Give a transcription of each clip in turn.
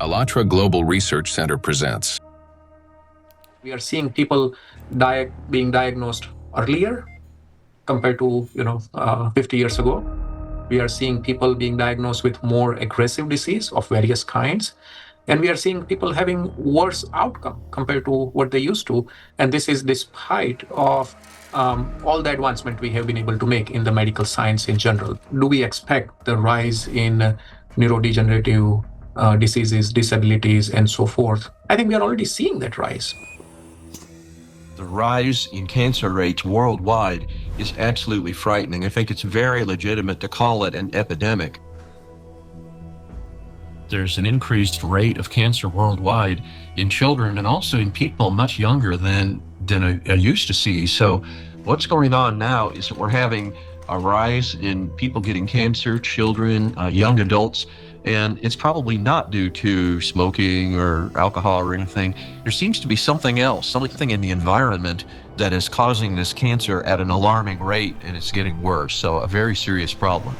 ALLATRA Global Research Center presents. We are seeing people being diagnosed earlier compared to 50 years ago. We are seeing people being diagnosed with more aggressive disease of various kinds. And we are seeing people having worse outcome compared to what they used to. And this is despite of all the advancement we have been able to make in the medical science in general. Do we expect the rise in neurodegenerative diseases, disabilities, and so forth? I think we are already seeing that rise. The rise in cancer rates worldwide is absolutely frightening. I think it's very legitimate to call it an epidemic. There's an increased rate of cancer worldwide in children and also in people much younger than I used to see. So what's going on now is that we're having a rise in people getting cancer, children, young adults, and it's probably not due to smoking or alcohol or anything. There seems to be something else, something in the environment that is causing this cancer at an alarming rate, and it's getting worse. So a very serious problem.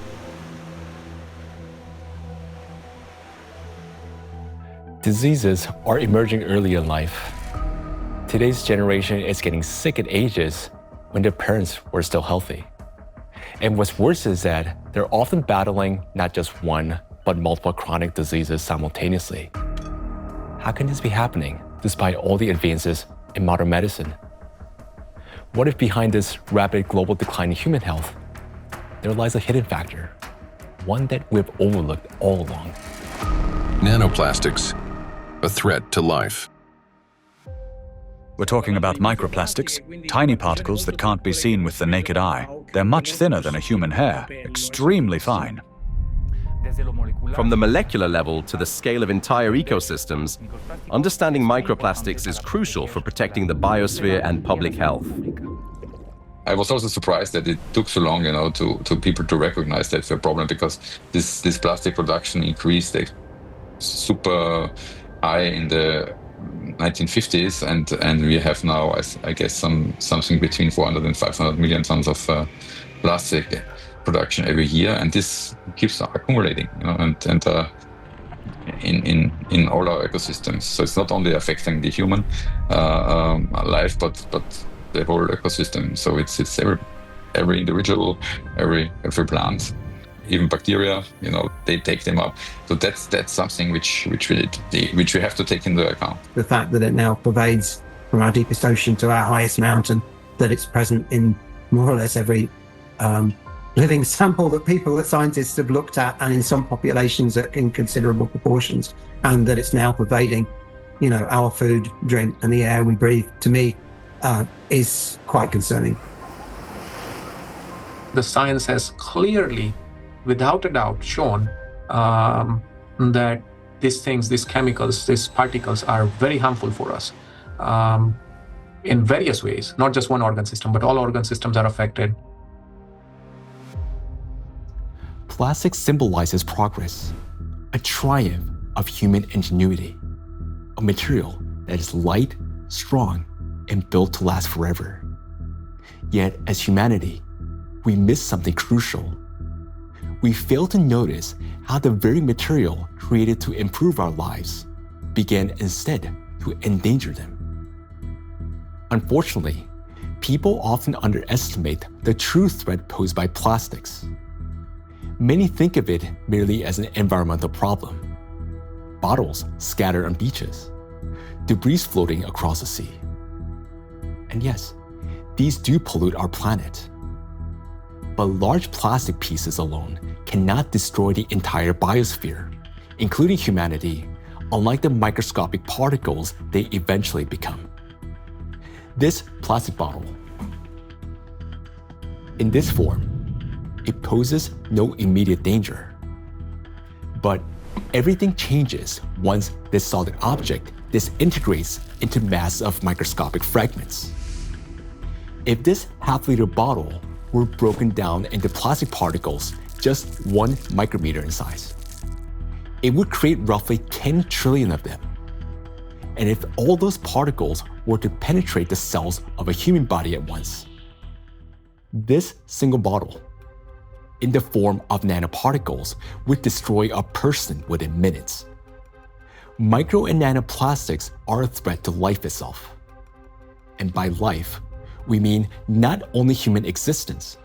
Diseases are emerging early in life. Today's generation is getting sick at ages when their parents were still healthy. And what's worse is that they're often battling not just one, but multiple chronic diseases simultaneously. How can this be happening despite all the advances in modern medicine? What if behind this rapid global decline in human health, there lies a hidden factor, one that we've overlooked all along? Nanoplastics, a threat to life. We're talking about microplastics, tiny particles that can't be seen with the naked eye. They're much thinner than a human hair, extremely fine. From the molecular level to the scale of entire ecosystems, understanding microplastics is crucial for protecting the biosphere and public health. I was also surprised that it took so long, to people to recognize that's a problem, because this plastic production increased super high in the 1950s, and we have now, I guess, something between 400 and 500 million tons of plastic production every year, and this keeps accumulating, and in all our ecosystems. So it's not only affecting the human life, but the whole ecosystem. So it's every individual, every plant, even bacteria. They take them up. So that's something which we have to take into account. The fact that it now pervades from our deepest ocean to our highest mountain, that it's present in more or less every living sample that scientists have looked at, and in some populations in considerable proportions, and that it's now pervading, our food, drink, and the air we breathe, to me, is quite concerning. The science has clearly, without a doubt, shown that these chemicals, these particles are very harmful for us in various ways, not just one organ system, but all organ systems are affected. Plastic symbolizes progress, a triumph of human ingenuity, a material that is light, strong, and built to last forever. Yet, as humanity, we miss something crucial. We fail to notice how the very material created to improve our lives began instead to endanger them. Unfortunately, people often underestimate the true threat posed by plastics. Many think of it merely as an environmental problem. Bottles scattered on beaches, debris floating across the sea. And yes, these do pollute our planet. But large plastic pieces alone cannot destroy the entire biosphere, including humanity, unlike the microscopic particles they eventually become. This plastic bottle, in this form, it poses no immediate danger. But everything changes once this solid object disintegrates into masses of microscopic fragments. If this half-liter bottle were broken down into plastic particles just 1 micrometer in size, it would create roughly 10 trillion of them. And if all those particles were to penetrate the cells of a human body at once, this single bottle, in the form of nanoparticles, would destroy a person within minutes. Micro and nanoplastics are a threat to life itself. And by life, we mean not only human existence,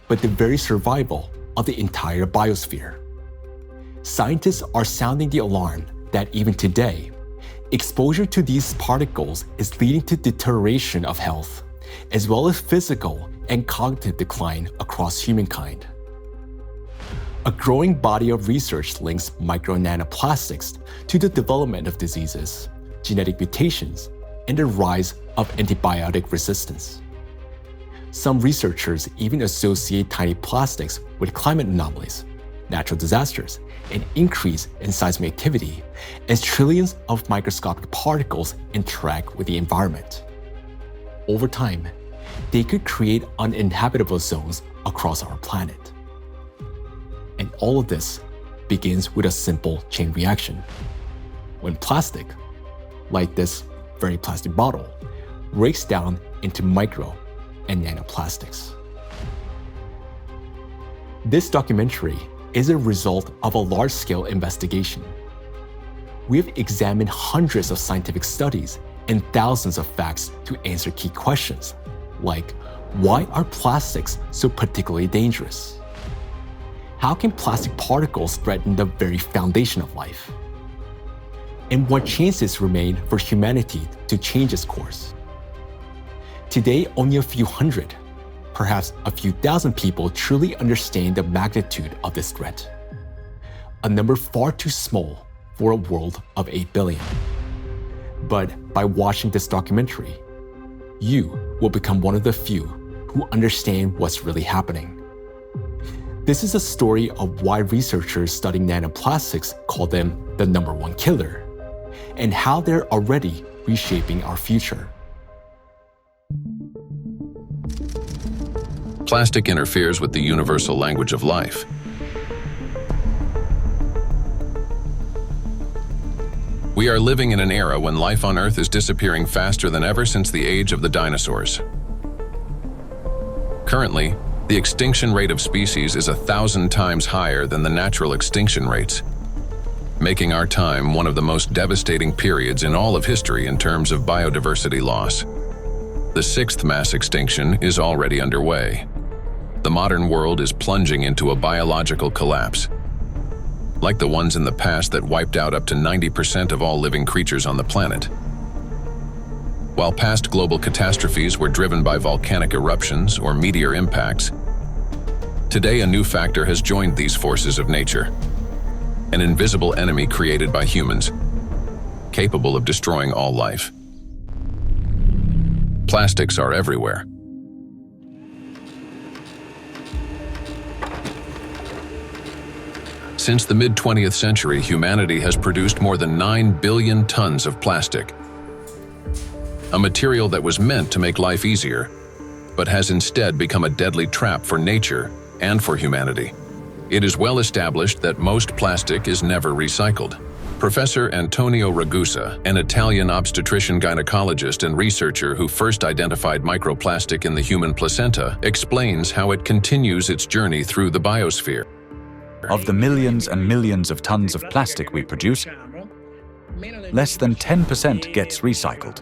but the very survival of the entire biosphere. Scientists are sounding the alarm that even today, exposure to these particles is leading to deterioration of health, as well as physical and cognitive decline across humankind. A growing body of research links micro and nanoplastics to the development of diseases, genetic mutations, and the rise of antibiotic resistance. Some researchers even associate tiny plastics with climate anomalies, natural disasters, and increase in seismic activity as trillions of microscopic particles interact with the environment. Over time, they could create uninhabitable zones across our planet. And all of this begins with a simple chain reaction. When plastic, like this very plastic bottle, breaks down into micro and nanoplastics. This documentary is a result of a large-scale investigation. We have examined hundreds of scientific studies and thousands of facts to answer key questions, like why are plastics so particularly dangerous? How can plastic particles threaten the very foundation of life? And what chances remain for humanity to change its course? Today, only a few hundred, perhaps a few thousand people truly understand the magnitude of this threat. A number far too small for a world of 8 billion. But by watching this documentary, you will become one of the few who understand what's really happening. This is a story of why researchers studying nanoplastics call them the #1 killer, and how they're already reshaping our future. Plastic interferes with the universal language of life. We are living in an era when life on Earth is disappearing faster than ever since the age of the dinosaurs. Currently, the extinction rate of species is 1,000 times higher than the natural extinction rates, making our time one of the most devastating periods in all of history in terms of biodiversity loss. The 6th mass extinction is already underway. The modern world is plunging into a biological collapse, like the ones in the past that wiped out up to 90% of all living creatures on the planet. While past global catastrophes were driven by volcanic eruptions or meteor impacts, today a new factor has joined these forces of nature, an invisible enemy created by humans, capable of destroying all life. Plastics are everywhere. Since the mid-20th century, humanity has produced more than 9 billion tons of plastic, a material that was meant to make life easier, but has instead become a deadly trap for nature and for humanity. It is well established that most plastic is never recycled. Professor Antonio Ragusa, an Italian obstetrician gynecologist and researcher who first identified microplastic in the human placenta, explains how it continues its journey through the biosphere. Of the millions and millions of tons of plastic we produce, less than 10% gets recycled.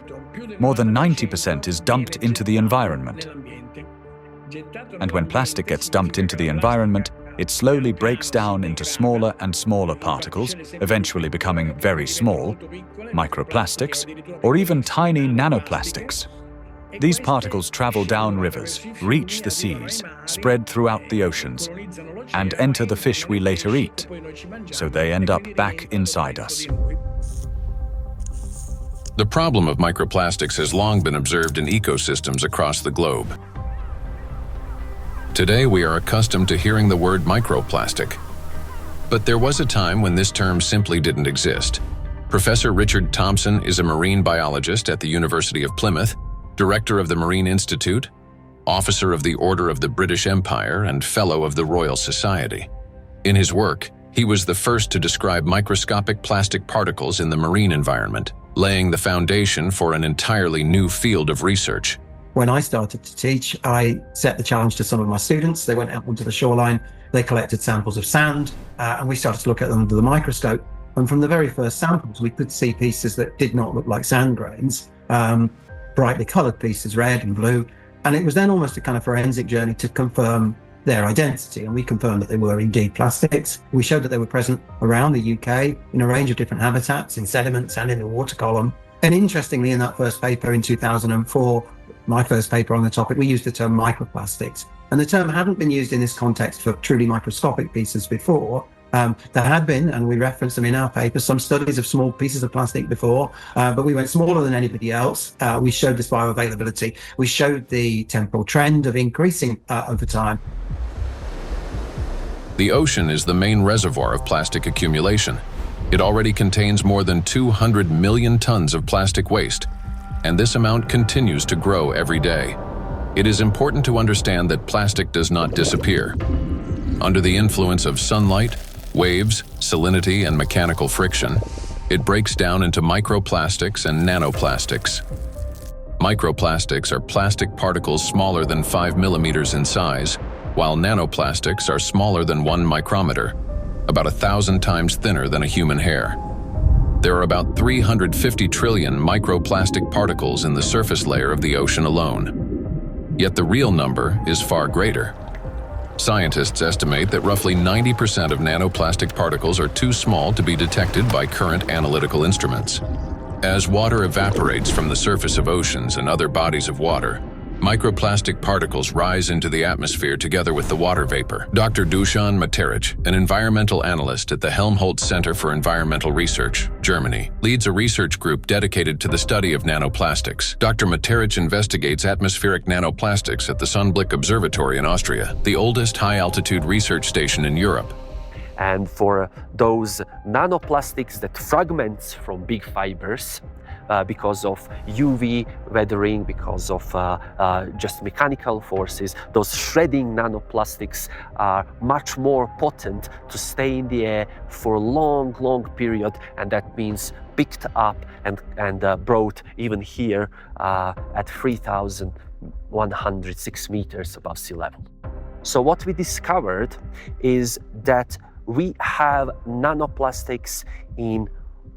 More than 90% is dumped into the environment. And when plastic gets dumped into the environment, it slowly breaks down into smaller and smaller particles, eventually becoming very small, microplastics, or even tiny nanoplastics. These particles travel down rivers, reach the seas, spread throughout the oceans, and enter the fish we later eat, so they end up back inside us. The problem of microplastics has long been observed in ecosystems across the globe. Today, we are accustomed to hearing the word microplastic. But there was a time when this term simply didn't exist. Professor Richard Thompson is a marine biologist at the University of Plymouth, director of the Marine Institute, officer of the Order of the British Empire, and fellow of the Royal Society. In his work, he was the first to describe microscopic plastic particles in the marine environment, laying the foundation for an entirely new field of research. When I started to teach, I set the challenge to some of my students. They went out onto the shoreline, they collected samples of sand, and we started to look at them under the microscope. And from the very first samples, we could see pieces that did not look like sand grains, brightly coloured pieces, red and blue. And it was then almost a kind of forensic journey to confirm their identity. And we confirmed that they were indeed plastics. We showed that they were present around the UK in a range of different habitats, in sediments and in the water column. And interestingly, in that first paper in 2004, my first paper on the topic, we used the term microplastics. And the term hadn't been used in this context for truly microscopic pieces before. There had been, and we referenced them in our paper, some studies of small pieces of plastic before, but we went smaller than anybody else. We showed this bioavailability. We showed the temporal trend of increasing over time. The ocean is the main reservoir of plastic accumulation. It already contains more than 200 million tons of plastic waste, and this amount continues to grow every day. It is important to understand that plastic does not disappear. Under the influence of sunlight, waves, salinity, and mechanical friction, it breaks down into microplastics and nanoplastics. Microplastics are plastic particles smaller than 5 millimeters in size, while nanoplastics are smaller than 1 micrometer, about 1,000 times thinner than a human hair. There are about 350 trillion microplastic particles in the surface layer of the ocean alone. Yet the real number is far greater. Scientists estimate that roughly 90% of nanoplastic particles are too small to be detected by current analytical instruments. As water evaporates from the surface of oceans and other bodies of water, microplastic particles rise into the atmosphere together with the water vapor. Dr. Dusan Materic, an environmental analyst at the Helmholtz Center for Environmental Research, Germany, leads a research group dedicated to the study of nanoplastics. Dr. Materic investigates atmospheric nanoplastics at the Sonnenblick Observatory in Austria, the oldest high-altitude research station in Europe. And for those nanoplastics that fragments from big fibers, because of UV weathering, because of just mechanical forces, those shredding nanoplastics are much more potent to stay in the air for a long, long period, and that means picked up and brought even here at 3,106 meters above sea level. So what we discovered is that we have nanoplastics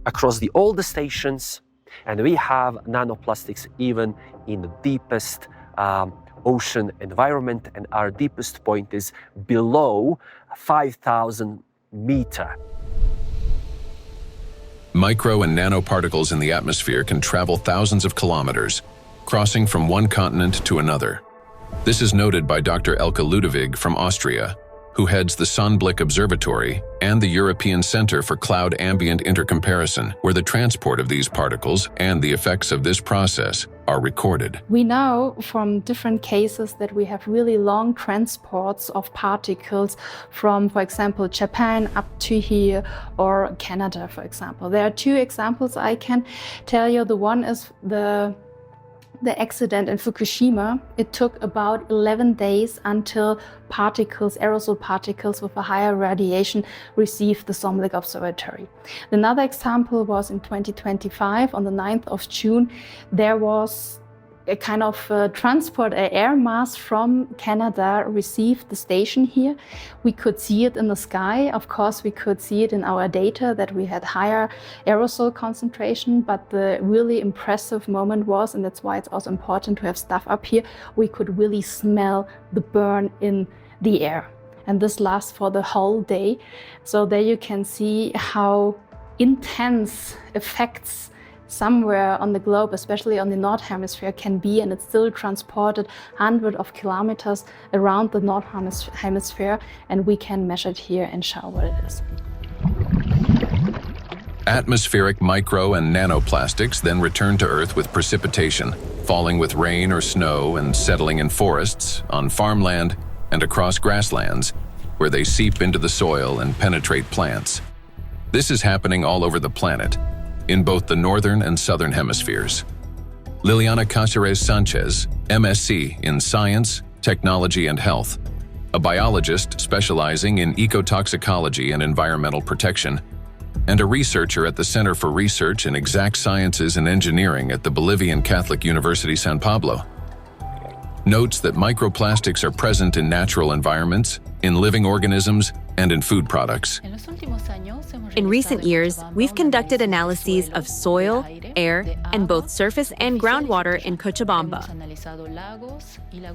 across all the stations, and we have nanoplastics even in the deepest ocean environment, and our deepest point is below 5,000 meters. Micro and nanoparticles in the atmosphere can travel thousands of kilometers, crossing from one continent to another. This is noted by Dr. Elke Ludewig from Austria, who heads the Sonnenblick Observatory and the European Center for Cloud Ambient Intercomparison, where the transport of these particles and the effects of this process are recorded. We know from different cases that we have really long transports of particles from, for example, Japan up to here, or Canada, for example. There are two examples I can tell you. The one is the accident in Fukushima. It took about 11 days until aerosol particles with a higher radiation received the Sonnenblick Observatory. Another example was in 2025, on the 9th of June, there was a kind of transport, an air mass from Canada received the station here. We could see it in the sky. Of course, we could see it in our data that we had higher aerosol concentration, but the really impressive moment was, and that's why it's also important to have stuff up here, we could really smell the burn in the air. And this lasts for the whole day. So there you can see how intense effects somewhere on the globe, especially on the North Hemisphere, can be, and it's still transported hundreds of kilometers around the North Hemisphere, and we can measure it here and show what it is. Atmospheric micro and nanoplastics then return to Earth with precipitation, falling with rain or snow and settling in forests, on farmland, and across grasslands, where they seep into the soil and penetrate plants. This is happening all over the planet, in both the northern and southern hemispheres. Liliana Cáceres Sanchez, MSc in Science, Technology and Health, a biologist specializing in ecotoxicology and environmental protection, and a researcher at the Center for Research in Exact Sciences and Engineering at the Bolivian Catholic University San Pablo, notes that microplastics are present in natural environments, in living organisms, and in food products. In recent years, we've conducted analyses of soil, air, and both surface and groundwater in Cochabamba.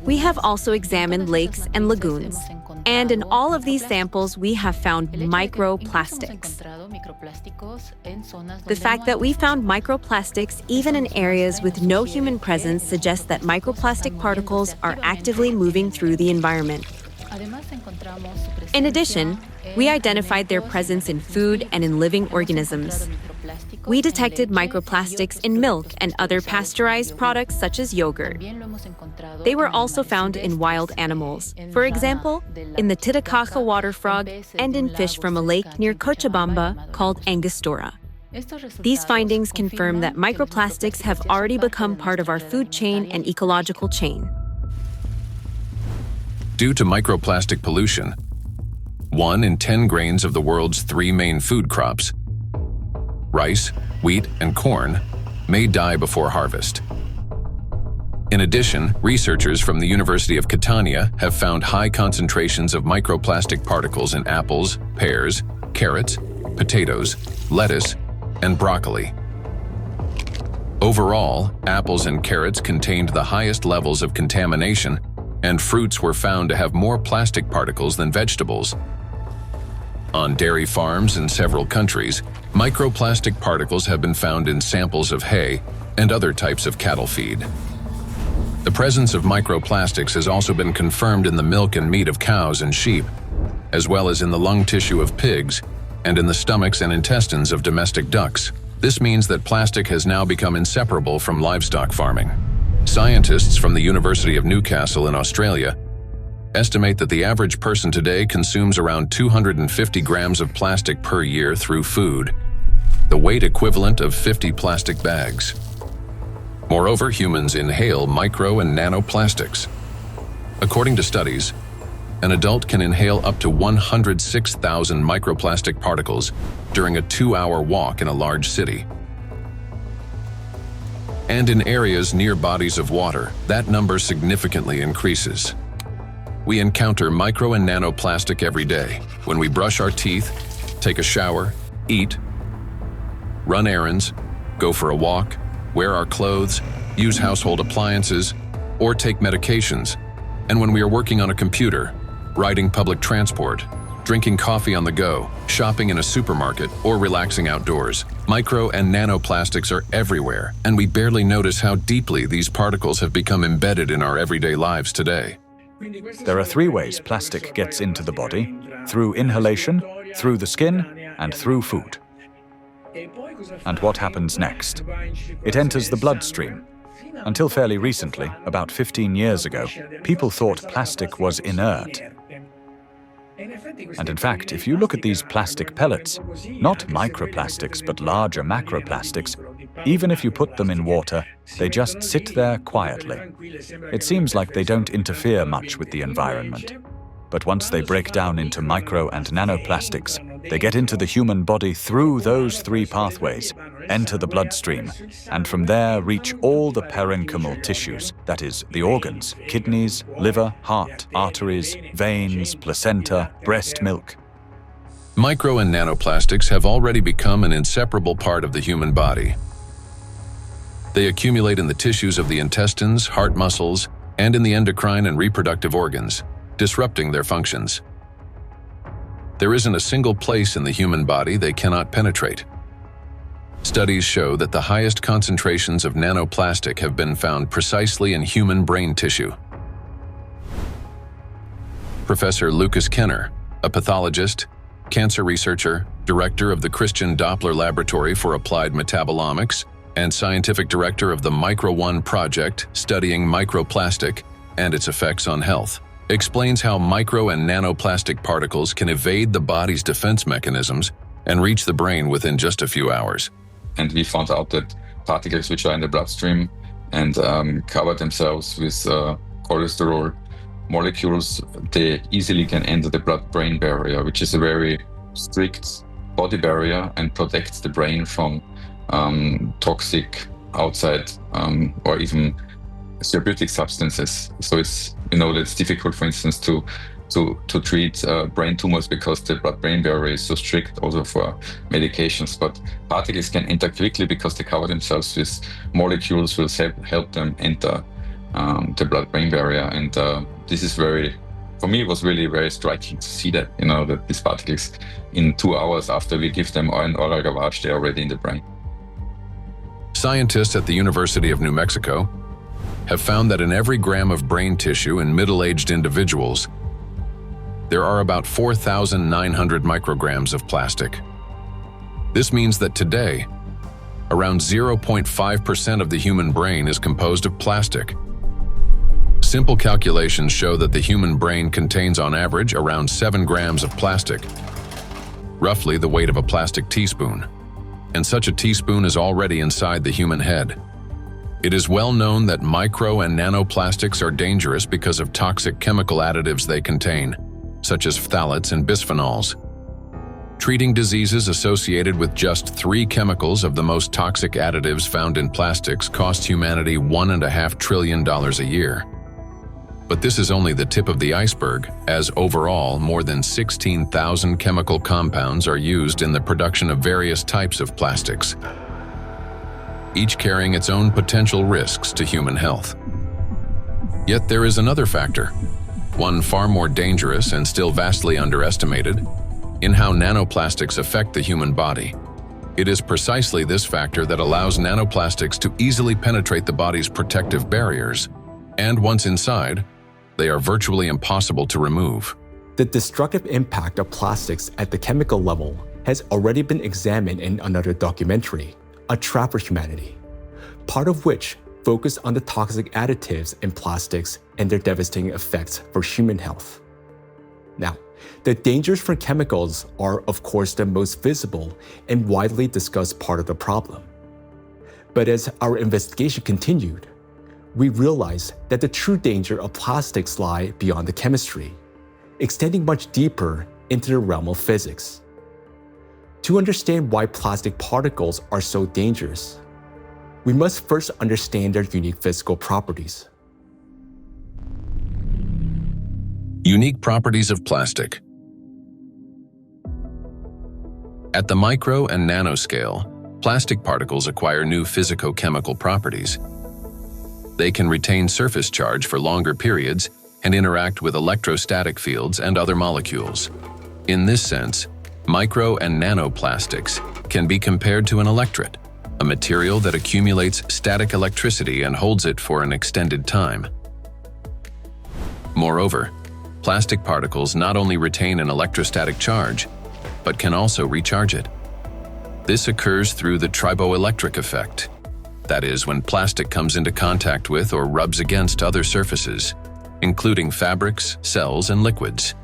We have also examined lakes and lagoons, and in all of these samples, we have found microplastics. The fact that we found microplastics even in areas with no human presence suggests that microplastic particles are actively moving through the environment. In addition, we identified their presence in food and in living organisms. We detected microplastics in milk and other pasteurized products such as yogurt. They were also found in wild animals, for example, in the Titicaca water frog and in fish from a lake near Cochabamba called Angostura. These findings confirm that microplastics have already become part of our food chain and ecological chain. Due to microplastic pollution, 1 in 10 grains of the world's 3 main food crops, rice, wheat, and corn, may die before harvest. In addition, researchers from the University of Catania have found high concentrations of microplastic particles in apples, pears, carrots, potatoes, lettuce, and broccoli. Overall, apples and carrots contained the highest levels of contamination, and fruits were found to have more plastic particles than vegetables. On dairy farms in several countries, microplastic particles have been found in samples of hay and other types of cattle feed. The presence of microplastics has also been confirmed in the milk and meat of cows and sheep, as well as in the lung tissue of pigs and in the stomachs and intestines of domestic ducks. This means that plastic has now become inseparable from livestock farming. Scientists from the University of Newcastle in Australia estimate that the average person today consumes around 250 grams of plastic per year through food, the weight equivalent of 50 plastic bags. Moreover, humans inhale micro and nanoplastics. According to studies, an adult can inhale up to 106,000 microplastic particles during a 2-hour walk in a large city. And in areas near bodies of water, that number significantly increases. We encounter micro and nanoplastic every day when we brush our teeth, take a shower, eat, run errands, go for a walk, wear our clothes, use household appliances, or take medications, and when we are working on a computer, riding public transport, drinking coffee on the go, shopping in a supermarket, or relaxing outdoors. Micro and nanoplastics are everywhere, and we barely notice how deeply these particles have become embedded in our everyday lives today. There are 3 ways plastic gets into the body: through inhalation, through the skin, and through food. And what happens next? It enters the bloodstream. Until fairly recently, about 15 years ago, people thought plastic was inert. And in fact, if you look at these plastic pellets, not microplastics but larger macroplastics, even if you put them in water, they just sit there quietly. It seems like they don't interfere much with the environment. But once they break down into micro and nanoplastics, they get into the human body through those 3 pathways, enter the bloodstream, and from there reach all the parenchymal tissues, that is, the organs, kidneys, liver, heart, arteries, veins, placenta, breast milk. Micro and nanoplastics have already become an inseparable part of the human body. They accumulate in the tissues of the intestines, heart muscles, and in the endocrine and reproductive organs, disrupting their functions. There isn't a single place in the human body they cannot penetrate. Studies show that the highest concentrations of nanoplastic have been found precisely in human brain tissue. Professor Lucas Kenner, a pathologist, cancer researcher, director of the Christian Doppler Laboratory for Applied Metabolomics, and scientific director of the Micro-1 project studying microplastic and its effects on health, explains how micro and nanoplastic particles can evade the body's defense mechanisms and reach the brain within just a few hours. And we found out that particles which are in the bloodstream and cover themselves with cholesterol molecules, they easily can enter the blood-brain barrier, which is a very strict body barrier and protects the brain from toxic outside or even therapeutic substances. So it's, that it's difficult, for instance, to to treat brain tumors because the blood-brain barrier is so strict also for medications. But particles can enter quickly because they cover themselves with molecules will help them enter the blood-brain barrier. And this is for me, it was really very striking to see that, that these particles in 2 hours after we give them an oral gavage, they're already in the brain. Scientists at the University of New Mexico have found that in every gram of brain tissue in middle-aged individuals, there are about 4,900 micrograms of plastic. This means that today, around 0.5% of the human brain is composed of plastic. Simple calculations show that the human brain contains on average around 7 grams of plastic, roughly the weight of a plastic teaspoon. And such a teaspoon is already inside the human head. It is well known that micro and nanoplastics are dangerous because of toxic chemical additives they contain, such as phthalates and bisphenols. Treating diseases associated with just 3 chemicals of the most toxic additives found in plastics costs humanity $1.5 trillion a year. But this is only the tip of the iceberg, as overall more than 16,000 chemical compounds are used in the production of various types of plastics, each carrying its own potential risks to human health. Yet there is another factor, one far more dangerous and still vastly underestimated, in how nanoplastics affect the human body. It is precisely this factor that allows nanoplastics to easily penetrate the body's protective barriers, and once inside, they are virtually impossible to remove. The destructive impact of plastics at the chemical level has already been examined in another documentary, A Trap for Humanity, part of which focused on the toxic additives in plastics and their devastating effects for human health. Now, the dangers from chemicals are, of course, the most visible and widely discussed part of the problem. But as our investigation continued, we realized that the true danger of plastics lie beyond the chemistry, extending much deeper into the realm of physics. To understand why plastic particles are so dangerous, we must first understand their unique physical properties. Unique properties of plastic. At the micro and nanoscale, plastic particles acquire new physicochemical properties. They can retain surface charge for longer periods and interact with electrostatic fields and other molecules. In this sense, micro and nanoplastics can be compared to an electret, a material that accumulates static electricity and holds it for an extended time. Moreover, plastic particles not only retain an electrostatic charge, but can also recharge it. This occurs through the triboelectric effect. That is, when plastic comes into contact with or rubs against other surfaces, including fabrics, cells, and liquids.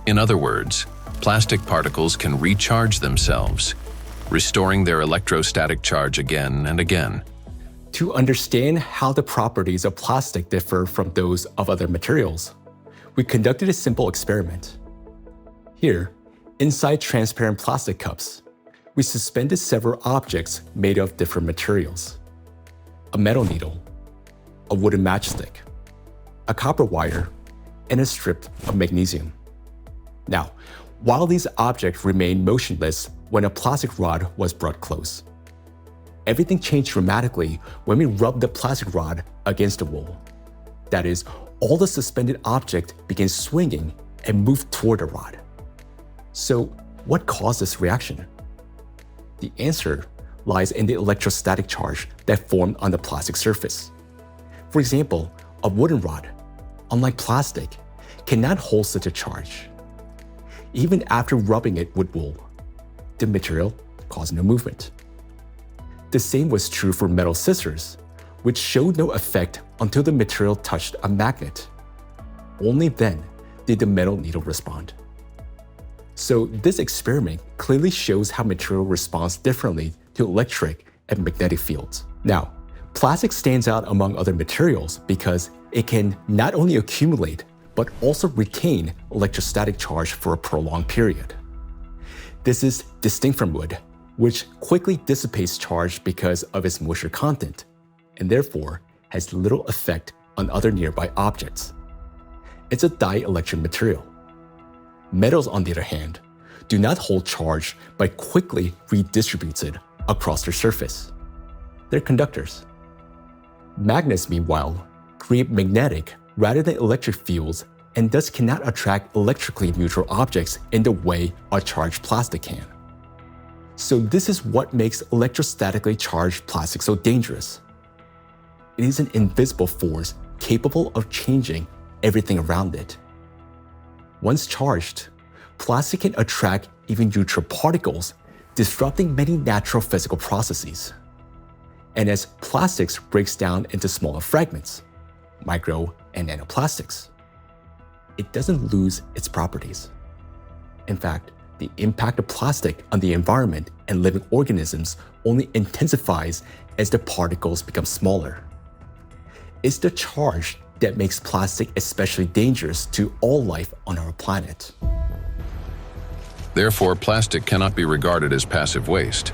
In other words, plastic particles can recharge themselves, restoring their electrostatic charge again and again. To understand how the properties of plastic differ from those of other materials, we conducted a simple experiment. Here, inside transparent plastic cups, we suspended several objects made of different materials: a metal needle, a wooden matchstick, a copper wire, and a strip of magnesium. Now, while these objects remained motionless when a plastic rod was brought close, everything changed dramatically when we rubbed the plastic rod against the wall. That is, all the suspended object began swinging and moved toward the rod. So, what caused this reaction? The answer lies in the electrostatic charge that formed on the plastic surface. For example, a wooden rod, unlike plastic, cannot hold such a charge. Even after rubbing it with wool, the material caused no movement. The same was true for metal scissors, which showed no effect until the material touched a magnet. Only then did the metal needle respond. So this experiment clearly shows how material responds differently to electric and magnetic fields. Now, plastic stands out among other materials because it can not only accumulate, but also retain electrostatic charge for a prolonged period. This is distinct from wood, which quickly dissipates charge because of its moisture content, and therefore has little effect on other nearby objects. it's a dielectric material. Metals, on the other hand, do not hold charge but quickly redistributes it across their surface. They're conductors. Magnets, meanwhile, create magnetic rather than electric fields and thus cannot attract electrically neutral objects in the way a charged plastic can. So this is what makes electrostatically charged plastic so dangerous. It is an invisible force capable of changing everything around it. Once charged, plastic can attract even neutral particles, disrupting many natural physical processes. And as plastics breaks down into smaller fragments, micro and nanoplastics, it doesn't lose its properties. In fact, the impact of plastic on the environment and living organisms only intensifies as the particles become smaller. It's the charge that makes plastic especially dangerous to all life on our planet. Therefore, plastic cannot be regarded as passive waste.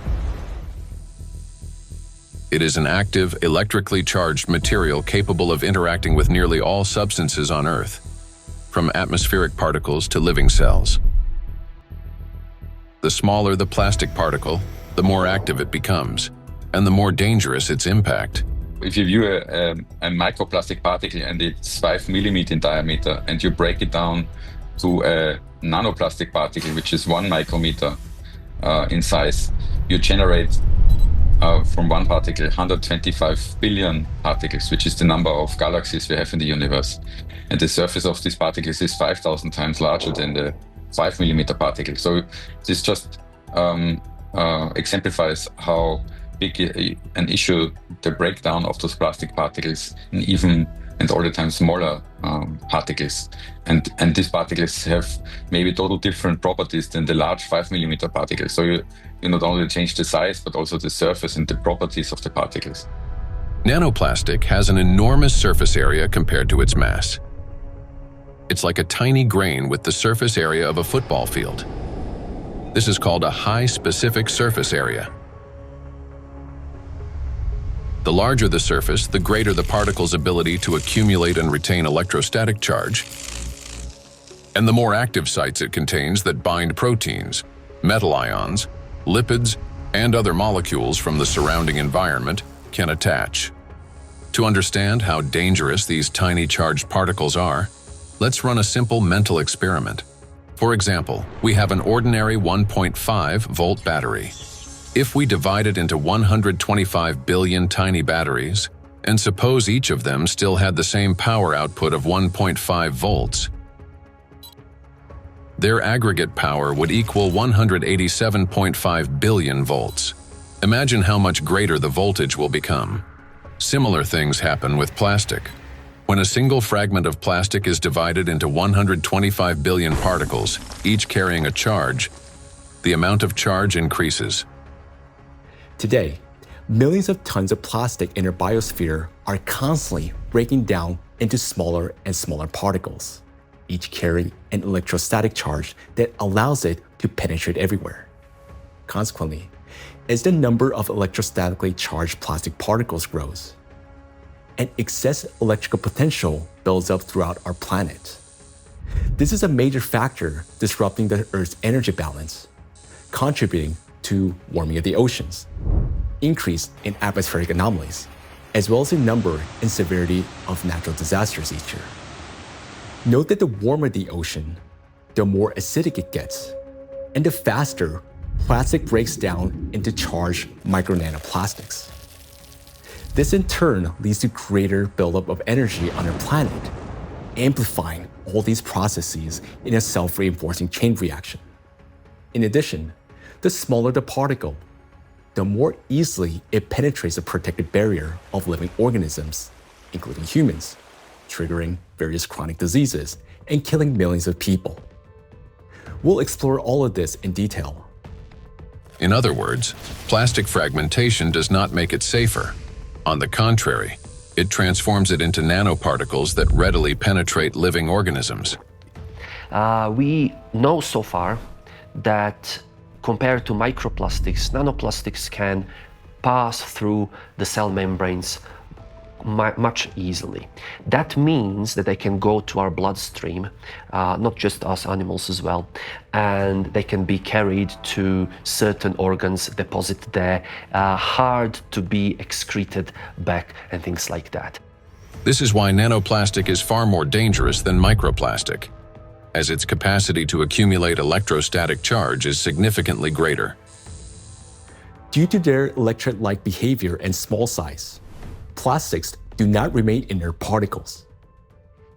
It is an active, electrically charged material capable of interacting with nearly all substances on Earth, from atmospheric particles to living cells. The smaller the plastic particle, the more active it becomes, and the more dangerous its impact. If you view a microplastic particle and it's 5 millimeters in diameter, and you break it down to a nanoplastic particle, which is 1 micrometer in size, you generate from one particle 125 billion particles, which is the number of galaxies we have in the universe. And the surface of these particles is 5,000 times larger than the 5 millimeter particle. So this just exemplifies how big an issue the breakdown of those plastic particles in even and all the time smaller particles. And these particles have maybe total different properties than the large 5 millimeter particles. So you not only change the size, but also the surface and the properties of the particles. Nanoplastic has an enormous surface area compared to its mass. It's like a tiny grain with the surface area of a football field. This is called a high specific surface area. The larger the surface, the greater the particle's ability to accumulate and retain electrostatic charge, and the more active sites it contains that bind proteins, metal ions, lipids, and other molecules from the surrounding environment can attach. To understand how dangerous these tiny charged particles are, let's run a simple mental experiment. For example, we have an ordinary 1.5 volt battery. If we divide it into 125 billion tiny batteries, and suppose each of them still had the same power output of 1.5 volts, their aggregate power would equal 187.5 billion volts. Imagine how much greater the voltage will become. Similar things happen with plastic. When a single fragment of plastic is divided into 125 billion particles, each carrying a charge, the amount of charge increases. Today, millions of tons of plastic in our biosphere are constantly breaking down into smaller and smaller particles, each carrying an electrostatic charge that allows it to penetrate everywhere. Consequently, as the number of electrostatically charged plastic particles grows, and excess electrical potential builds up throughout our planet. This is a major factor disrupting the Earth's energy balance, contributing to warming of the oceans, increase in atmospheric anomalies, as well as the number and severity of natural disasters each year. Note that the warmer the ocean, the more acidic it gets, and the faster plastic breaks down into charged micro-nanoplastics. This in turn leads to greater buildup of energy on our planet, amplifying all these processes in a self-reinforcing chain reaction. In addition, the smaller the particle, the more easily it penetrates the protected barrier of living organisms, including humans, triggering various chronic diseases and killing millions of people. We'll explore all of this in detail. In other words, plastic fragmentation does not make it safer. On the contrary, it transforms it into nanoparticles that readily penetrate living organisms. We know so far that compared to microplastics, nanoplastics can pass through the cell membranes much easily. That means that they can go to our bloodstream, not just us animals as well, and they can be carried to certain organs, deposited there, hard to be excreted back and things like that. This is why nanoplastic is far more dangerous than microplastic, as its capacity to accumulate electrostatic charge is significantly greater. Due to their electrolyte behavior and small size, plastics do not remain inert particles.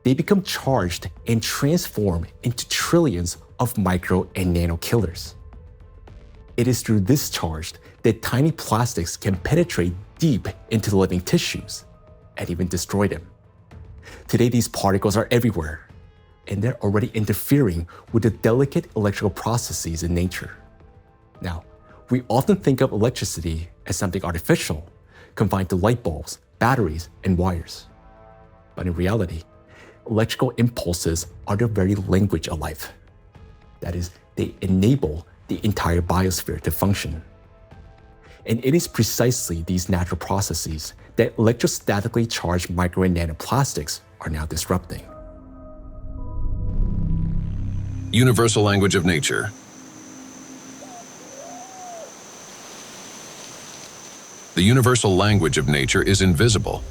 They become charged and transform into trillions of micro and nano killers. It is through this charge that tiny plastics can penetrate deep into the living tissues and even destroy them. Today, these particles are everywhere, and they're already interfering with the delicate electrical processes in nature. Now, we often think of electricity as something artificial, confined to light bulbs, batteries, and wires. But in reality, electrical impulses are the very language of life. That is, they enable the entire biosphere to function. And it is precisely these natural processes that electrostatically charged micro and nanoplastics are now disrupting. Universal language of nature. The universal language of nature is invisible,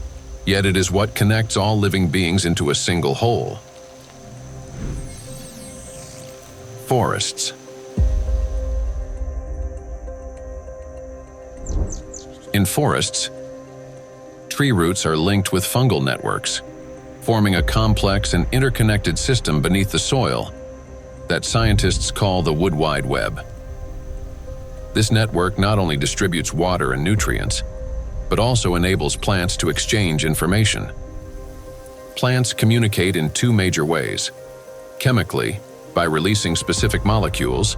yet it is what connects all living beings into a single whole. Forests. In forests, tree roots are linked with fungal networks, forming a complex and interconnected system beneath the soil that scientists call the Wood Wide Web. This network not only distributes water and nutrients, but also enables plants to exchange information. Plants communicate in two major ways: chemically, by releasing specific molecules,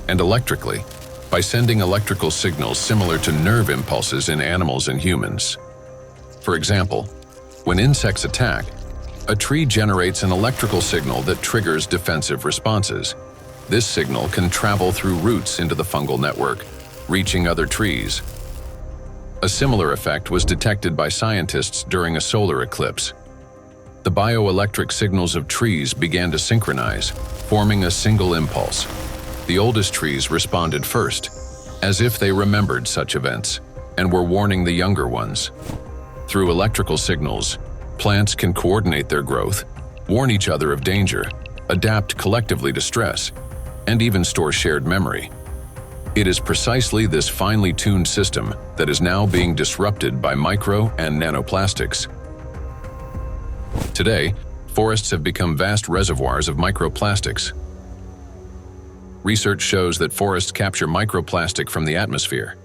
and electrically, by sending electrical signals similar to nerve impulses in animals and humans. For example, when insects attack, a tree generates an electrical signal that triggers defensive responses. This signal can travel through roots into the fungal network, reaching other trees. A similar effect was detected by scientists during a solar eclipse. The bioelectric signals of trees began to synchronize, forming a single impulse. The oldest trees responded first, as if they remembered such events, and were warning the younger ones. Through electrical signals, plants can coordinate their growth, warn each other of danger, adapt collectively to stress, and even store shared memory. It is precisely this finely tuned system that is now being disrupted by micro and nanoplastics. Today, forests have become vast reservoirs of microplastics. Research shows that forests capture microplastic from the atmosphere.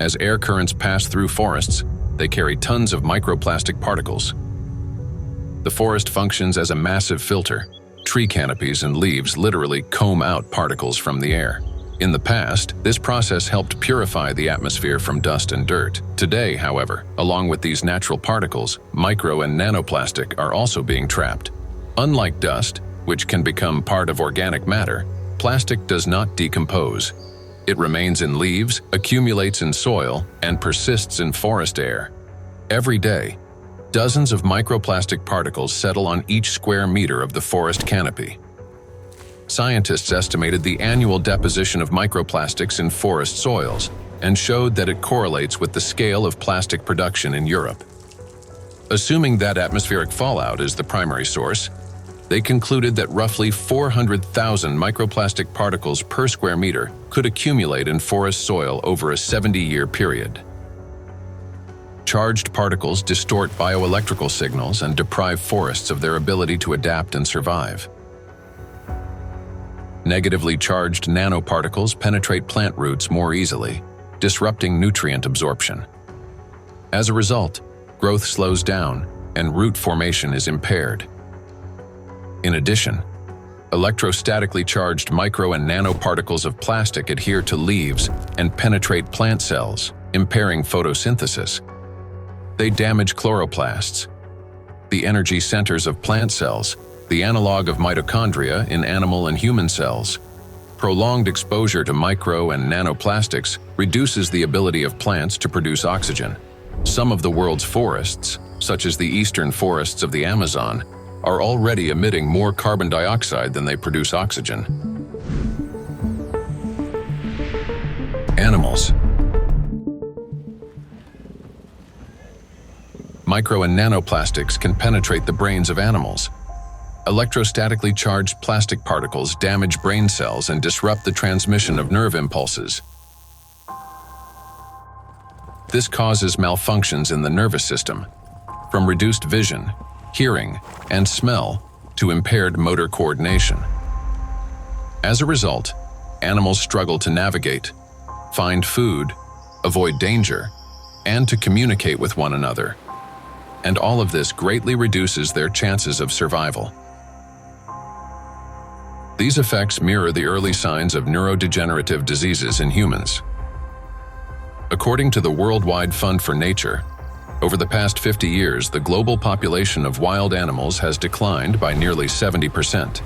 As air currents pass through forests, they carry tons of microplastic particles. The forest functions as a massive filter. Tree canopies and leaves literally comb out particles from the air. In the past, this process helped purify the atmosphere from dust and dirt. Today, however, along with these natural particles, micro and nanoplastic are also being trapped. Unlike dust, which can become part of organic matter, plastic does not decompose. It remains in leaves, accumulates in soil, and persists in forest air. Every day, dozens of microplastic particles settle on each square meter of the forest canopy. Scientists estimated the annual deposition of microplastics in forest soils and showed that it correlates with the scale of plastic production in Europe. Assuming that atmospheric fallout is the primary source, they concluded that roughly 400,000 microplastic particles per square meter could accumulate in forest soil over a 70-year period. Charged particles distort bioelectrical signals and deprive forests of their ability to adapt and survive. Negatively charged nanoparticles penetrate plant roots more easily, disrupting nutrient absorption. As a result, growth slows down and root formation is impaired. In addition, electrostatically charged micro and nanoparticles of plastic adhere to leaves and penetrate plant cells, impairing photosynthesis. They damage chloroplasts, the energy centers of plant cells, the analog of mitochondria in animal and human cells. Prolonged exposure to micro and nanoplastics reduces the ability of plants to produce oxygen. Some of the world's forests, such as the eastern forests of the Amazon, are already emitting more carbon dioxide than they produce oxygen. Animals. Micro and nanoplastics can penetrate the brains of animals. Electrostatically charged plastic particles damage brain cells and disrupt the transmission of nerve impulses. This causes malfunctions in the nervous system, from reduced vision, hearing, and smell to impaired motor coordination. As a result, animals struggle to navigate, find food, avoid danger, and to communicate with one another. And all of this greatly reduces their chances of survival. These effects mirror the early signs of neurodegenerative diseases in humans. According to the Worldwide Fund for Nature, over the past 50 years, the global population of wild animals has declined by nearly 70%.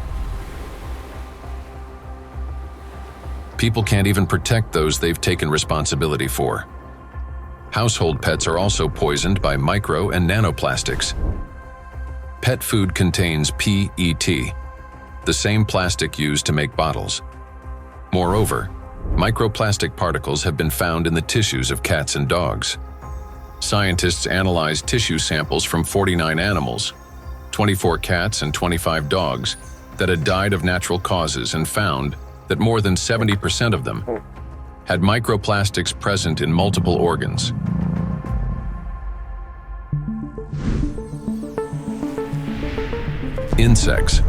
People can't even protect those they've taken responsibility for. Household pets are also poisoned by micro and nanoplastics. Pet food contains PET, the same plastic used to make bottles. Moreover, microplastic particles have been found in the tissues of cats and dogs. Scientists analyzed tissue samples from 49 animals, 24 cats and 25 dogs, that had died of natural causes and found that more than 70% of them had microplastics present in multiple organs. Insects.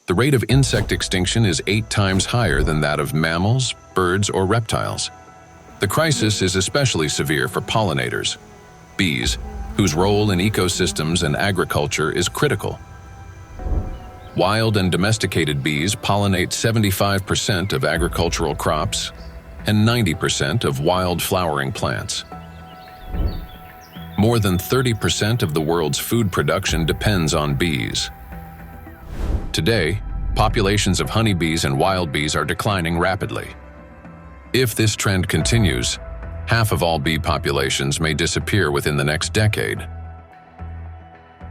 The rate of insect extinction is 8 times higher than that of mammals, birds, or reptiles. The crisis is especially severe for pollinators, bees, whose role in ecosystems and agriculture is critical. Wild and domesticated bees pollinate 75% of agricultural crops and 90% of wild flowering plants. More than 30% of the world's food production depends on bees. Today, populations of honeybees and wild bees are declining rapidly. If this trend continues, half of all bee populations may disappear within the next decade.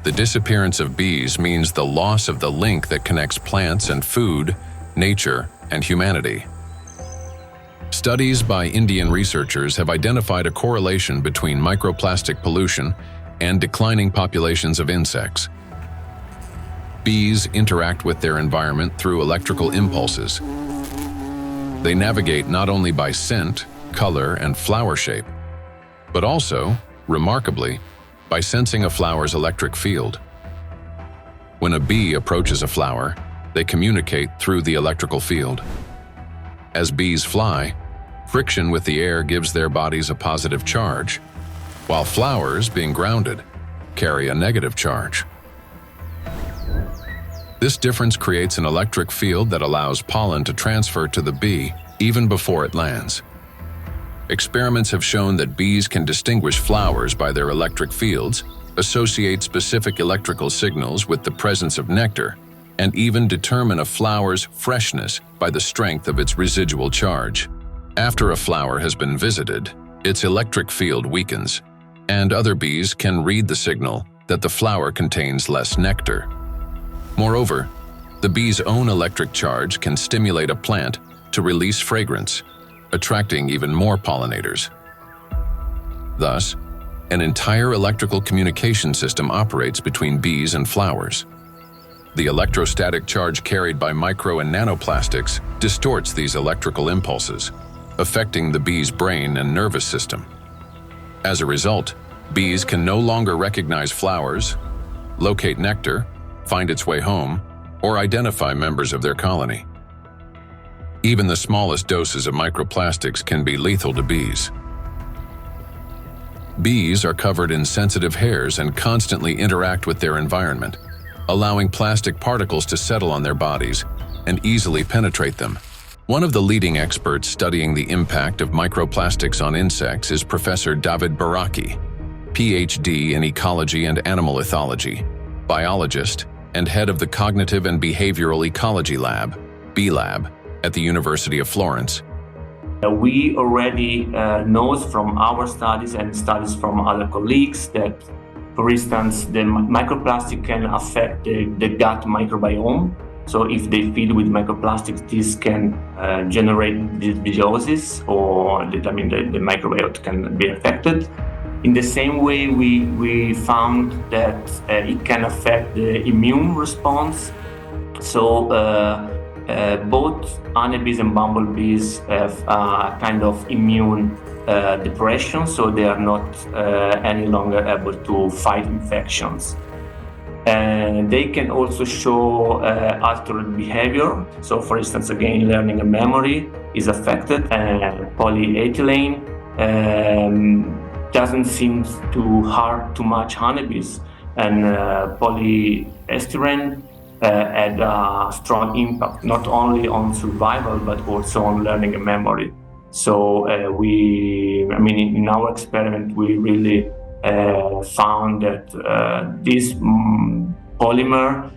The disappearance of bees means the loss of the link that connects plants and food, nature, and humanity. Studies by Indian researchers have identified a correlation between microplastic pollution and declining populations of insects. Bees interact with their environment through electrical impulses. They navigate not only by scent, color, and flower shape, but also, remarkably, by sensing a flower's electric field. When a bee approaches a flower, they communicate through the electrical field. As bees fly, friction with the air gives their bodies a positive charge, while flowers, being grounded, carry a negative charge. This difference creates an electric field that allows pollen to transfer to the bee even before it lands. Experiments have shown that bees can distinguish flowers by their electric fields, associate specific electrical signals with the presence of nectar, and even determine a flower's freshness by the strength of its residual charge. After a flower has been visited, its electric field weakens, and other bees can read the signal that the flower contains less nectar. Moreover, the bee's own electric charge can stimulate a plant to release fragrance, attracting even more pollinators. Thus, an entire electrical communication system operates between bees and flowers. The electrostatic charge carried by micro and nanoplastics distorts these electrical impulses, affecting the bee's brain and nervous system. As a result, bees can no longer recognize flowers, locate nectar, find its way home, or identify members of their colony. Even the smallest doses of microplastics can be lethal to bees. Bees are covered in sensitive hairs and constantly interact with their environment, allowing plastic particles to settle on their bodies and easily penetrate them. One of the leading experts studying the impact of microplastics on insects is Professor David Baraki, PhD in ecology and animal ethology, biologist, and head of the Cognitive and Behavioral Ecology Lab, B-Lab, at the University of Florence. We already know from our studies and studies from other colleagues that, for instance, the microplastic can affect the gut microbiome. So if they feed with microplastics, this can generate dysbiosis, or the microbiota can be affected. In the same way, we found that it can affect the immune response. So both honeybees and bumblebees have a kind of immune depression, so they are not any longer able to fight infections. And they can also show altered behavior. So for instance, again, learning and memory is affected. Polyethylene doesn't seem to hurt too much honeybees. And polyestyrene had a strong impact, not only on survival, but also on learning and memory. So in our experiment, we really found that this polymer,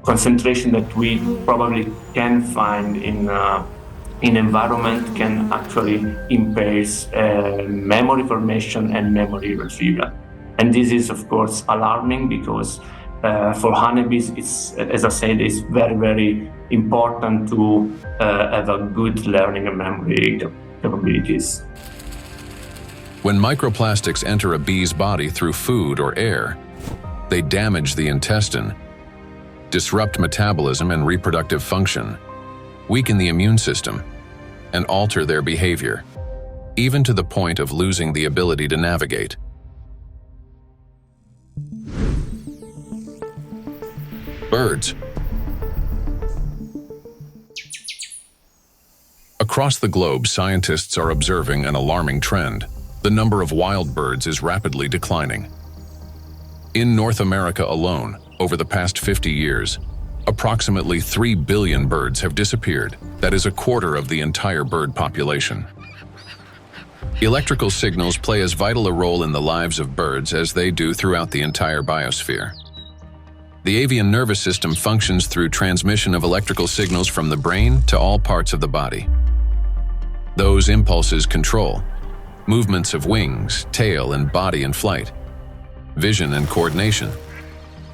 concentration that we probably can find in environment can actually impair memory formation and memory retrieval. And this is, of course, alarming because for honeybees, it's, as I said, it's very, very important to have a good learning and memory capabilities. When microplastics enter a bee's body through food or air, they damage the intestine, disrupt metabolism and reproductive function, weaken the immune system, and alter their behavior, even to the point of losing the ability to navigate. Birds. Across the globe, scientists are observing an alarming trend. The number of wild birds is rapidly declining. In North America alone, over the past 50 years, approximately 3 billion birds have disappeared. That is a quarter of the entire bird population. Electrical signals play as vital a role in the lives of birds as they do throughout the entire biosphere. The avian nervous system functions through transmission of electrical signals from the brain to all parts of the body. Those impulses control movements of wings, tail, and body in flight, vision and coordination,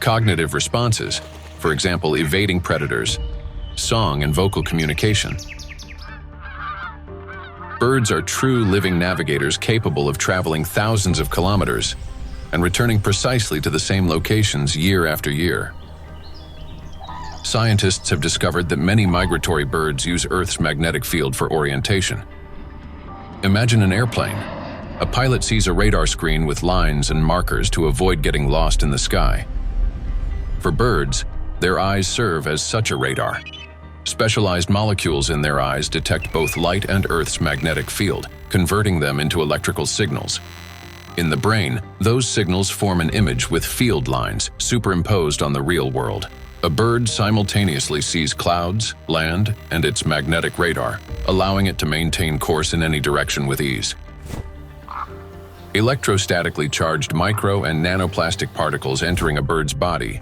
cognitive responses, for example, evading predators, song and vocal communication. Birds are true living navigators capable of traveling thousands of kilometers and returning precisely to the same locations year after year. Scientists have discovered that many migratory birds use Earth's magnetic field for orientation. Imagine an airplane. A pilot sees a radar screen with lines and markers to avoid getting lost in the sky. For birds, their eyes serve as such a radar. Specialized molecules in their eyes detect both light and Earth's magnetic field, converting them into electrical signals. In the brain, those signals form an image with field lines superimposed on the real world. A bird simultaneously sees clouds, land, and its magnetic radar, allowing it to maintain course in any direction with ease. Electrostatically charged micro and nanoplastic particles entering a bird's body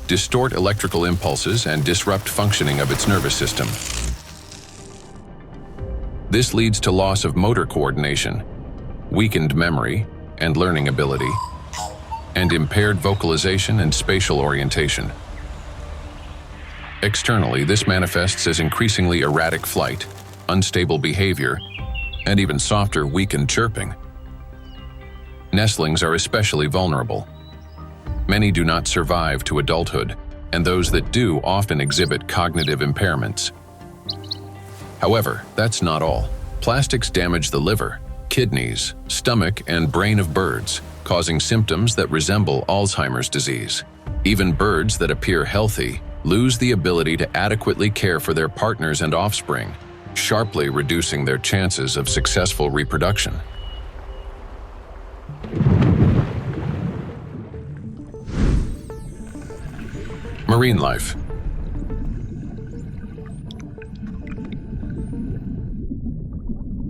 distort electrical impulses and disrupt functioning of its nervous system. This leads to loss of motor coordination, weakened memory and learning ability, and impaired vocalization and spatial orientation. Externally, this manifests as increasingly erratic flight, unstable behavior, and even softer, weakened chirping. Nestlings are especially vulnerable. Many do not survive to adulthood, and those that do often exhibit cognitive impairments. However, that's not all. Plastics damage the liver, kidneys, stomach, and brain of birds, causing symptoms that resemble Alzheimer's disease. Even birds that appear healthy lose the ability to adequately care for their partners and offspring, sharply reducing their chances of successful reproduction. Marine life.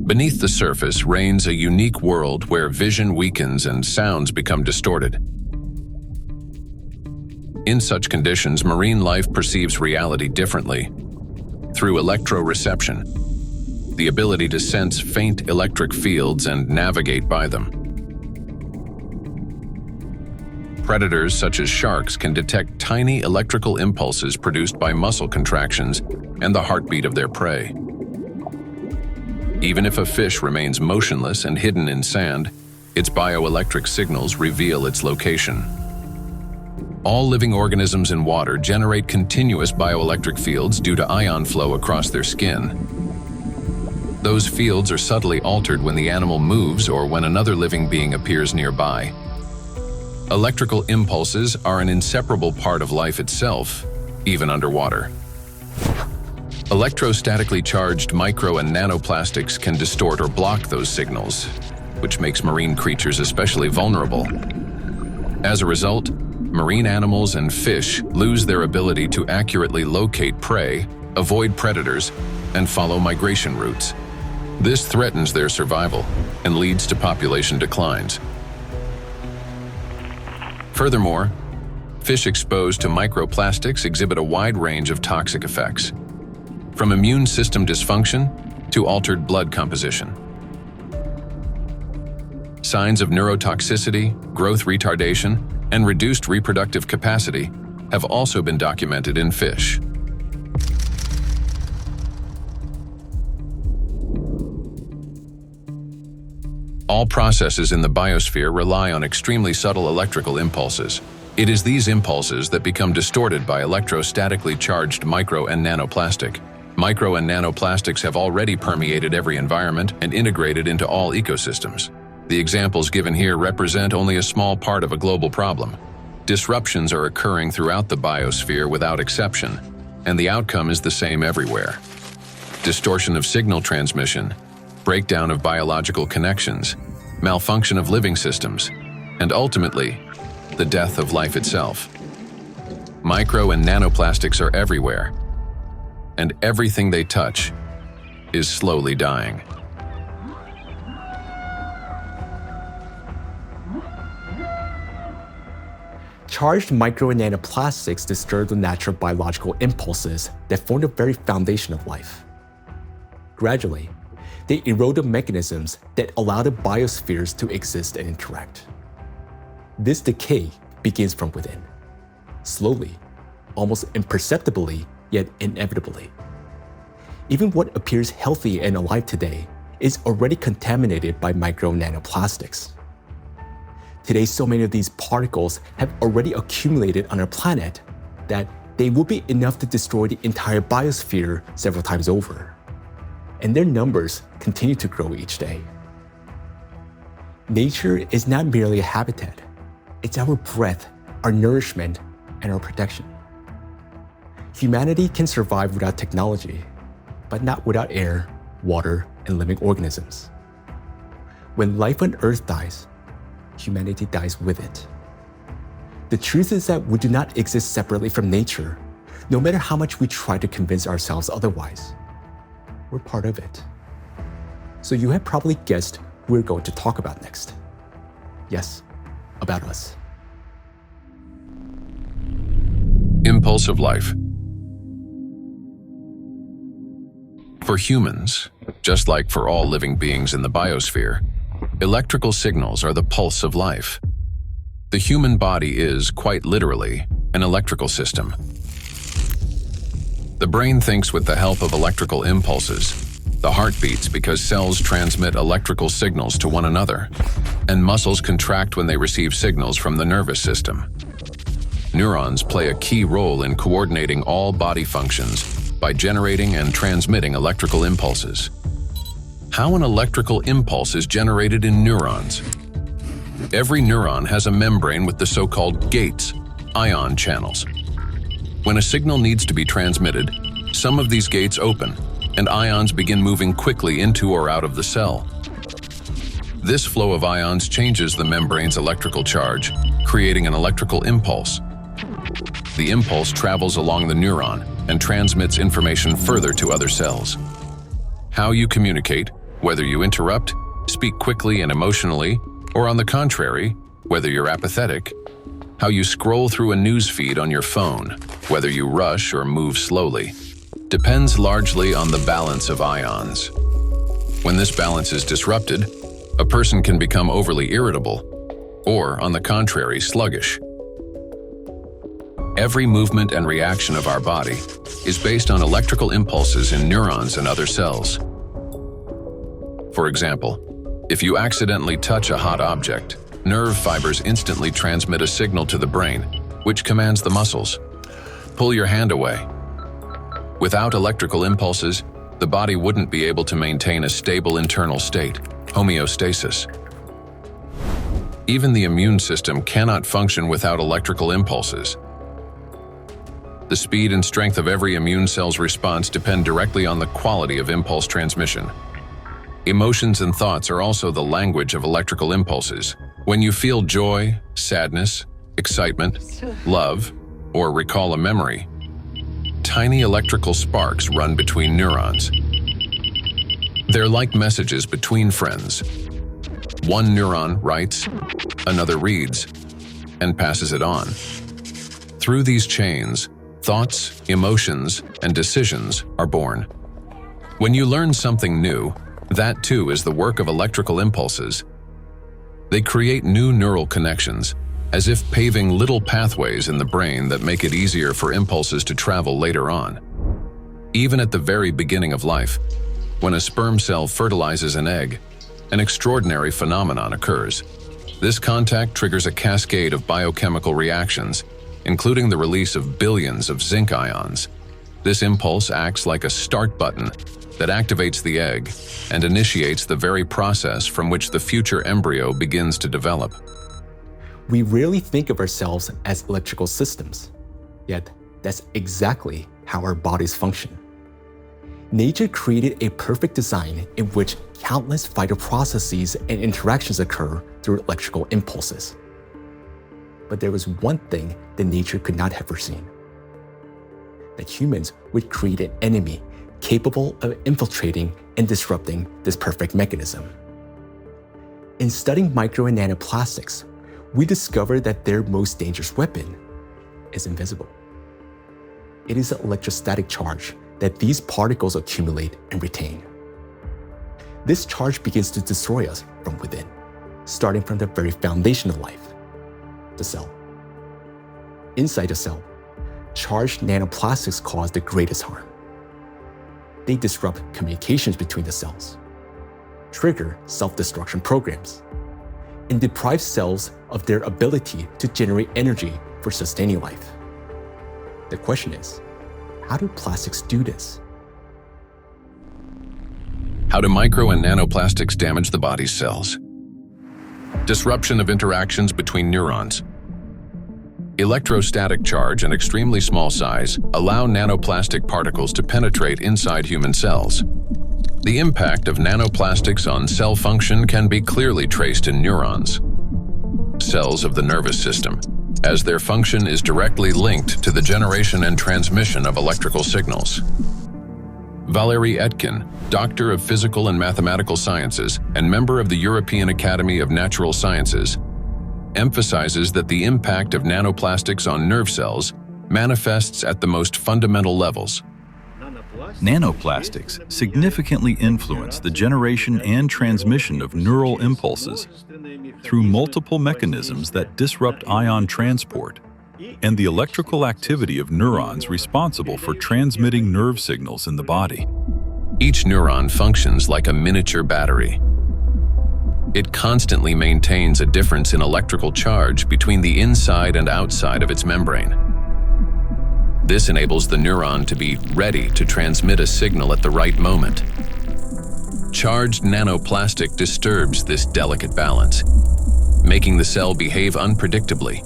Beneath the surface reigns a unique world where vision weakens and sounds become distorted. In such conditions, marine life perceives reality differently. Through electroreception, the ability to sense faint electric fields and navigate by them. Predators such as sharks can detect tiny electrical impulses produced by muscle contractions and the heartbeat of their prey. Even if a fish remains motionless and hidden in sand, its bioelectric signals reveal its location. All living organisms in water generate continuous bioelectric fields due to ion flow across their skin. Those fields are subtly altered when the animal moves or when another living being appears nearby. Electrical impulses are an inseparable part of life itself, even underwater. Electrostatically charged micro and nanoplastics can distort or block those signals, which makes marine creatures especially vulnerable. As a result, marine animals and fish lose their ability to accurately locate prey, avoid predators, and follow migration routes. This threatens their survival and leads to population declines. Furthermore, fish exposed to microplastics exhibit a wide range of toxic effects, from immune system dysfunction to altered blood composition. Signs of neurotoxicity, growth retardation, and reduced reproductive capacity have also been documented in fish. All processes in the biosphere rely on extremely subtle electrical impulses. It is these impulses that become distorted by electrostatically charged micro and nanoplastic. Micro and nanoplastics have already permeated every environment and integrated into all ecosystems. The examples given here represent only a small part of a global problem. Disruptions are occurring throughout the biosphere without exception, and the outcome is the same everywhere. Distortion of signal transmission, breakdown of biological connections, malfunction of living systems, and ultimately, the death of life itself. Micro and nanoplastics are everywhere, and everything they touch is slowly dying. Charged micro and nanoplastics disturb the natural biological impulses that form the very foundation of life. Gradually, they erode the mechanisms that allow the biospheres to exist and interact. This decay begins from within, slowly, almost imperceptibly, yet inevitably. Even what appears healthy and alive today is already contaminated by micro nanoplastics. Today, so many of these particles have already accumulated on our planet that they will be enough to destroy the entire biosphere several times over. And their numbers continue to grow each day. Nature is not merely a habitat. It's our breath, our nourishment, and our protection. Humanity can survive without technology, but not without air, water, and living organisms. When life on Earth dies, humanity dies with it. The truth is that we do not exist separately from nature, no matter how much we try to convince ourselves otherwise. We're part of it. So you have probably guessed who we're going to talk about next. Yes, about us. Impulse of life. For humans, just like for all living beings in the biosphere, electrical signals are the pulse of life. The human body is, quite literally, an electrical system. The brain thinks with the help of electrical impulses. The heart beats because cells transmit electrical signals to one another, and muscles contract when they receive signals from the nervous system. Neurons play a key role in coordinating all body functions by generating and transmitting electrical impulses. How an electrical impulse is generated in neurons? Every neuron has a membrane with the so-called gates, ion channels. When a signal needs to be transmitted, some of these gates open, and ions begin moving quickly into or out of the cell. This flow of ions changes the membrane's electrical charge, creating an electrical impulse. The impulse travels along the neuron and transmits information further to other cells. How you communicate, whether you interrupt, speak quickly and emotionally, or on the contrary, whether you're apathetic, how you scroll through a news feed on your phone, whether you rush or move slowly, depends largely on the balance of ions. When this balance is disrupted, a person can become overly irritable, or, on the contrary, sluggish. Every movement and reaction of our body is based on electrical impulses in neurons and other cells. For example, if you accidentally touch a hot object, nerve fibers instantly transmit a signal to the brain, which commands the muscles. Pull your hand away. Without electrical impulses, the body wouldn't be able to maintain a stable internal state, homeostasis. Even the immune system cannot function without electrical impulses. The speed and strength of every immune cell's response depend directly on the quality of impulse transmission. Emotions and thoughts are also the language of electrical impulses. When you feel joy, sadness, excitement, love, or recall a memory, tiny electrical sparks run between neurons. They're like messages between friends. One neuron writes, another reads, and passes it on. Through these chains, thoughts, emotions, and decisions are born. When you learn something new, that too is the work of electrical impulses. They create new neural connections, as if paving little pathways in the brain that make it easier for impulses to travel later on. Even at the very beginning of life, when a sperm cell fertilizes an egg, an extraordinary phenomenon occurs. This contact triggers a cascade of biochemical reactions, including the release of billions of zinc ions. This impulse acts like a start button that activates the egg and initiates the very process from which the future embryo begins to develop. We rarely think of ourselves as electrical systems, yet that's exactly how our bodies function. Nature created a perfect design in which countless vital processes and interactions occur through electrical impulses. But there was one thing that nature could not have foreseen: that humans would create an enemy capable of infiltrating and disrupting this perfect mechanism. In studying micro and nanoplastics, we discovered that their most dangerous weapon is invisible. It is the electrostatic charge that these particles accumulate and retain. This charge begins to destroy us from within, starting from the very foundation of life, the cell. Inside the cell, charged nanoplastics cause the greatest harm. They disrupt communications between the cells, trigger self-destruction programs, and deprive cells of their ability to generate energy for sustaining life. The question is, how do plastics do this? How do micro and nanoplastics damage the body's cells? Disruption of interactions between neurons. Electrostatic charge and extremely small size allow nanoplastic particles to penetrate inside human cells. The impact of nanoplastics on cell function can be clearly traced in neurons, cells of the nervous system, as their function is directly linked to the generation and transmission of electrical signals. Valérie Etkin, Doctor of Physical and Mathematical Sciences and member of the European Academy of Natural Sciences, emphasizes that the impact of nanoplastics on nerve cells manifests at the most fundamental levels. Nanoplastics significantly influence the generation and transmission of neural impulses through multiple mechanisms that disrupt ion transport and the electrical activity of neurons responsible for transmitting nerve signals in the body. Each neuron functions like a miniature battery. It constantly maintains a difference in electrical charge between the inside and outside of its membrane. This enables the neuron to be ready to transmit a signal at the right moment. Charged nanoplastic disturbs this delicate balance, making the cell behave unpredictably.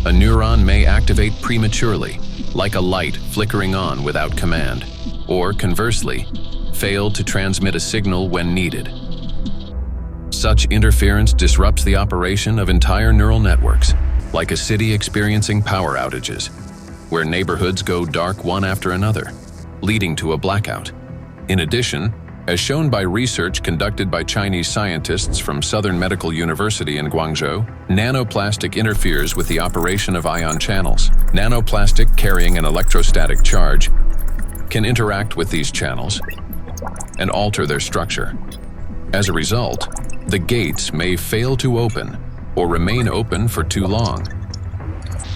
A neuron may activate prematurely, like a light flickering on without command, or conversely, fail to transmit a signal when needed. Such interference disrupts the operation of entire neural networks, like a city experiencing power outages, where neighborhoods go dark one after another, leading to a blackout. In addition, as shown by research conducted by Chinese scientists from Southern Medical University in Guangzhou, nanoplastic interferes with the operation of ion channels. Nanoplastic carrying an electrostatic charge can interact with these channels and alter their structure. As a result, the gates may fail to open or remain open for too long.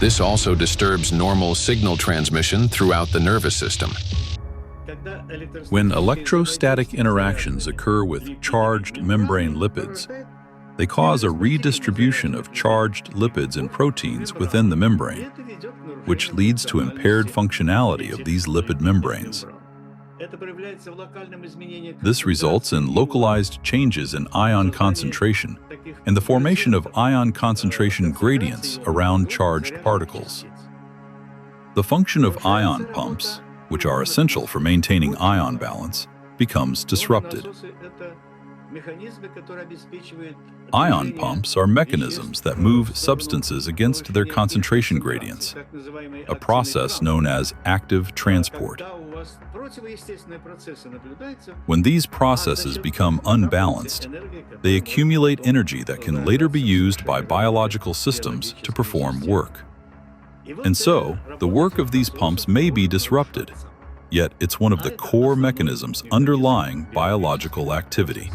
This also disturbs normal signal transmission throughout the nervous system. When electrostatic interactions occur with charged membrane lipids, they cause a redistribution of charged lipids and proteins within the membrane, which leads to impaired functionality of these lipid membranes. This results in localized changes in ion concentration and the formation of ion concentration gradients around charged particles. The function of ion pumps, which are essential for maintaining ion balance, becomes disrupted. Ion pumps are mechanisms that move substances against their concentration gradients, a process known as active transport. When these processes become unbalanced, they accumulate energy that can later be used by biological systems to perform work. And so, the work of these pumps may be disrupted, yet it's one of the core mechanisms underlying biological activity.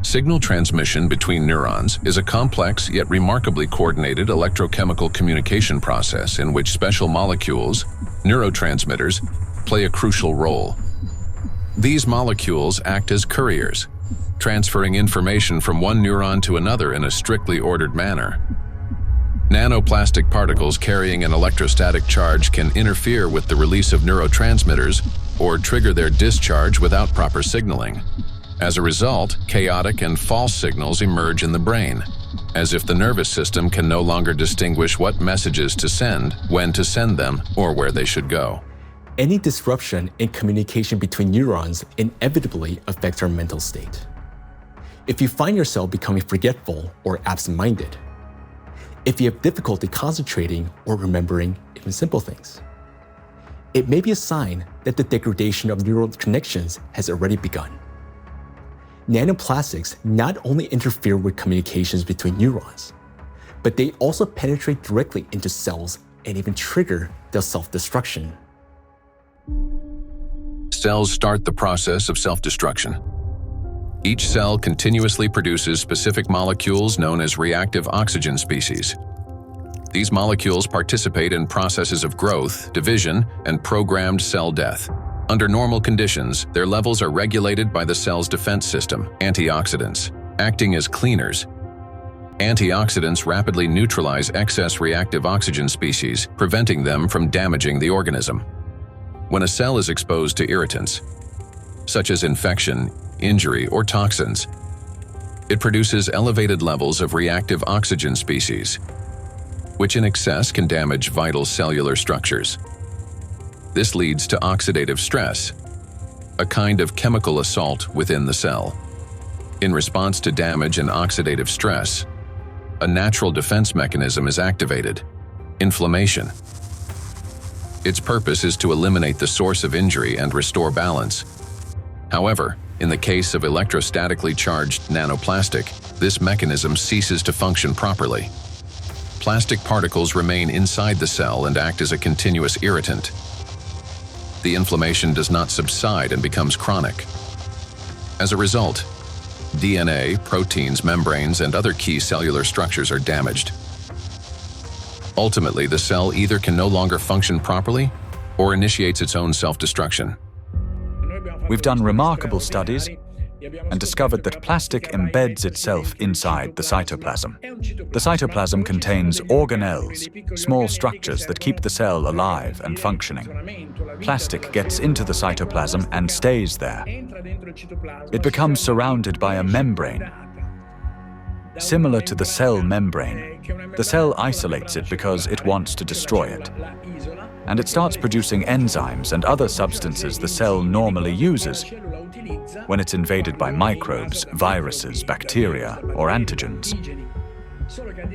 Signal transmission between neurons is a complex yet remarkably coordinated electrochemical communication process in which special molecules, neurotransmitters, play a crucial role. These molecules act as couriers, transferring information from one neuron to another in a strictly ordered manner. Nanoplastic particles carrying an electrostatic charge can interfere with the release of neurotransmitters or trigger their discharge without proper signaling. As a result, chaotic and false signals emerge in the brain, as if the nervous system can no longer distinguish what messages to send, when to send them, or where they should go. Any disruption in communication between neurons inevitably affects our mental state. If you find yourself becoming forgetful or absent-minded, if you have difficulty concentrating or remembering even simple things, it may be a sign that the degradation of neural connections has already begun. Nanoplastics not only interfere with communications between neurons, but they also penetrate directly into cells and even trigger their self-destruction. Cells start the process of self-destruction. Each cell continuously produces specific molecules known as reactive oxygen species. These molecules participate in processes of growth, division, and programmed cell death. Under normal conditions, their levels are regulated by the cell's defense system, antioxidants, acting as cleaners. Antioxidants rapidly neutralize excess reactive oxygen species, preventing them from damaging the organism. When a cell is exposed to irritants, such as infection, injury, or toxins, it produces elevated levels of reactive oxygen species, which in excess can damage vital cellular structures. This leads to oxidative stress, a kind of chemical assault within the cell. In response to damage and oxidative stress, a natural defense mechanism is activated: inflammation. Its purpose is to eliminate the source of injury and restore balance. However, in the case of electrostatically charged nanoplastic, this mechanism ceases to function properly. Plastic particles remain inside the cell and act as a continuous irritant. The inflammation does not subside and becomes chronic. As a result, DNA, proteins, membranes, and other key cellular structures are damaged. Ultimately, the cell either can no longer function properly or initiates its own self-destruction. We've done remarkable studies and discovered that plastic embeds itself inside the cytoplasm. The cytoplasm contains organelles, small structures that keep the cell alive and functioning. Plastic gets into the cytoplasm and stays there. It becomes surrounded by a membrane. Similar to the cell membrane, the cell isolates it because it wants to destroy it. And it starts producing enzymes and other substances the cell normally uses when it's invaded by microbes, viruses, bacteria, or antigens.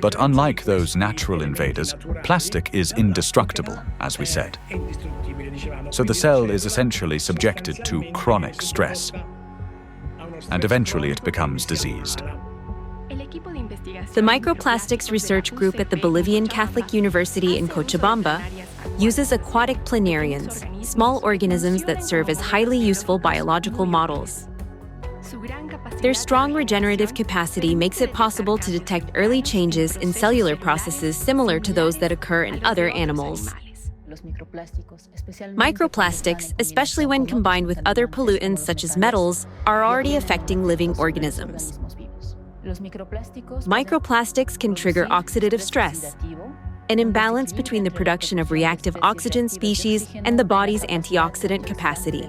But unlike those natural invaders, plastic is indestructible, as we said. So the cell is essentially subjected to chronic stress, and eventually it becomes diseased. The Microplastics Research Group at the Bolivian Catholic University in Cochabamba uses aquatic planarians, small organisms that serve as highly useful biological models. Their strong regenerative capacity makes it possible to detect early changes in cellular processes similar to those that occur in other animals. Microplastics, especially when combined with other pollutants such as metals, are already affecting living organisms. Microplastics can trigger oxidative stress, an imbalance between the production of reactive oxygen species and the body's antioxidant capacity.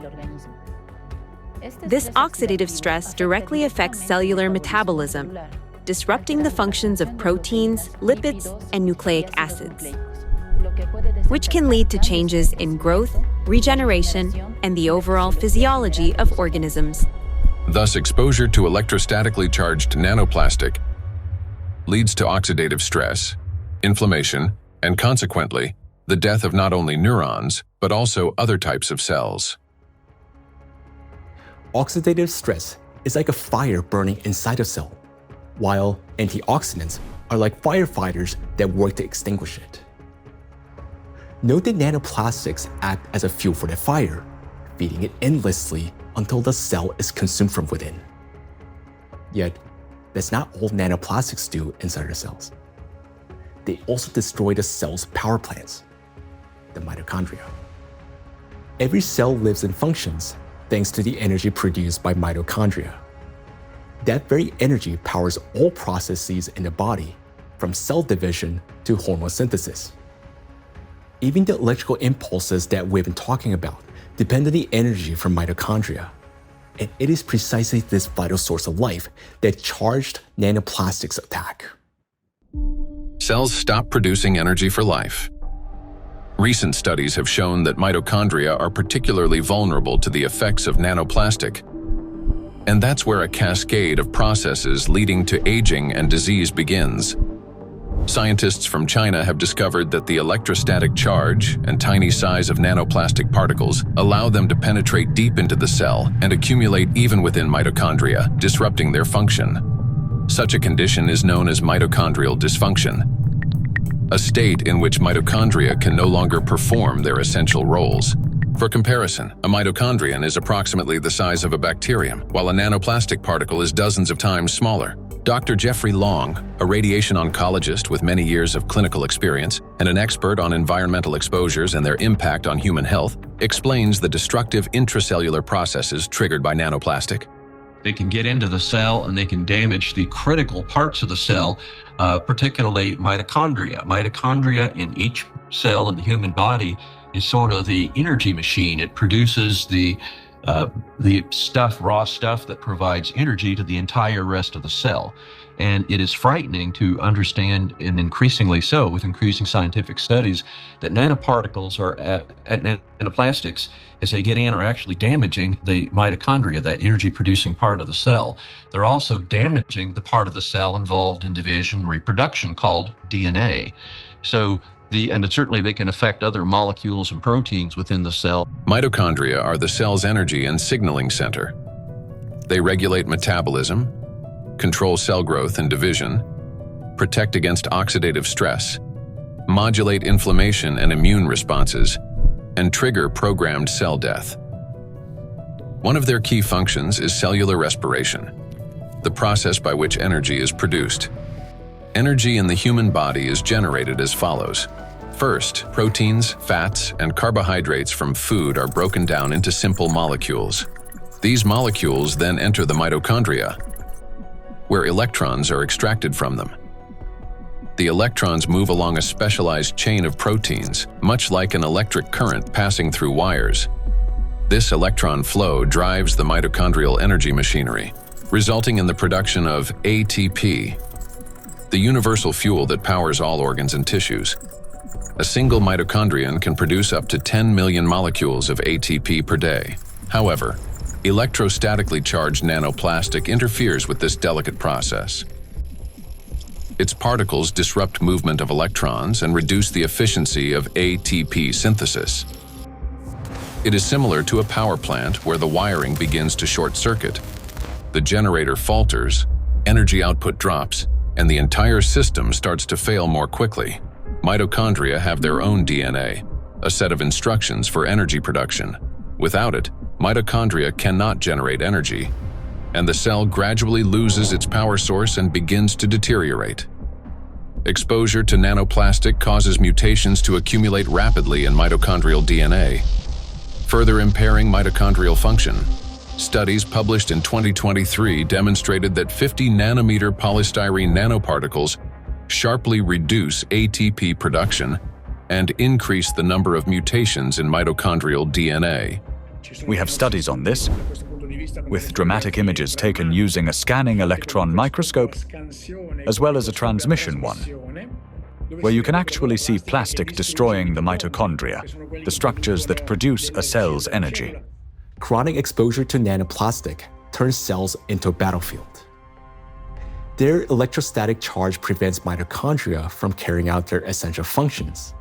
This oxidative stress directly affects cellular metabolism, disrupting the functions of proteins, lipids, and nucleic acids, which can lead to changes in growth, regeneration, and the overall physiology of organisms. Thus, exposure to electrostatically charged nanoplastic leads to oxidative stress, inflammation, and consequently, the death of not only neurons, but also other types of cells. Oxidative stress is like a fire burning inside a cell, while antioxidants are like firefighters that work to extinguish it. Note that nanoplastics act as a fuel for the fire, feeding it endlessly until the cell is consumed from within. Yet, that's not all nanoplastics do inside our cells. They also destroy the cell's power plants, the mitochondria. Every cell lives and functions thanks to the energy produced by mitochondria. That very energy powers all processes in the body, from cell division to hormone synthesis. Even the electrical impulses that we've been talking about depend on the energy from mitochondria. And it is precisely this vital source of life that charged nanoplastics attack. Cells stop producing energy for life. Recent studies have shown that mitochondria are particularly vulnerable to the effects of nanoplastic. And that's where a cascade of processes leading to aging and disease begins. Scientists from China have discovered that the electrostatic charge and tiny size of nanoplastic particles allow them to penetrate deep into the cell and accumulate even within mitochondria, disrupting their function. Such a condition is known as mitochondrial dysfunction, a state in which mitochondria can no longer perform their essential roles. For comparison, a mitochondrion is approximately the size of a bacterium, while a nanoplastic particle is dozens of times smaller. Dr. Jeffrey Long, a radiation oncologist with many years of clinical experience and an expert on environmental exposures and their impact on human health, explains the destructive intracellular processes triggered by nanoplastic. They can get into the cell and they can damage the critical parts of the cell, particularly mitochondria. Mitochondria in each cell in the human body is sort of the energy machine. It produces the stuff, raw stuff that provides energy to the entire rest of the cell. And it is frightening to understand, and increasingly so with increasing scientific studies, that nanoparticles nanoplastics, as they get in, are actually damaging the mitochondria, that energy-producing part of the cell. They're also damaging the part of the cell involved in division and reproduction called DNA. And certainly they can affect other molecules and proteins within the cell. Mitochondria are the cell's energy and signaling center. They regulate metabolism, control cell growth and division, protect against oxidative stress, modulate inflammation and immune responses, and trigger programmed cell death. One of their key functions is cellular respiration, the process by which energy is produced. Energy in the human body is generated as follows. First, proteins, fats, and carbohydrates from food are broken down into simple molecules. These molecules then enter the mitochondria, where electrons are extracted from them. The electrons move along a specialized chain of proteins, much like an electric current passing through wires. This electron flow drives the mitochondrial energy machinery, resulting in the production of ATP, the universal fuel that powers all organs and tissues. A single mitochondrion can produce up to 10 million molecules of ATP per day. However, electrostatically charged nanoplastic interferes with this delicate process. Its particles disrupt movement of electrons and reduce the efficiency of ATP synthesis. It is similar to a power plant where the wiring begins to short circuit. The generator falters, energy output drops, and the entire system starts to fail more quickly. Mitochondria have their own DNA, a set of instructions for energy production. Without it, mitochondria cannot generate energy, and the cell gradually loses its power source and begins to deteriorate. Exposure to nanoplastic causes mutations to accumulate rapidly in mitochondrial DNA, further impairing mitochondrial function. Studies published in 2023 demonstrated that 50 nanometer polystyrene nanoparticles sharply reduce ATP production and increase the number of mutations in mitochondrial DNA. We have studies on this, with dramatic images taken using a scanning electron microscope, as well as a transmission one, where you can actually see plastic destroying the mitochondria, the structures that produce a cell's energy. Chronic exposure to nanoplastic turns cells into a battlefield. Their electrostatic charge prevents mitochondria from carrying out their essential functions,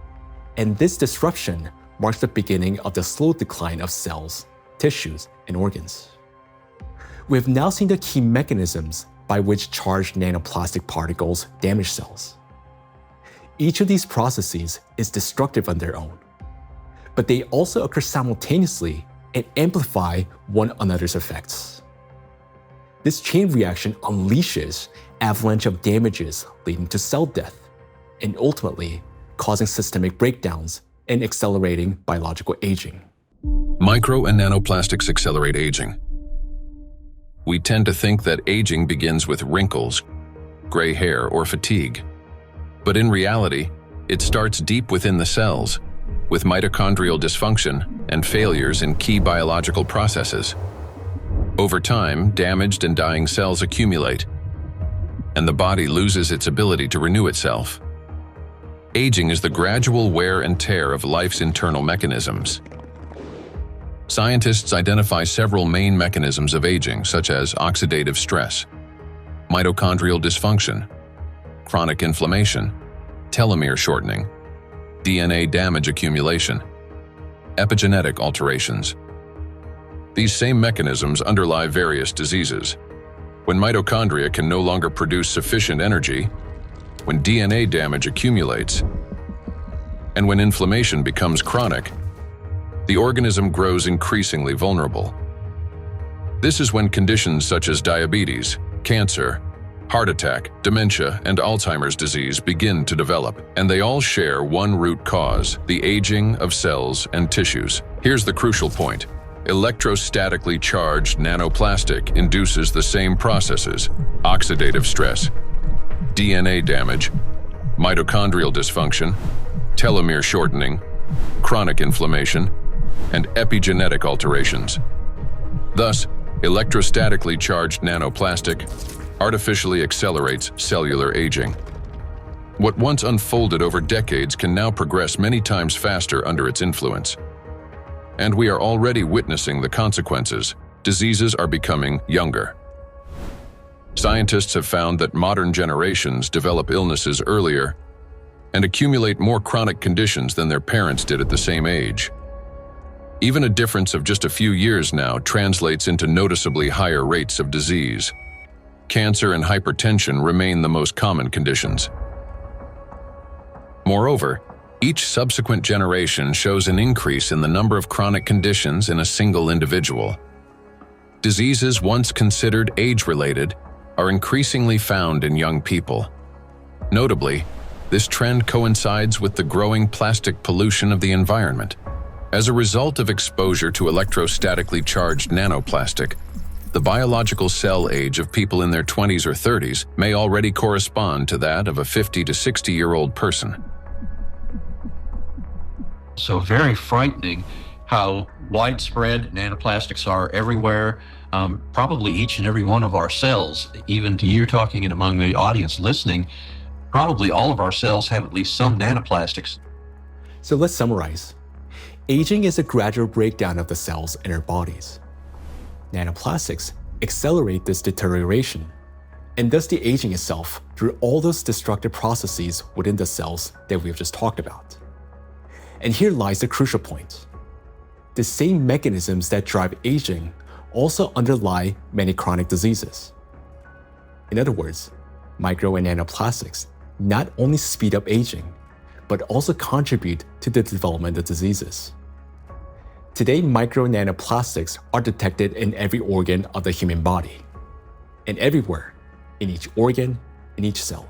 and this disruption marks the beginning of the slow decline of cells, tissues, and organs. We have now seen the key mechanisms by which charged nanoplastic particles damage cells. Each of these processes is destructive on their own, but they also occur simultaneously and amplify one another's effects. This chain reaction unleashes an avalanche of damages leading to cell death, and ultimately causing systemic breakdowns and accelerating biological aging. Micro and nanoplastics accelerate aging. We tend to think that aging begins with wrinkles, gray hair, or fatigue. But in reality, it starts deep within the cells, with mitochondrial dysfunction and failures in key biological processes. Over time, damaged and dying cells accumulate, and the body loses its ability to renew itself. Aging is the gradual wear and tear of life's internal mechanisms. Scientists identify several main mechanisms of aging, such as oxidative stress, mitochondrial dysfunction, chronic inflammation, telomere shortening, DNA damage accumulation, epigenetic alterations. These same mechanisms underlie various diseases. When mitochondria can no longer produce sufficient energy, when DNA damage accumulates, and when inflammation becomes chronic, the organism grows increasingly vulnerable. This is when conditions such as diabetes, cancer, heart attack, dementia, and Alzheimer's disease begin to develop, and they all share one root cause: the aging of cells and tissues. Here's the crucial point. Electrostatically charged nanoplastic induces the same processes: oxidative stress, DNA damage, mitochondrial dysfunction, telomere shortening, chronic inflammation, and epigenetic alterations. Thus, electrostatically charged nanoplastic artificially accelerates cellular aging. What once unfolded over decades can now progress many times faster under its influence. And we are already witnessing the consequences. Diseases are becoming younger. Scientists have found that modern generations develop illnesses earlier and accumulate more chronic conditions than their parents did at the same age. Even a difference of just a few years now translates into noticeably higher rates of disease. Cancer and hypertension remain the most common conditions. Moreover, each subsequent generation shows an increase in the number of chronic conditions in a single individual. Diseases once considered age-related are increasingly found in young people. Notably, this trend coincides with the growing plastic pollution of the environment. As a result of exposure to electrostatically charged nanoplastic, the biological cell age of people in their 20s or 30s may already correspond to that of a 50 to 60-year-old person. So very frightening how widespread nanoplastics are everywhere. Probably each and every one of our cells, even to you talking and among the audience listening, probably all of our cells have at least some nanoplastics. So let's summarize. Aging is a gradual breakdown of the cells in our bodies. Nanoplastics accelerate this deterioration, and thus the aging itself through all those destructive processes within the cells that we've just talked about. And here lies the crucial point. The same mechanisms that drive aging also underlie many chronic diseases. In other words, micro and nanoplastics not only speed up aging, but also contribute to the development of diseases. Today, micro and nanoplastics are detected in every organ of the human body. and everywhere, in each organ, in each cell.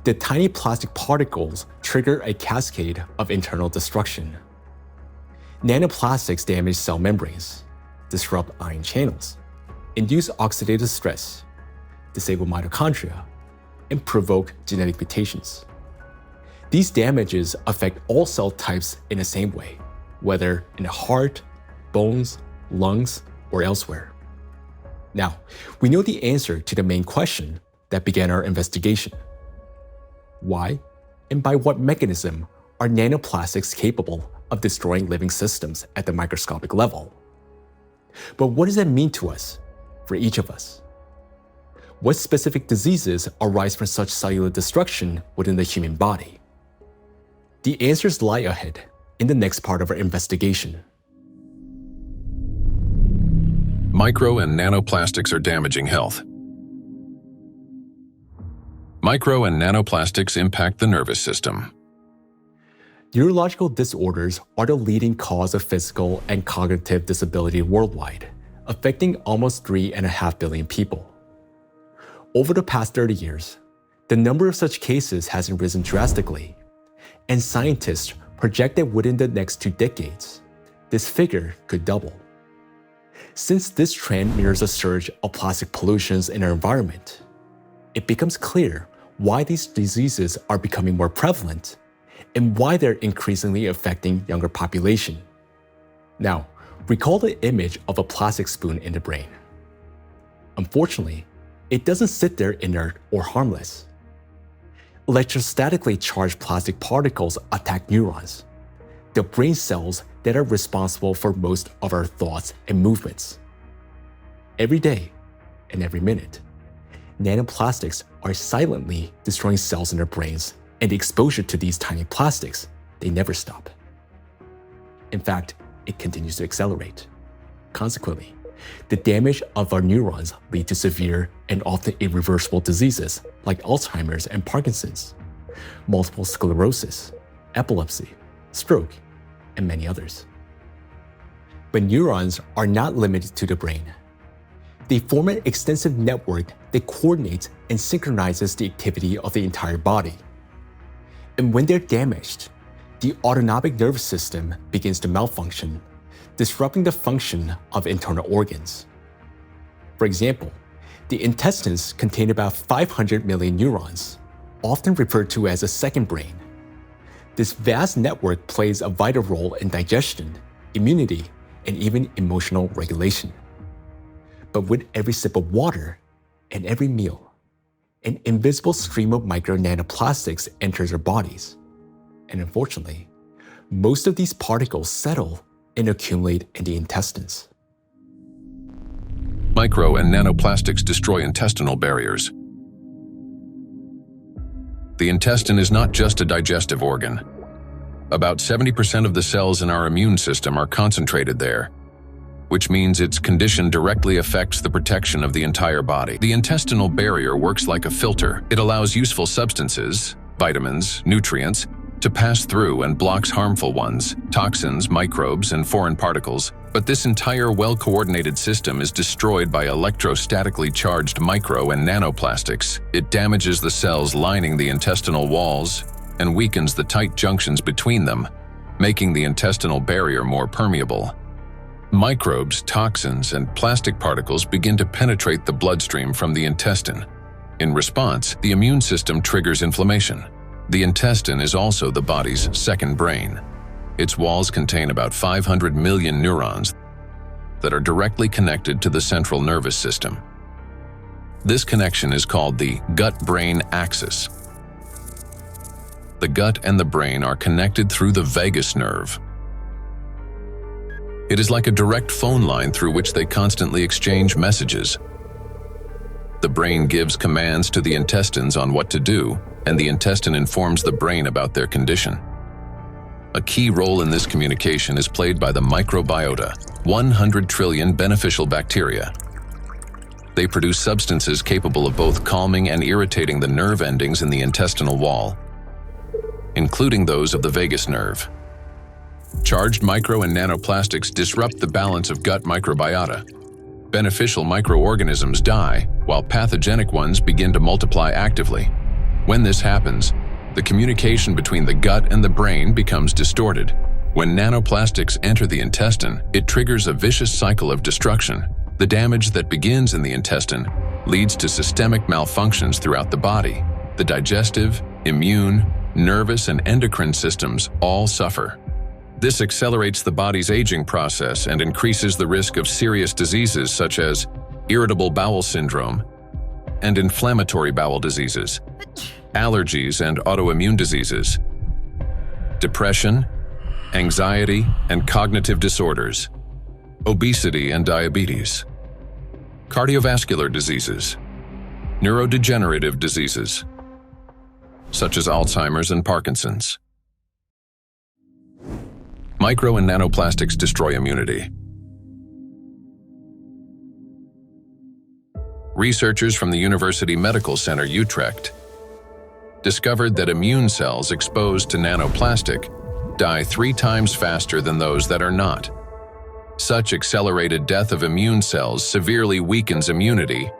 The tiny plastic particles trigger a cascade of internal destruction. Nanoplastics damage cell membranes, disrupt ion channels, induce oxidative stress, disable mitochondria, and provoke genetic mutations. These damages affect all cell types in the same way, whether in the heart, bones, lungs, or elsewhere. Now, we know the answer to the main question that began our investigation. Why and by what mechanism are nanoplastics capable of destroying living systems at the microscopic level? But what does that mean to us, for each of us? What specific diseases arise from such cellular destruction within the human body? The answers lie ahead in the next part of our investigation. Micro and nanoplastics are damaging health. Micro and nanoplastics impact the nervous system. Neurological disorders are the leading cause of physical and cognitive disability worldwide, affecting almost 3.5 billion people. Over the past 30 years, the number of such cases has risen drastically, and scientists project that within the next 2 decades, this figure could double. Since this trend mirrors a surge of plastic pollutions in our environment, it becomes clear why these diseases are becoming more prevalent and why they're increasingly affecting younger population. Now, recall the image of a plastic spoon in the brain. Unfortunately, it doesn't sit there inert or harmless. Electrostatically charged plastic particles attack neurons, the brain cells that are responsible for most of our thoughts and movements. Every day and every minute, nanoplastics are silently destroying cells in our brains, and the exposure to these tiny plastics, they never stop. In fact, it continues to accelerate. Consequently, the damage of our neurons lead to severe and often irreversible diseases like Alzheimer's and Parkinson's, multiple sclerosis, epilepsy, stroke, and many others. But neurons are not limited to the brain. They form an extensive network that coordinates and synchronizes the activity of the entire body. And when they're damaged, the autonomic nervous system begins to malfunction, disrupting the function of internal organs. For example, the intestines contain about 500 million neurons, often referred to as a second brain. This vast network plays a vital role in digestion, immunity, and even emotional regulation. But with every sip of water and every meal, an invisible stream of micro nanoplastics enters our bodies. And unfortunately, most of these particles settle and accumulate in the intestines. Micro and nanoplastics destroy intestinal barriers. The intestine is not just a digestive organ. About 70% of the cells in our immune system are concentrated there, which means its condition directly affects the protection of the entire body. The intestinal barrier works like a filter. It allows useful substances, vitamins, nutrients, to pass through and blocks harmful ones, toxins, microbes, and foreign particles. But this entire well-coordinated system is destroyed by electrostatically charged micro and nanoplastics. It damages the cells lining the intestinal walls and weakens the tight junctions between them, making the intestinal barrier more permeable. Microbes, toxins, and plastic particles begin to penetrate the bloodstream from the intestine. In response, the immune system triggers inflammation. The intestine is also the body's second brain. Its walls contain about 500 million neurons that are directly connected to the central nervous system. This connection is called the gut-brain axis. The gut and the brain are connected through the vagus nerve. It is like a direct phone line through which they constantly exchange messages. The brain gives commands to the intestines on what to do, and the intestine informs the brain about their condition. A key role in this communication is played by the microbiota, 100 trillion beneficial bacteria. They produce substances capable of both calming and irritating the nerve endings in the intestinal wall, including those of the vagus nerve. Charged micro and nanoplastics disrupt the balance of gut microbiota. Beneficial microorganisms die, while pathogenic ones begin to multiply actively. When this happens, the communication between the gut and the brain becomes distorted. When nanoplastics enter the intestine, it triggers a vicious cycle of destruction. The damage that begins in the intestine leads to systemic malfunctions throughout the body. The digestive, immune, nervous, and endocrine systems all suffer. This accelerates the body's aging process and increases the risk of serious diseases such as irritable bowel syndrome and inflammatory bowel diseases, allergies and autoimmune diseases, depression, anxiety and cognitive disorders, obesity and diabetes, cardiovascular diseases, neurodegenerative diseases, such as Alzheimer's and Parkinson's. Micro and nanoplastics destroy immunity. Researchers from the University Medical Center Utrecht discovered that immune cells exposed to nanoplastic die 3 times faster than those that are not. Such accelerated death of immune cells severely weakens immunity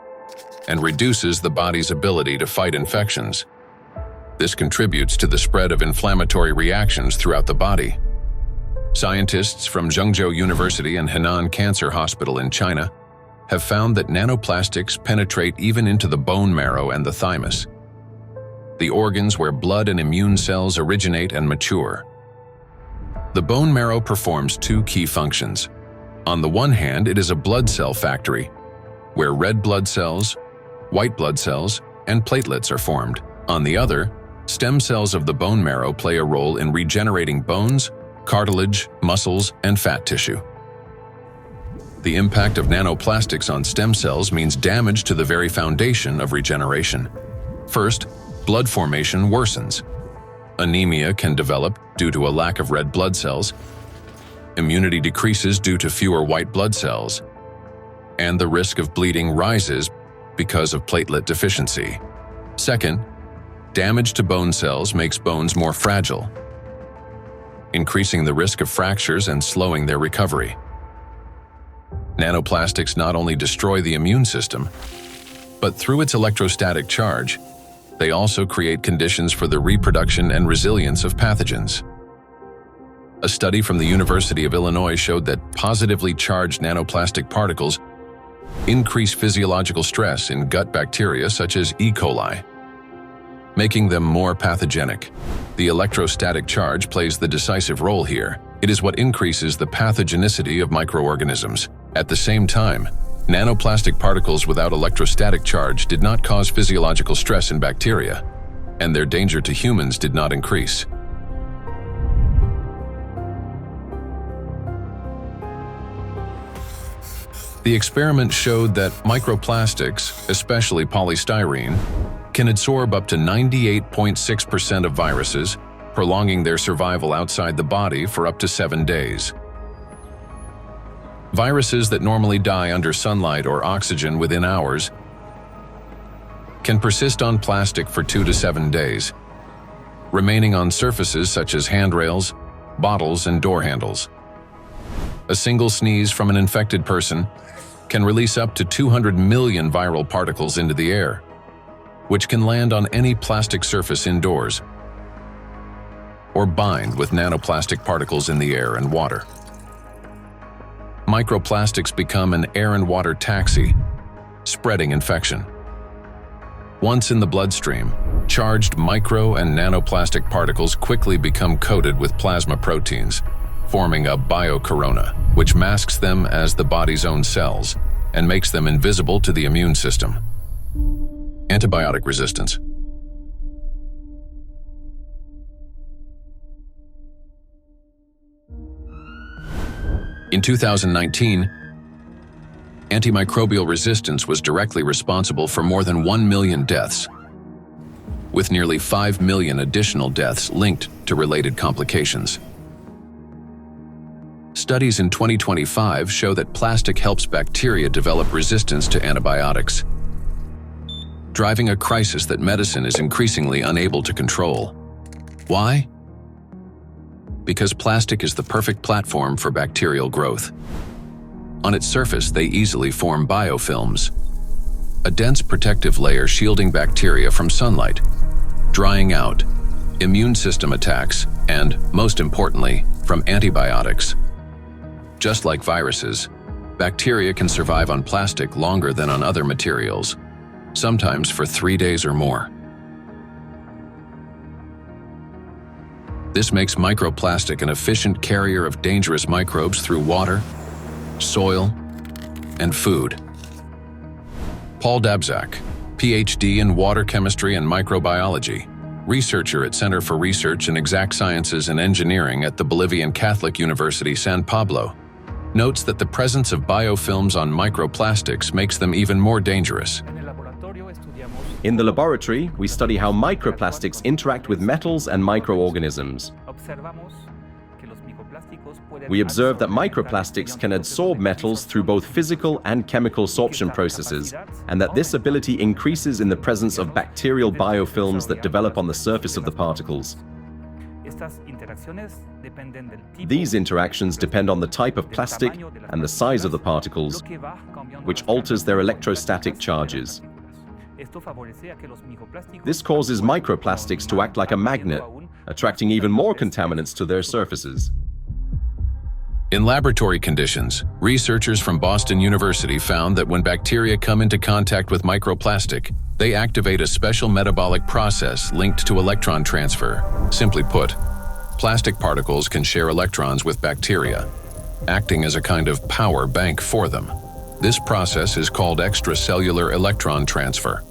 and reduces the body's ability to fight infections. This contributes to the spread of inflammatory reactions throughout the body. Scientists from Zhengzhou University and Henan Cancer Hospital in China have found that nanoplastics penetrate even into the bone marrow and the thymus, the organs where blood and immune cells originate and mature. The bone marrow performs 2 key functions. On the one hand, it is a blood cell factory, where red blood cells, white blood cells, and platelets are formed. On the other, stem cells of the bone marrow play a role in regenerating bones, cartilage, muscles, and fat tissue. The impact of nanoplastics on stem cells means damage to the very foundation of regeneration. First, blood formation worsens. Anemia can develop due to a lack of red blood cells. Immunity decreases due to fewer white blood cells. And the risk of bleeding rises because of platelet deficiency. Second, damage to bone cells makes bones more fragile, increasing the risk of fractures and slowing their recovery. Nanoplastics not only destroy the immune system, but through its electrostatic charge, they also create conditions for the reproduction and resilience of pathogens. A study from the University of Illinois showed that positively charged nanoplastic particles increase physiological stress in gut bacteria such as E. coli, making them more pathogenic. The electrostatic charge plays the decisive role here. It is what increases the pathogenicity of microorganisms. At the same time, nanoplastic particles without electrostatic charge did not cause physiological stress in bacteria, and their danger to humans did not increase. The experiment showed that microplastics, especially polystyrene, can absorb up to 98.6% of viruses, prolonging their survival outside the body for up to 7 days. Viruses that normally die under sunlight or oxygen within hours can persist on plastic for 2 to 7 days, remaining on surfaces such as handrails, bottles, and door handles. A single sneeze from an infected person can release up to 200 million viral particles into the air, which can land on any plastic surface indoors or bind with nanoplastic particles in the air and water. Microplastics become an air and water taxi, spreading infection. Once in the bloodstream, charged micro and nanoplastic particles quickly become coated with plasma proteins, forming a biocorona, which masks them as the body's own cells and makes them invisible to the immune system. Antibiotic resistance. In 2019, antimicrobial resistance was directly responsible for more than 1 million deaths, with nearly 5 million additional deaths linked to related complications. Studies in 2025 show that plastic helps bacteria develop resistance to antibiotics, driving a crisis that medicine is increasingly unable to control. Why? Because plastic is the perfect platform for bacterial growth. On its surface, they easily form biofilms, a dense protective layer shielding bacteria from sunlight, drying out, immune system attacks, and, most importantly, from antibiotics. Just like viruses, bacteria can survive on plastic longer than on other materials, sometimes for 3 days or more. This makes microplastic an efficient carrier of dangerous microbes through water, soil, and food. Paul Dabzak, PhD in water chemistry and microbiology, researcher at Center for Research in Exact Sciences and Engineering at the Bolivian Catholic University San Pablo, notes that the presence of biofilms on microplastics makes them even more dangerous. In the laboratory, we study how microplastics interact with metals and microorganisms. We observe that microplastics can adsorb metals through both physical and chemical sorption processes, and that this ability increases in the presence of bacterial biofilms that develop on the surface of the particles. These interactions depend on the type of plastic and the size of the particles, which alters their electrostatic charges. This causes microplastics to act like a magnet, attracting even more contaminants to their surfaces. In laboratory conditions, researchers from Boston University found that when bacteria come into contact with microplastic, they activate a special metabolic process linked to electron transfer. Simply put, plastic particles can share electrons with bacteria, acting as a kind of power bank for them. This process is called extracellular electron transfer.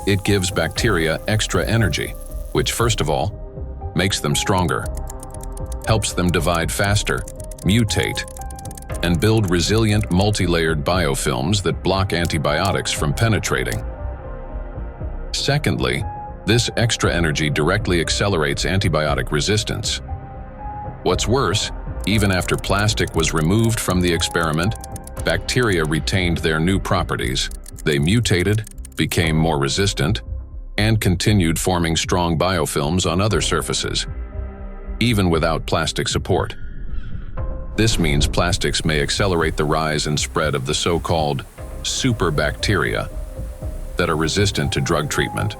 It gives bacteria extra energy, which first of all, makes them stronger, helps them divide faster, mutate, and build resilient multi-layered biofilms that block antibiotics from penetrating. Secondly, this extra energy directly accelerates antibiotic resistance. What's worse, even after plastic was removed from the experiment, bacteria retained their new properties. They mutated, became more resistant, and continued forming strong biofilms on other surfaces, even without plastic support. This means plastics may accelerate the rise and spread of the so-called superbacteria that are resistant to drug treatment.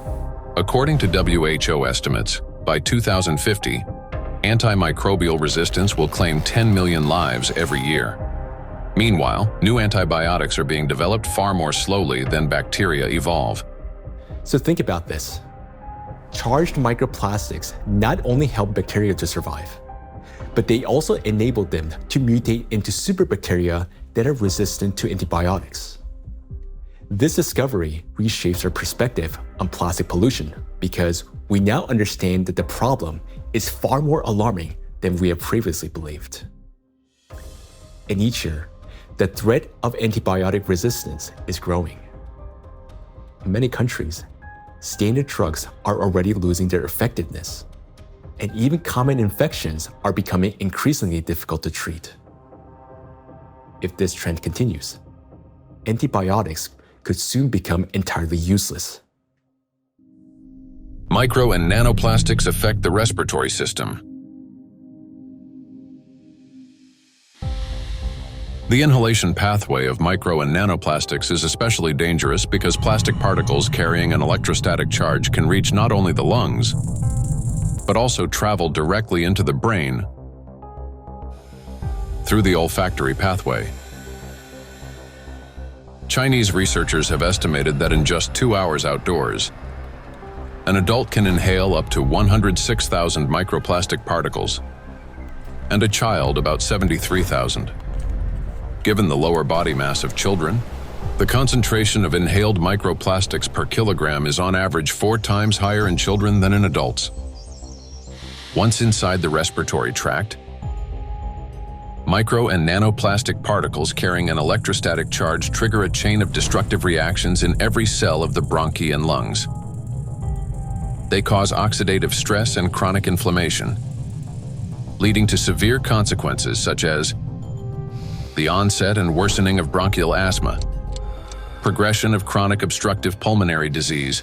According to WHO estimates, by 2050, antimicrobial resistance will claim 10 million lives every year. Meanwhile, new antibiotics are being developed far more slowly than bacteria evolve. So think about this. Charged microplastics not only help bacteria to survive, but they also enable them to mutate into superbacteria that are resistant to antibiotics. This discovery reshapes our perspective on plastic pollution because we now understand that the problem is far more alarming than we have previously believed. And each year, the threat of antibiotic resistance is growing. In many countries, standard drugs are already losing their effectiveness, and even common infections are becoming increasingly difficult to treat. If this trend continues, antibiotics could soon become entirely useless. Micro and nanoplastics affect the respiratory system. The inhalation pathway of micro and nanoplastics is especially dangerous because plastic particles carrying an electrostatic charge can reach not only the lungs, but also travel directly into the brain through the olfactory pathway. Chinese researchers have estimated that in just 2 hours outdoors, an adult can inhale up to 106,000 microplastic particles, and a child about 73,000. Given the lower body mass of children, the concentration of inhaled microplastics per kilogram is on average 4 times higher in children than in adults. Once inside the respiratory tract, micro and nanoplastic particles carrying an electrostatic charge trigger a chain of destructive reactions in every cell of the bronchi and lungs. They cause oxidative stress and chronic inflammation, leading to severe consequences such as the onset and worsening of bronchial asthma, progression of chronic obstructive pulmonary disease,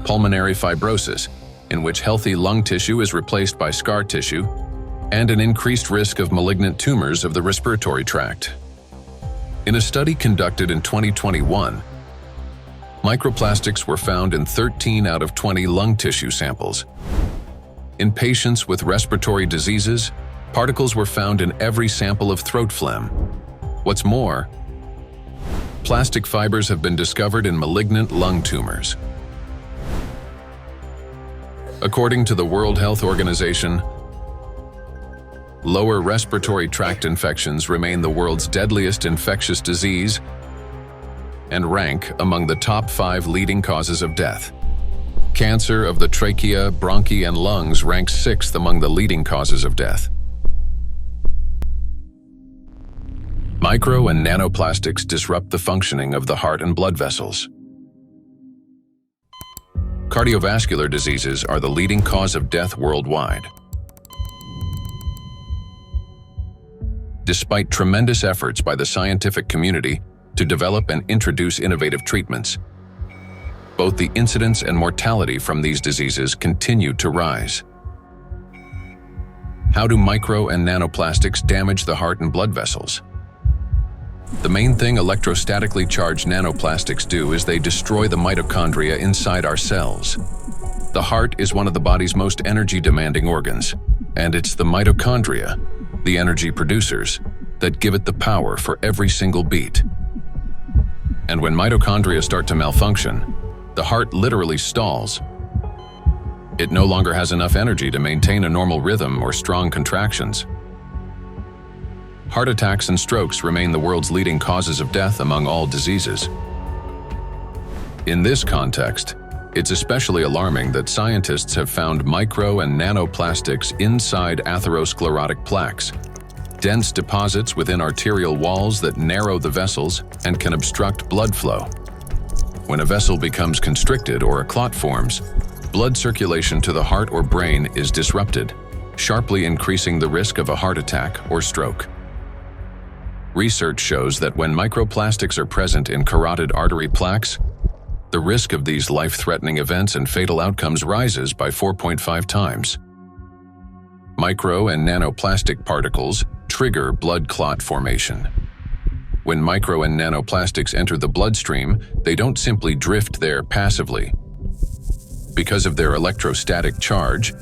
pulmonary fibrosis, in which healthy lung tissue is replaced by scar tissue, and an increased risk of malignant tumors of the respiratory tract. In a study conducted in 2021, microplastics were found in 13 out of 20 lung tissue samples. In patients with respiratory diseases, particles were found in every sample of throat phlegm. What's more, plastic fibers have been discovered in malignant lung tumors. According to the World Health Organization, lower respiratory tract infections remain the world's deadliest infectious disease and rank among the top 5 leading causes of death. Cancer of the trachea, bronchi, and lungs ranks 6th among the leading causes of death. Micro and nanoplastics disrupt the functioning of the heart and blood vessels. Cardiovascular diseases are the leading cause of death worldwide. Despite tremendous efforts by the scientific community to develop and introduce innovative treatments, both the incidence and mortality from these diseases continue to rise. How do micro and nanoplastics damage the heart and blood vessels? The main thing electrostatically charged nanoplastics do is they destroy the mitochondria inside our cells. The heart is one of the body's most energy-demanding organs, and it's the mitochondria, the energy producers, that give it the power for every single beat. And when mitochondria start to malfunction, the heart literally stalls. It no longer has enough energy to maintain a normal rhythm or strong contractions. Heart attacks and strokes remain the world's leading causes of death among all diseases. In this context, it's especially alarming that scientists have found micro and nanoplastics inside atherosclerotic plaques, dense deposits within arterial walls that narrow the vessels and can obstruct blood flow. When a vessel becomes constricted or a clot forms, blood circulation to the heart or brain is disrupted, sharply increasing the risk of a heart attack or stroke. Research shows that when microplastics are present in carotid artery plaques, the risk of these life-threatening events and fatal outcomes rises by 4.5 times. Micro and nanoplastic particles trigger blood clot formation. When micro and nanoplastics enter the bloodstream, they don't simply drift there passively. Because of their electrostatic charge,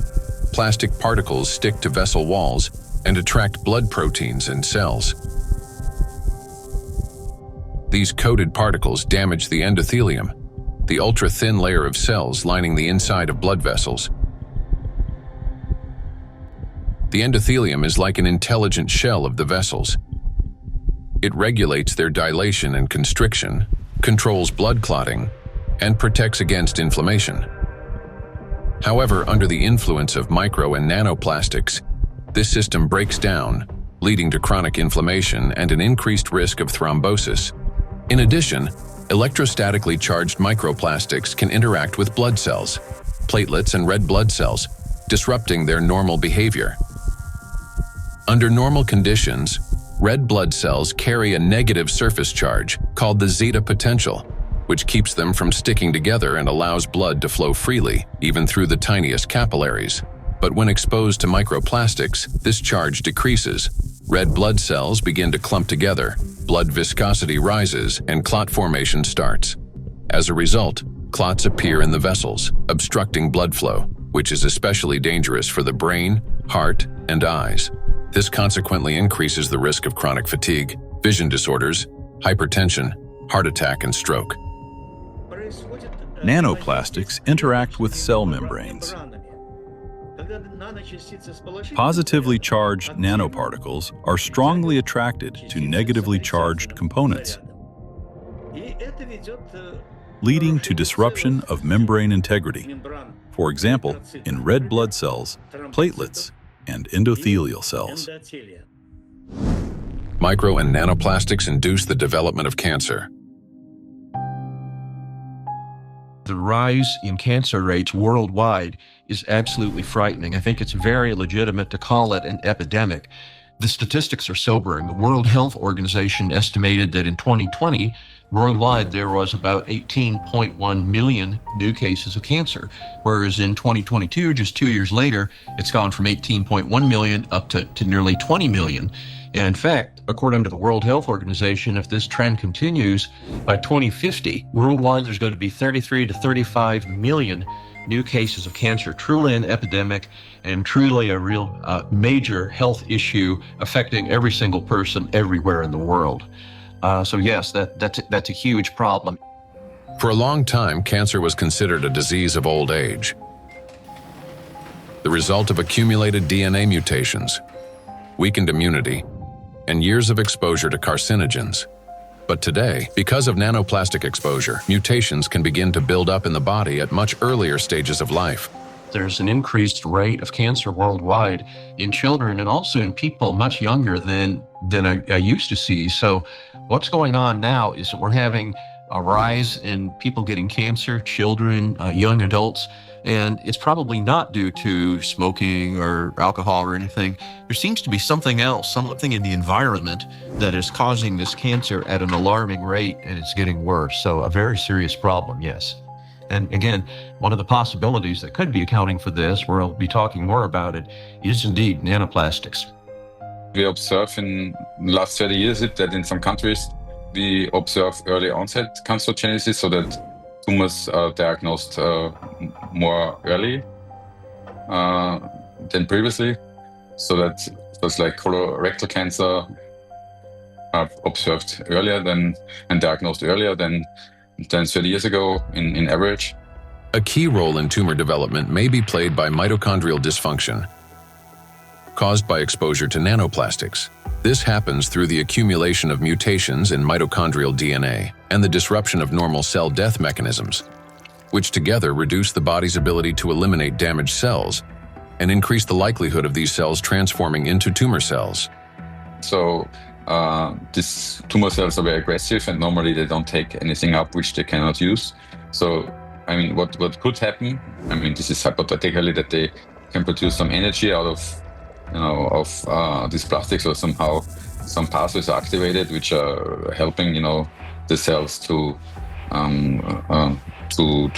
plastic particles stick to vessel walls and attract blood proteins and cells. These coated particles damage the endothelium, the ultra-thin layer of cells lining the inside of blood vessels. The endothelium is like an intelligent shell of the vessels. It regulates their dilation and constriction, controls blood clotting, and protects against inflammation. However, under the influence of micro and nanoplastics, this system breaks down, leading to chronic inflammation and an increased risk of thrombosis. In addition, electrostatically charged microplastics can interact with blood cells, platelets, and red blood cells, disrupting their normal behavior. Under normal conditions, red blood cells carry a negative surface charge called the zeta potential, which keeps them from sticking together and allows blood to flow freely, even through the tiniest capillaries. But when exposed to microplastics, this charge decreases. Red blood cells begin to clump together, blood viscosity rises, and clot formation starts. As a result, clots appear in the vessels, obstructing blood flow, which is especially dangerous for the brain, heart, and eyes. This consequently increases the risk of chronic fatigue, vision disorders, hypertension, heart attack, and stroke. Nanoplastics interact with cell membranes. Positively charged nanoparticles are strongly attracted to negatively charged components, leading to disruption of membrane integrity, for example, in red blood cells, platelets, and endothelial cells. Micro and nanoplastics induce the development of cancer. The rise in cancer rates worldwide is absolutely frightening. I think it's very legitimate to call it an epidemic. The statistics are sobering. The World Health Organization estimated that in 2020, worldwide there was about 18.1 million new cases of cancer, whereas in 2022, just 2 years later, it's gone from 18.1 million up to nearly 20 million. And in fact, according to the World Health Organization, if this trend continues, by 2050, worldwide there's going to be 33 to 35 million new cases of cancer, truly an epidemic and truly a real major health issue affecting every single person everywhere in the world. So yes, that's a huge problem. For a long time, cancer was considered a disease of old age, the result of accumulated DNA mutations, weakened immunity, and years of exposure to carcinogens. But today, because of nanoplastic exposure, mutations can begin to build up in the body at much earlier stages of life. There's an increased rate of cancer worldwide in children and also in people much younger than I used to see. So what's going on now is that we're having a rise in people getting cancer, children, young adults, and it's probably not due to smoking or alcohol or anything. There seems to be something else, something in the environment that is causing this cancer at an alarming rate, and it's getting worse. So a very serious problem, yes. And again, one of the possibilities that could be accounting for this, where I'll be talking more about it, is indeed nanoplastics. We observe in the last 30 years that in some countries we observe early onset cancerogenesis, so that tumors are diagnosed more early than previously. So that was like colorectal cancer are observed earlier than and diagnosed earlier than 30 years ago in average. A key role in tumor development may be played by mitochondrial dysfunction, caused by exposure to nanoplastics. This happens through the accumulation of mutations in mitochondrial DNA and the disruption of normal cell death mechanisms, which together reduce the body's ability to eliminate damaged cells and increase the likelihood of these cells transforming into tumor cells. So these tumor cells are very aggressive, and normally they don't take anything up which they cannot use. So, I mean, what could happen? I mean, this is hypothetically that they can produce some energy out of these plastics, or somehow some pathways are activated which are helping the cells to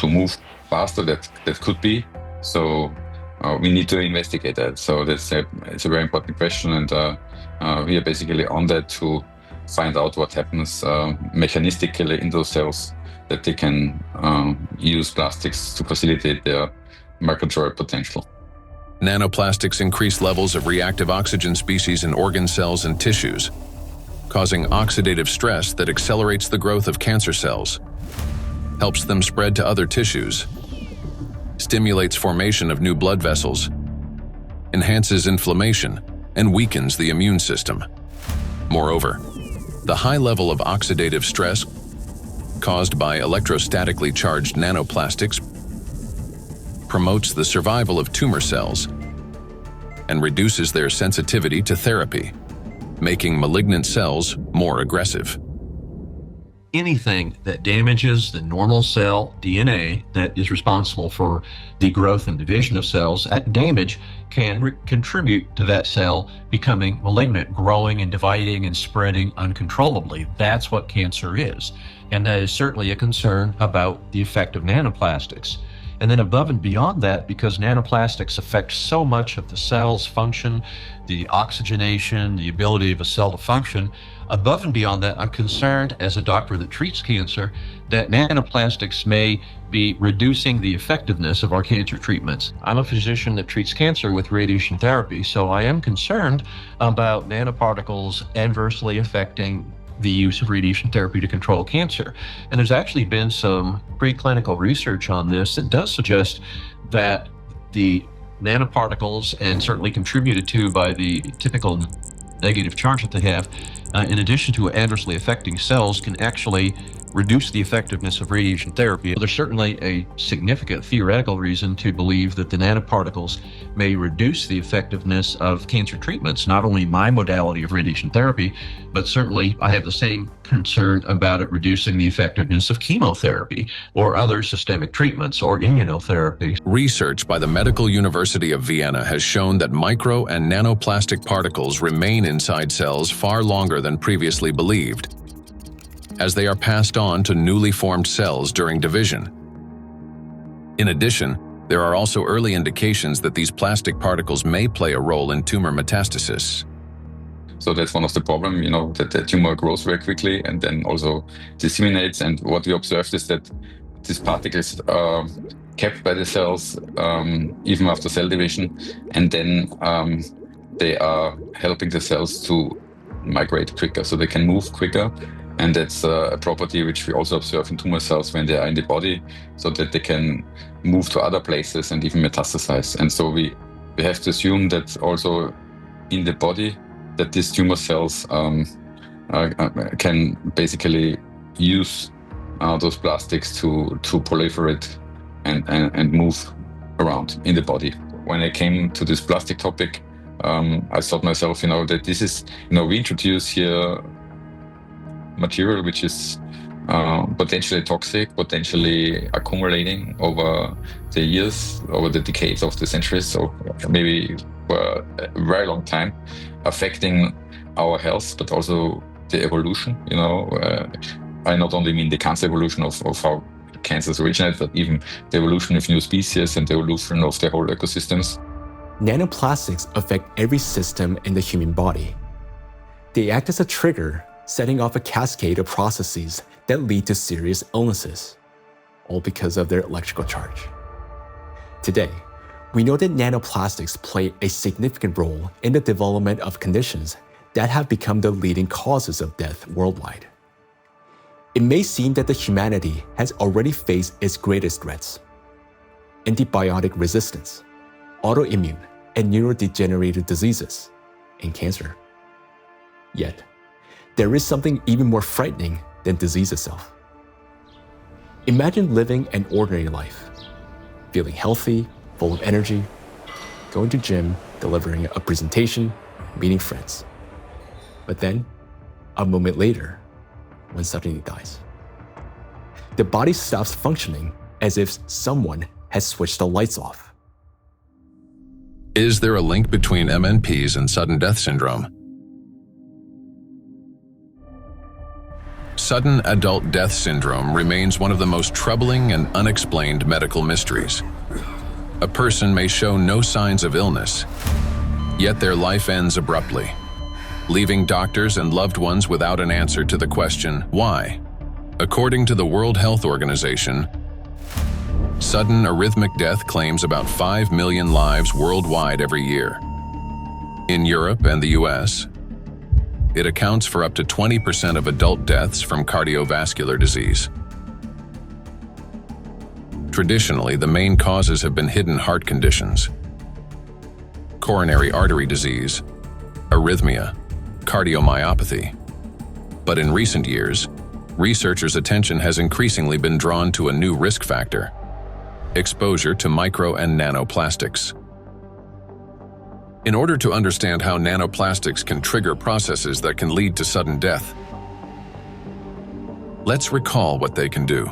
move faster. That could be. So we need to investigate that. So it's a very important question, and we are basically on that to find out what happens mechanistically in those cells, that they can use plastics to facilitate their migratory potential. Nanoplastics increase levels of reactive oxygen species in organ cells and tissues, causing oxidative stress that accelerates the growth of cancer cells, helps them spread to other tissues, stimulates formation of new blood vessels, enhances inflammation, and weakens the immune system. Moreover, the high level of oxidative stress caused by electrostatically charged nanoplastics promotes the survival of tumor cells and reduces their sensitivity to therapy, making malignant cells more aggressive. Anything that damages the normal cell DNA that is responsible for the growth and division of cells, that damage can contribute to that cell becoming malignant, growing and dividing and spreading uncontrollably. That's what cancer is. And that is certainly a concern about the effect of nanoplastics. And then above and beyond that, because nanoplastics affect so much of the cell's function, the oxygenation, the ability of a cell to function, above and beyond that, I'm concerned as a doctor that treats cancer that nanoplastics may be reducing the effectiveness of our cancer treatments. I'm a physician that treats cancer with radiation therapy, so I am concerned about nanoparticles adversely affecting the use of radiation therapy to control cancer. And there's actually been some preclinical research on this that does suggest that the nanoparticles, and certainly contributed to by the typical negative charge that they have, in addition to adversely affecting cells, can actually reduce the effectiveness of radiation therapy. There's certainly a significant theoretical reason to believe that the nanoparticles may reduce the effectiveness of cancer treatments, not only my modality of radiation therapy, but certainly I have the same concern about it reducing the effectiveness of chemotherapy or other systemic treatments or immunotherapy. Research by the Medical University of Vienna has shown that micro and nanoplastic particles remain inside cells far longer than previously believed. as they are passed on to newly formed cells during division. In addition, there are also early indications that these plastic particles may play a role in tumor metastasis. So that's one of the problems, that the tumor grows very quickly and then also disseminates. And what we observed is that these particles are kept by the cells even after cell division, and then they are helping the cells to migrate quicker, so they can move quicker. And that's a property which we also observe in tumor cells when they are in the body, so that they can move to other places and even metastasize. And so we have to assume that also in the body, that these tumor cells can basically use those plastics to proliferate and move around in the body. When I came to this plastic topic, I thought myself, that this is, we introduce here material which is potentially toxic, potentially accumulating over the years, over the decades of the centuries, so maybe for a very long time, affecting our health, but also the evolution. I not only mean the cancer evolution of how cancers originate, but even the evolution of new species and the evolution of the whole ecosystems. Nanoplastics affect every system in the human body. They act as a trigger, setting off a cascade of processes that lead to serious illnesses, all because of their electrical charge. Today, we know that nanoplastics play a significant role in the development of conditions that have become the leading causes of death worldwide. It may seem that the humanity has already faced its greatest threats: antibiotic resistance, autoimmune and neurodegenerative diseases, and cancer. Yet, there is something even more frightening than disease itself. Imagine living an ordinary life, feeling healthy, full of energy, going to gym, delivering a presentation, meeting friends. But then, a moment later, one suddenly dies. The body stops functioning as if someone has switched the lights off. Is there a link between MNPs and sudden death syndrome? Sudden adult death syndrome remains one of the most troubling and unexplained medical mysteries. A person may show no signs of illness, yet their life ends abruptly, leaving doctors and loved ones without an answer to the question, why? According to the World Health Organization, sudden arrhythmic death claims about 5 million lives worldwide every year. In Europe and the US, it accounts for up to 20% of adult deaths from cardiovascular disease. Traditionally, the main causes have been hidden heart conditions: coronary artery disease, arrhythmia, cardiomyopathy. But in recent years, researchers' attention has increasingly been drawn to a new risk factor: exposure to micro and nanoplastics. In order to understand how nanoplastics can trigger processes that can lead to sudden death, let's recall what they can do.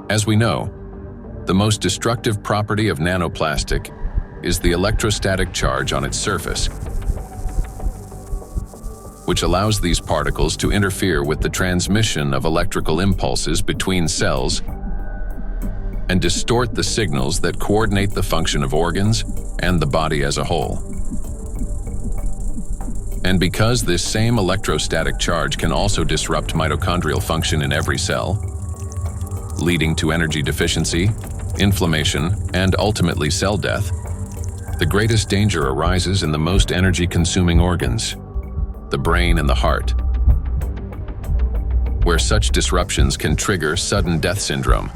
As we know, the most destructive property of nanoplastic is the electrostatic charge on its surface, which allows these particles to interfere with the transmission of electrical impulses between cells and distort the signals that coordinate the function of organs and the body as a whole. And because this same electrostatic charge can also disrupt mitochondrial function in every cell, leading to energy deficiency, inflammation, and ultimately cell death, the greatest danger arises in the most energy-consuming organs, the brain and the heart, where such disruptions can trigger sudden death syndrome.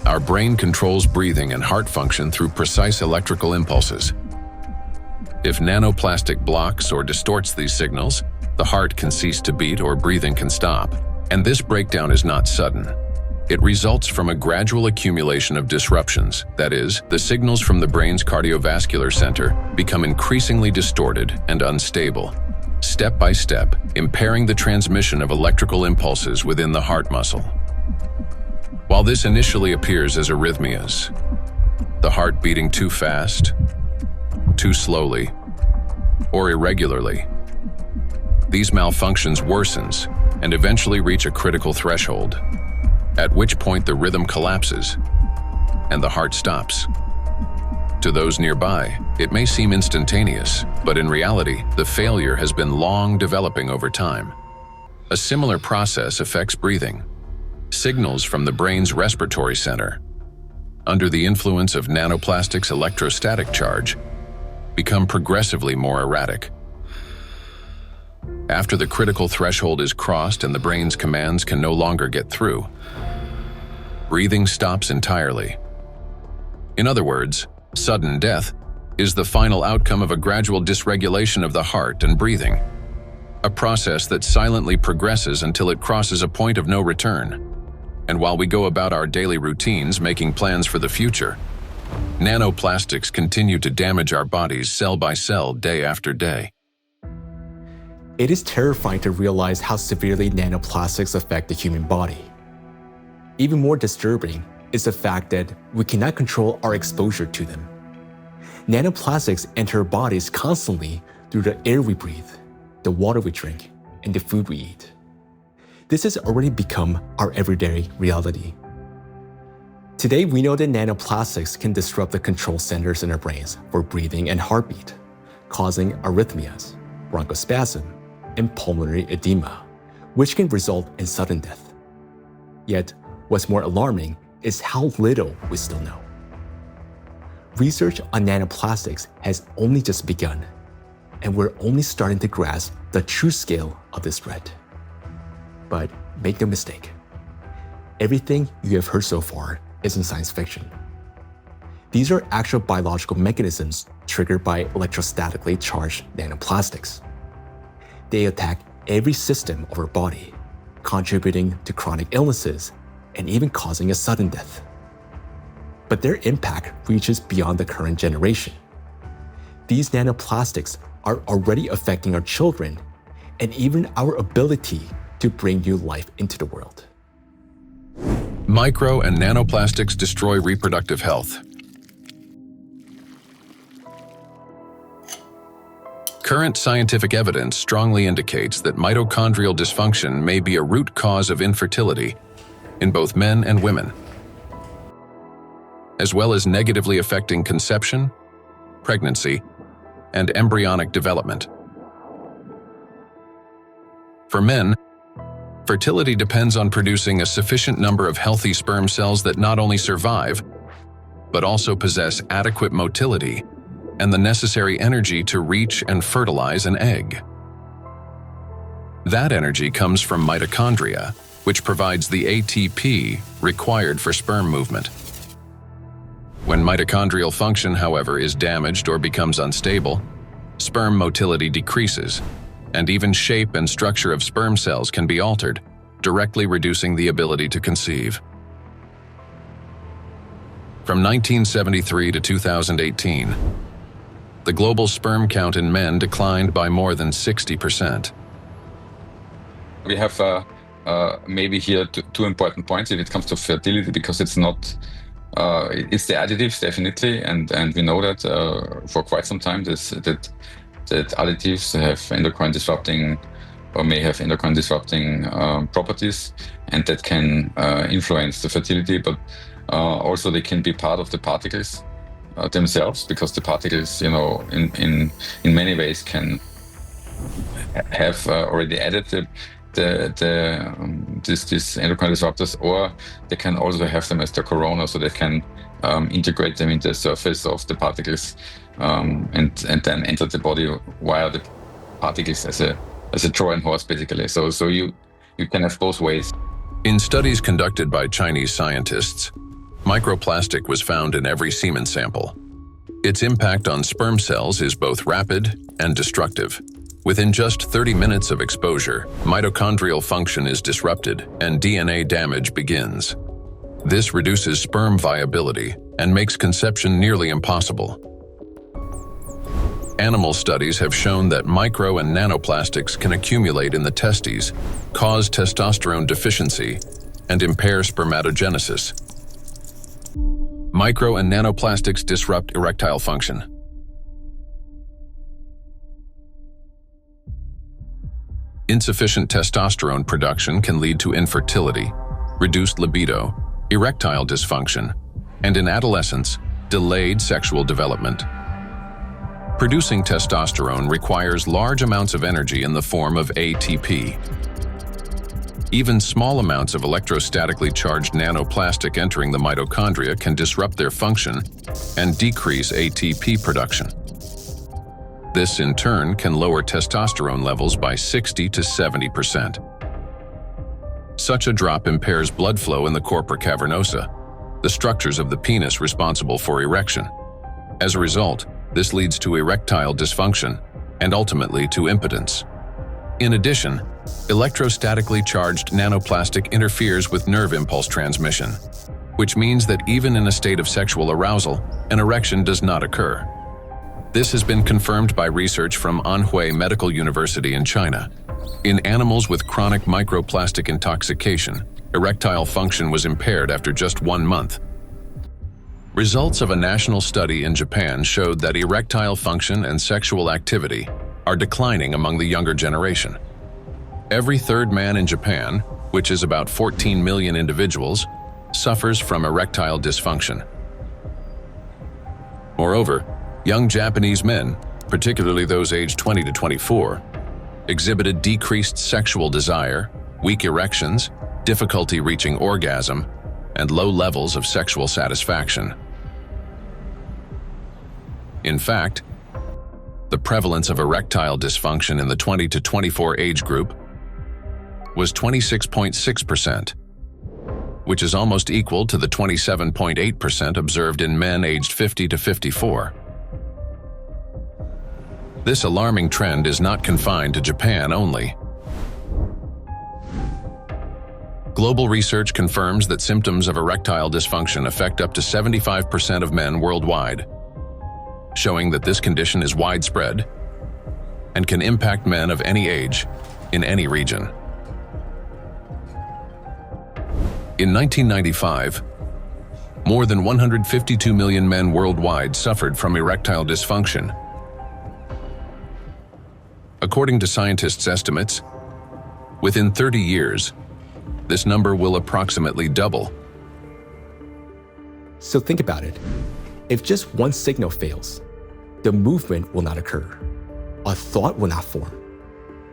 Our brain controls breathing and heart function through precise electrical impulses. If nanoplastic blocks or distorts these signals, the heart can cease to beat or breathing can stop. And this breakdown is not sudden. It results from a gradual accumulation of disruptions. That is, the signals from the brain's cardiovascular center become increasingly distorted and unstable, step by step, impairing the transmission of electrical impulses within the heart muscle. While this initially appears as arrhythmias, the heart beating too fast, too slowly, or irregularly, these malfunctions worsens and eventually reach a critical threshold, at which point the rhythm collapses and the heart stops. To those nearby, it may seem instantaneous, but in reality, the failure has been long developing over time. A similar process affects breathing. Signals from the brain's respiratory center, under the influence of nanoplastics' electrostatic charge, become progressively more erratic. After the critical threshold is crossed and the brain's commands can no longer get through, breathing stops entirely. In other words, sudden death is the final outcome of a gradual dysregulation of the heart and breathing, a process that silently progresses until it crosses a point of no return. And while we go about our daily routines making plans for the future, nanoplastics continue to damage our bodies cell by cell, day after day. It is terrifying to realize how severely nanoplastics affect the human body. Even more disturbing is the fact that we cannot control our exposure to them. Nanoplastics enter our bodies constantly through the air we breathe, the water we drink, and the food we eat. This has already become our everyday reality. Today, we know that nanoplastics can disrupt the control centers in our brains for breathing and heartbeat, causing arrhythmias, bronchospasm, and pulmonary edema, which can result in sudden death. Yet, what's more alarming is how little we still know. Research on nanoplastics has only just begun, and we're only starting to grasp the true scale of this threat. But make no mistake, everything you have heard so far isn't science fiction. These are actual biological mechanisms triggered by electrostatically charged nanoplastics. They attack every system of our body, contributing to chronic illnesses and even causing a sudden death. But their impact reaches beyond the current generation. These nanoplastics are already affecting our children and even our ability to bring new life into the world. Micro and nanoplastics destroy reproductive health. Current scientific evidence strongly indicates that mitochondrial dysfunction may be a root cause of infertility in both men and women, as well as negatively affecting conception, pregnancy, and embryonic development. For men, fertility depends on producing a sufficient number of healthy sperm cells that not only survive, but also possess adequate motility and the necessary energy to reach and fertilize an egg. That energy comes from mitochondria, which provides the ATP required for sperm movement. When mitochondrial function, however, is damaged or becomes unstable, sperm motility decreases, and even shape and structure of sperm cells can be altered, directly reducing the ability to conceive. From 1973 to 2018, the global sperm count in men declined by more than 60%. We have maybe here two important points if it comes to fertility, because it's not, it's the additives definitely, and we know that for quite some time that additives have endocrine disrupting or may have endocrine disrupting properties, and that can influence the fertility, but also they can be part of the particles themselves, because the particles, you know, in many ways can have already added these endocrine disruptors, or they can also have them as the corona, so they can integrate them into the surface of the particles and then enter the body via the particles as a Trojan horse, basically. So you can have both ways. In studies conducted by Chinese scientists, microplastic was found in every semen sample. Its impact on sperm cells is both rapid and destructive. Within just 30 minutes of exposure, mitochondrial function is disrupted and DNA damage begins. This reduces sperm viability and makes conception nearly impossible. Animal studies have shown that micro and nanoplastics can accumulate in the testes, cause testosterone deficiency, and impair spermatogenesis. Micro and nanoplastics disrupt erectile function. insufficient testosterone production can lead to infertility, reduced libido, erectile dysfunction, and in adolescence, delayed sexual development. Producing testosterone requires large amounts of energy in the form of ATP. Even small amounts of electrostatically charged nanoplastic entering the mitochondria can disrupt their function and decrease ATP production. This, in turn, can lower testosterone levels by 60 to 70%. Such a drop impairs blood flow in the corpora cavernosa, the structures of the penis responsible for erection. As a result, this leads to erectile dysfunction and ultimately to impotence. In addition, electrostatically charged nanoplastic interferes with nerve impulse transmission, which means that even in a state of sexual arousal, an erection does not occur. This has been confirmed by research from Anhui Medical University in China. In animals with chronic microplastic intoxication, erectile function was impaired after just 1 month. Results of a national study in Japan showed that erectile function and sexual activity are declining among the younger generation. Every third man in Japan, which is about 14 million individuals, suffers from erectile dysfunction. Moreover, young Japanese men, particularly those aged 20 to 24, exhibited decreased sexual desire, weak erections, difficulty reaching orgasm, and low levels of sexual satisfaction. In fact, the prevalence of erectile dysfunction in the 20 to 24 age group was 26.6%, which is almost equal to the 27.8% observed in men aged 50 to 54. This alarming trend is not confined to Japan only. Global research confirms that symptoms of erectile dysfunction affect up to 75% of men worldwide, showing that this condition is widespread and can impact men of any age in any region. In 1995, more than 152 million men worldwide suffered from erectile dysfunction. According to scientists' estimates, within 30 years, this number will approximately double. So think about it. If just one signal fails, the movement will not occur, a thought will not form,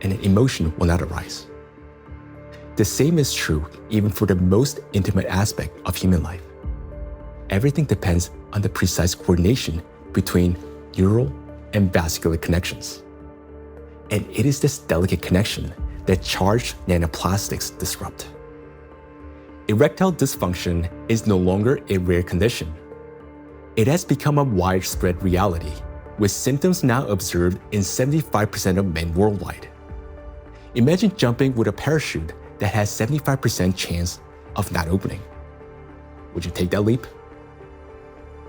and an emotion will not arise. The same is true even for the most intimate aspect of human life. Everything depends on the precise coordination between neural and vascular connections. And it is this delicate connection that charged nanoplastics disrupt. Erectile dysfunction is no longer a rare condition. It has become a widespread reality, with symptoms now observed in 75% of men worldwide. Imagine jumping with a parachute that has 75% chance of not opening. Would you take that leap?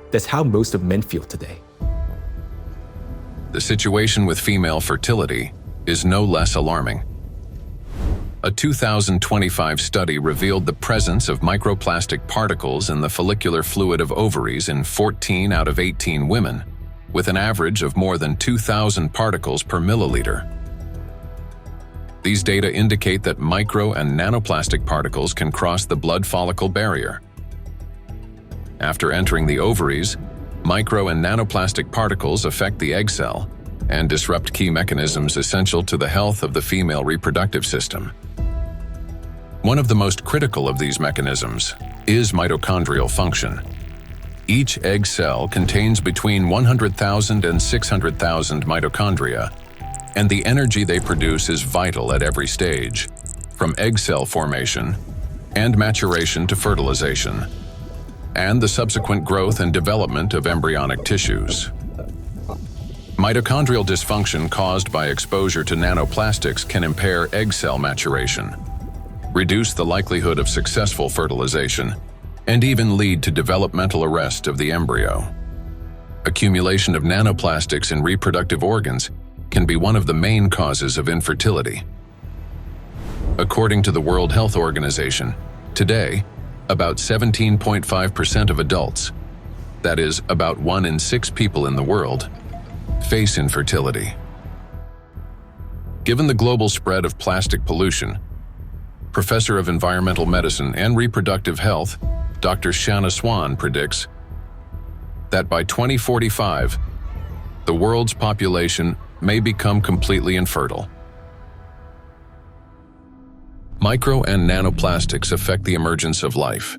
That's how most of men feel today. The situation with female fertility is no less alarming. A 2025 study revealed the presence of microplastic particles in the follicular fluid of ovaries in 14 out of 18 women, with an average of more than 2,000 particles per milliliter. These data indicate that micro and nanoplastic particles can cross the blood follicle barrier. After entering the ovaries, micro and nanoplastic particles affect the egg cell and disrupt key mechanisms essential to the health of the female reproductive system. One of the most critical of these mechanisms is mitochondrial function. Each egg cell contains between 100,000 and 600,000 mitochondria, and the energy they produce is vital at every stage, from egg cell formation and maturation to fertilization, and the subsequent growth and development of embryonic tissues. Mitochondrial dysfunction caused by exposure to nanoplastics can impair egg cell maturation, reduce the likelihood of successful fertilization, and even lead to developmental arrest of the embryo. Accumulation of nanoplastics in reproductive organs can be one of the main causes of infertility. According to the World Health Organization, today, about 17.5% of adults, that is, about 1 in 6 people in the world, face infertility. Given the global spread of plastic pollution, Professor of Environmental Medicine and Reproductive Health, Dr. Shanna Swan predicts that by 2045, the world's population may become completely infertile. Micro and nanoplastics affect the emergence of life.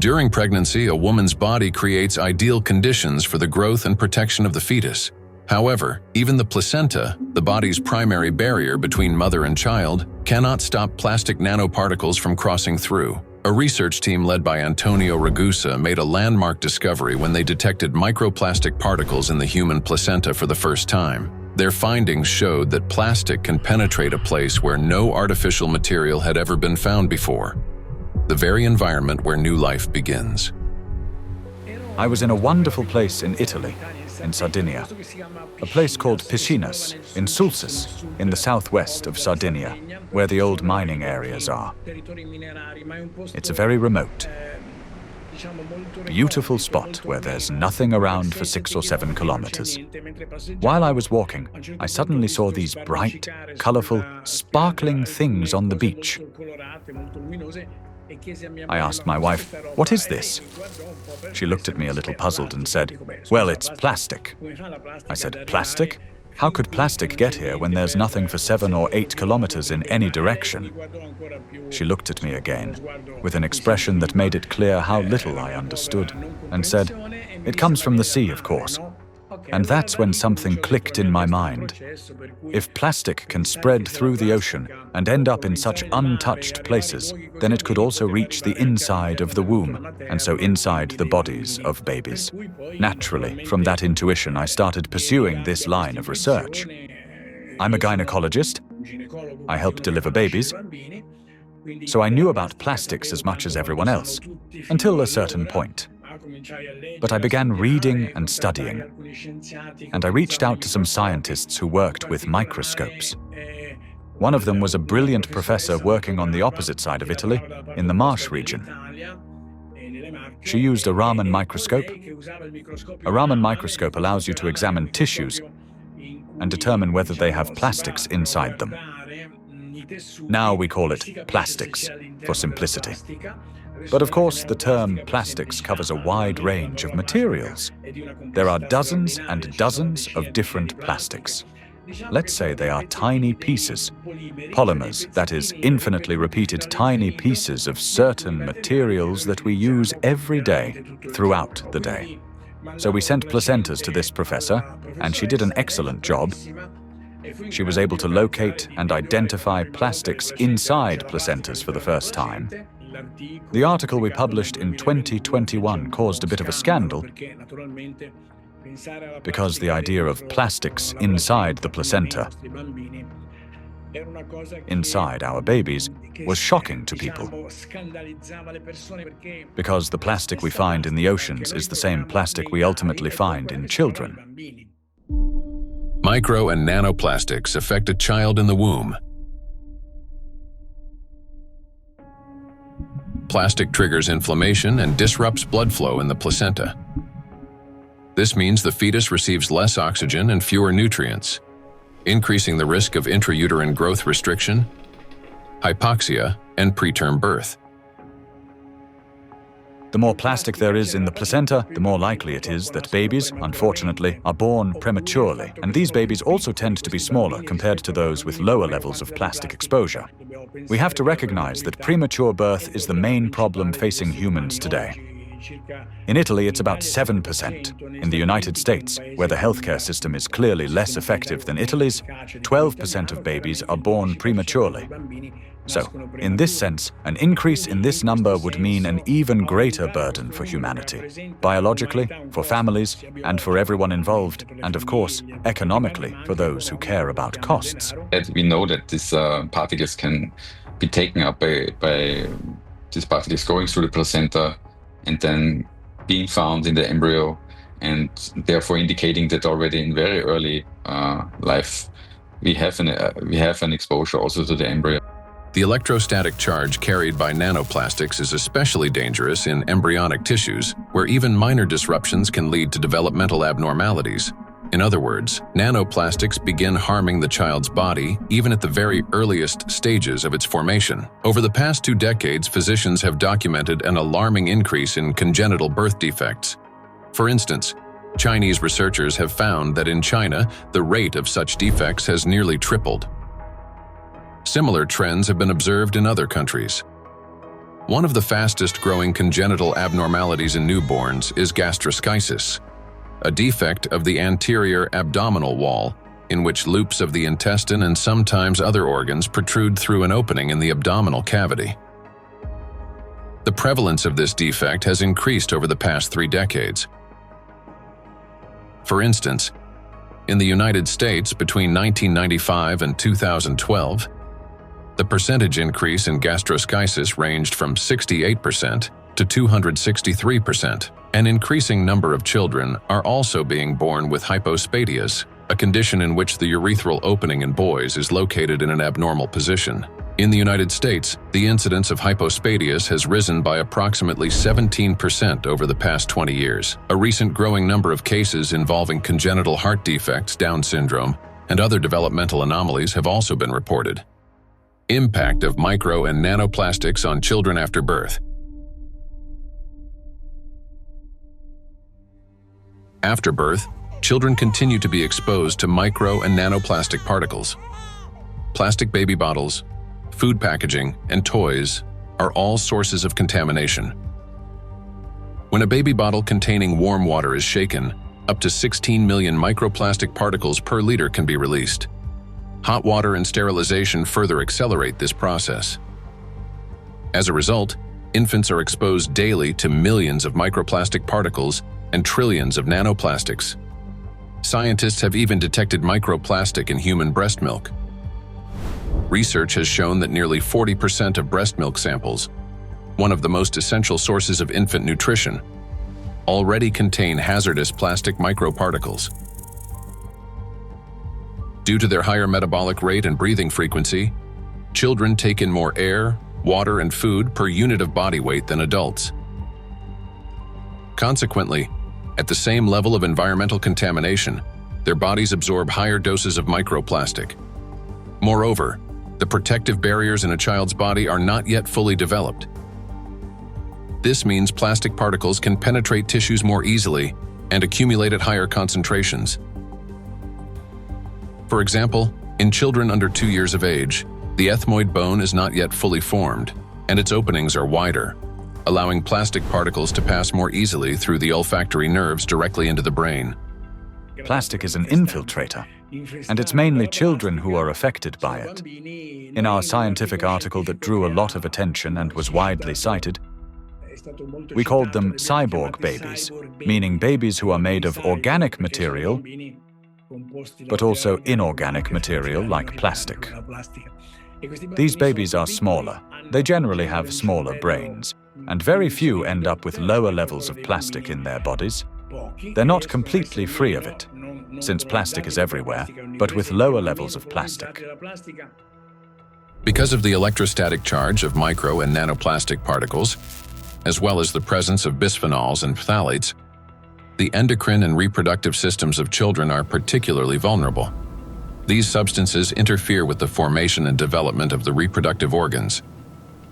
During pregnancy, a woman's body creates ideal conditions for the growth and protection of the fetus. However, even the placenta, the body's primary barrier between mother and child, cannot stop plastic nanoparticles from crossing through. A research team led by Antonio Ragusa made a landmark discovery when they detected microplastic particles in the human placenta for the first time. Their findings showed that plastic can penetrate a place where no artificial material had ever been found before, the very environment where new life begins. I was in a wonderful place in Italy, in Sardinia, a place called Piscinas, in Sulcis, in the southwest of Sardinia, where the old mining areas are. It's a very remote, beautiful spot where there's nothing around for 6 or 7 kilometers. While I was walking, I suddenly saw these bright, colorful, sparkling things on the beach. I asked my wife, "What is this?" She looked at me a little puzzled and said, "Well, it's plastic." I said, "Plastic? How could plastic get here when there's nothing for 7 or 8 kilometers in any direction?" She looked at me again, with an expression that made it clear how little I understood, and said, "It comes from the sea, of course." And that's when something clicked in my mind. If plastic can spread through the ocean and end up in such untouched places, then it could also reach the inside of the womb, and so inside the bodies of babies. Naturally, from that intuition, I started pursuing this line of research. I'm a gynecologist. I help deliver babies. So I knew about plastics as much as everyone else, until a certain point. But I began reading and studying, and I reached out to some scientists who worked with microscopes. One of them was a brilliant professor working on the opposite side of Italy, in the Marsh region. She used a Raman microscope. A Raman microscope allows you to examine tissues and determine whether they have plastics inside them. Now we call it plastics, for simplicity. But of course, the term plastics covers a wide range of materials. There are dozens and dozens of different plastics. Let's say they are tiny pieces, polymers, that is, infinitely repeated tiny pieces of certain materials that we use every day, throughout the day. So we sent placentas to this professor, and she did an excellent job. She was able to locate and identify plastics inside placentas for the first time. The article we published in 2021 caused a bit of a scandal because the idea of plastics inside the placenta, inside our babies, was shocking to people. Because the plastic we find in the oceans is the same plastic we ultimately find in children. Micro and nanoplastics affect a child in the womb. Plastic triggers inflammation and disrupts blood flow in the placenta. This means the fetus receives less oxygen and fewer nutrients, increasing the risk of intrauterine growth restriction, hypoxia, and preterm birth. The more plastic there is in the placenta, the more likely it is that babies, unfortunately, are born prematurely. And these babies also tend to be smaller compared to those with lower levels of plastic exposure. We have to recognize that premature birth is the main problem facing humans today. In Italy, it's about 7%. In the United States, where the healthcare system is clearly less effective than Italy's, 12% of babies are born prematurely. So, in this sense, an increase in this number would mean an even greater burden for humanity, biologically, for families, and for everyone involved, and of course, economically, for those who care about costs. We know that these particles can be taken up by these particles going through the placenta and then being found in the embryo, and therefore indicating that already in very early life we have an exposure also to the embryo. The electrostatic charge carried by nanoplastics is especially dangerous in embryonic tissues, where even minor disruptions can lead to developmental abnormalities. In other words, nanoplastics begin harming the child's body even at the very earliest stages of its formation. Over the past 2 decades, physicians have documented an alarming increase in congenital birth defects. For instance, Chinese researchers have found that in China, the rate of such defects has nearly tripled. Similar trends have been observed in other countries. One of the fastest-growing congenital abnormalities in newborns is gastroschisis, a defect of the anterior abdominal wall in which loops of the intestine and sometimes other organs protrude through an opening in the abdominal cavity. The prevalence of this defect has increased over the past 3 decades. For instance, in the United States between 1995 and 2012, the percentage increase in gastroschisis ranged from 68% to 263%. An increasing number of children are also being born with hypospadias, a condition in which the urethral opening in boys is located in an abnormal position. In the United States, the incidence of hypospadias has risen by approximately 17% over the past 20 years. A recent growing number of cases involving congenital heart defects, Down syndrome, and other developmental anomalies have also been reported. Impact of micro and nanoplastics on children after birth. After birth, children continue to be exposed to micro and nanoplastic particles. Plastic baby bottles, food packaging, and toys are all sources of contamination. When a baby bottle containing warm water is shaken, up to 16 million microplastic particles per liter can be released. Hot water and sterilization further accelerate this process. As a result, infants are exposed daily to millions of microplastic particles and trillions of nanoplastics. Scientists have even detected microplastic in human breast milk. Research has shown that nearly 40% of breast milk samples, one of the most essential sources of infant nutrition, already contain hazardous plastic microparticles. Due to their higher metabolic rate and breathing frequency, children take in more air, water, and food per unit of body weight than adults. Consequently, at the same level of environmental contamination, their bodies absorb higher doses of microplastic. Moreover, the protective barriers in a child's body are not yet fully developed. This means plastic particles can penetrate tissues more easily and accumulate at higher concentrations. For example, in children under 2 years of age, the ethmoid bone is not yet fully formed, and its openings are wider, allowing plastic particles to pass more easily through the olfactory nerves directly into the brain. Plastic is an infiltrator, and it's mainly children who are affected by it. In our scientific article that drew a lot of attention and was widely cited, we called them cyborg babies, meaning babies who are made of organic material, but also inorganic material like plastic. These babies are smaller. They generally have smaller brains, and very few end up with lower levels of plastic in their bodies. They're not completely free of it, since plastic is everywhere, but with lower levels of plastic. Because of the electrostatic charge of micro and nanoplastic particles, as well as the presence of bisphenols and phthalates, the endocrine and reproductive systems of children are particularly vulnerable. These substances interfere with the formation and development of the reproductive organs,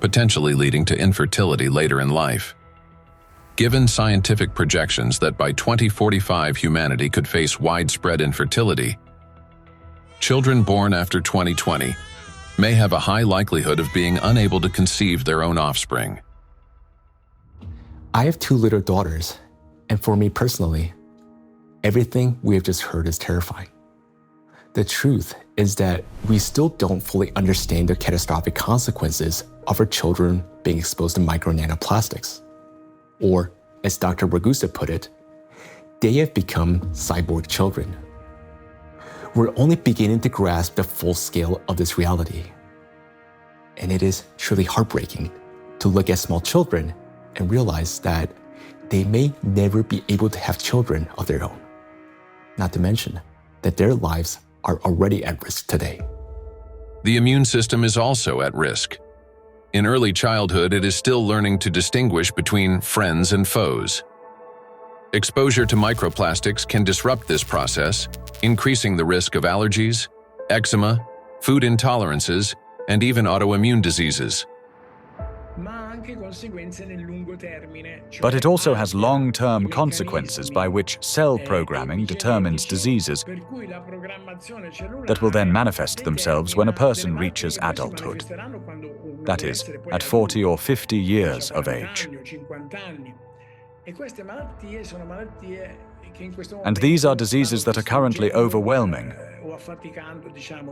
potentially leading to infertility later in life. Given scientific projections that by 2045 humanity could face widespread infertility, children born after 2020 may have a high likelihood of being unable to conceive their own offspring. I have 2 little daughters, and for me personally, everything we have just heard is terrifying. The truth is that we still don't fully understand the catastrophic consequences of our children being exposed to micro nanoplastics. Or, as Dr. Ragusa put it, they have become cyborg children. We're only beginning to grasp the full scale of this reality. And it is truly heartbreaking to look at small children and realize that they may never be able to have children of their own. Not to mention that their lives are already at risk today. The immune system is also at risk. In early childhood, it is still learning to distinguish between friends and foes. Exposure to microplastics can disrupt this process, increasing the risk of allergies, eczema, food intolerances, and even autoimmune diseases. But it also has long-term consequences by which cell programming determines diseases that will then manifest themselves when a person reaches adulthood. That is, at 40 or 50 years of age. And these are diseases that are currently overwhelming,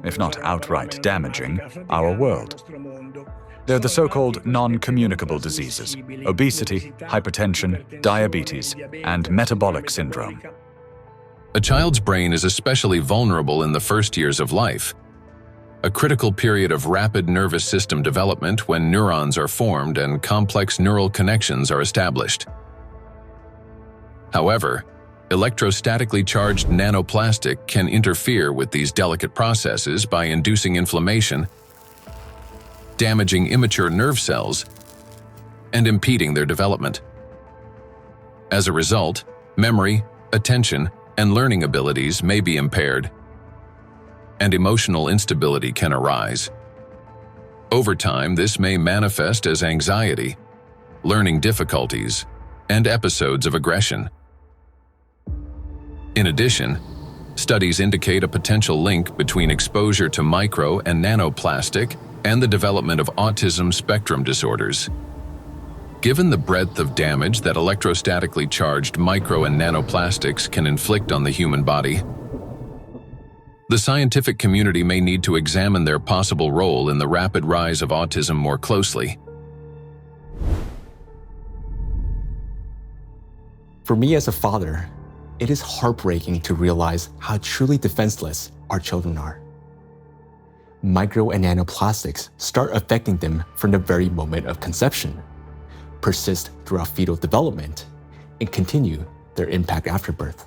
if not outright damaging, our world. They're the so-called non-communicable diseases: obesity, hypertension, diabetes, and metabolic syndrome. A child's brain is especially vulnerable in the first years of life, a critical period of rapid nervous system development when neurons are formed and complex neural connections are established. However, electrostatically charged nanoplastic can interfere with these delicate processes by inducing inflammation, damaging immature nerve cells, and impeding their development. As a result, memory, attention, and learning abilities may be impaired, and emotional instability can arise. Over time, this may manifest as anxiety, learning difficulties, and episodes of aggression. In addition, studies indicate a potential link between exposure to micro and nanoplastic and the development of autism spectrum disorders. Given the breadth of damage that electrostatically charged micro and nanoplastics can inflict on the human body, the scientific community may need to examine their possible role in the rapid rise of autism more closely. For me as a father, it is heartbreaking to realize how truly defenseless our children are. Micro and nanoplastics start affecting them from the very moment of conception, persist throughout fetal development, and continue their impact after birth.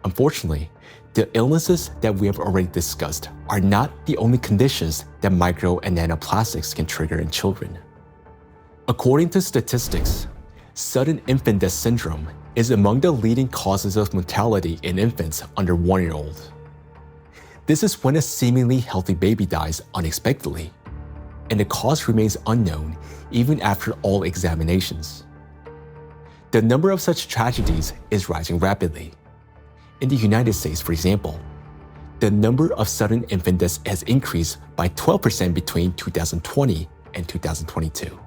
Unfortunately, the illnesses that we have already discussed are not the only conditions that micro and nanoplastics can trigger in children. According to statistics, sudden infant death syndrome is among the leading causes of mortality in infants under 1 year old. This is when a seemingly healthy baby dies unexpectedly, and the cause remains unknown even after all examinations. The number of such tragedies is rising rapidly. In the United States, for example, the number of sudden infant deaths has increased by 12% between 2020 and 2022.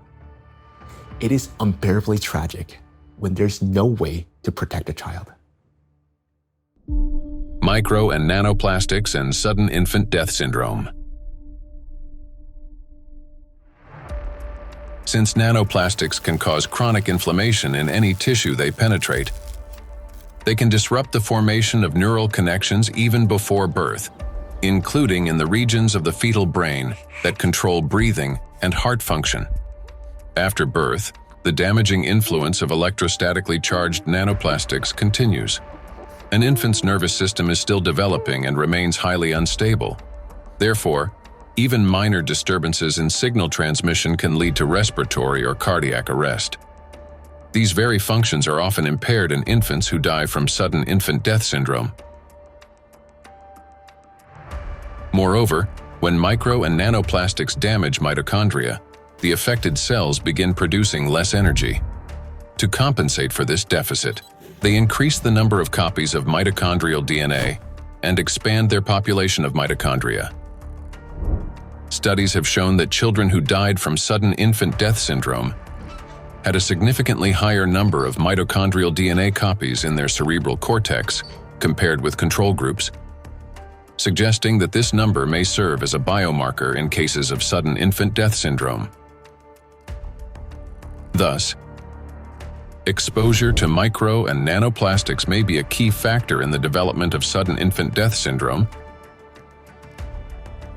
It is unbearably tragic when there's no way to protect a child. Micro and nanoplastics and sudden infant death syndrome. Since nanoplastics can cause chronic inflammation in any tissue they penetrate, they can disrupt the formation of neural connections even before birth, including in the regions of the fetal brain that control breathing and heart function. After birth, the damaging influence of electrostatically charged nanoplastics continues. An infant's nervous system is still developing and remains highly unstable. Therefore, even minor disturbances in signal transmission can lead to respiratory or cardiac arrest. These very functions are often impaired in infants who die from sudden infant death syndrome. Moreover, when micro and nanoplastics damage mitochondria, the affected cells begin producing less energy. To compensate for this deficit, they increase the number of copies of mitochondrial DNA and expand their population of mitochondria. Studies have shown that children who died from sudden infant death syndrome had a significantly higher number of mitochondrial DNA copies in their cerebral cortex compared with control groups, suggesting that this number may serve as a biomarker in cases of sudden infant death syndrome. Thus, exposure to micro and nanoplastics may be a key factor in the development of sudden infant death syndrome,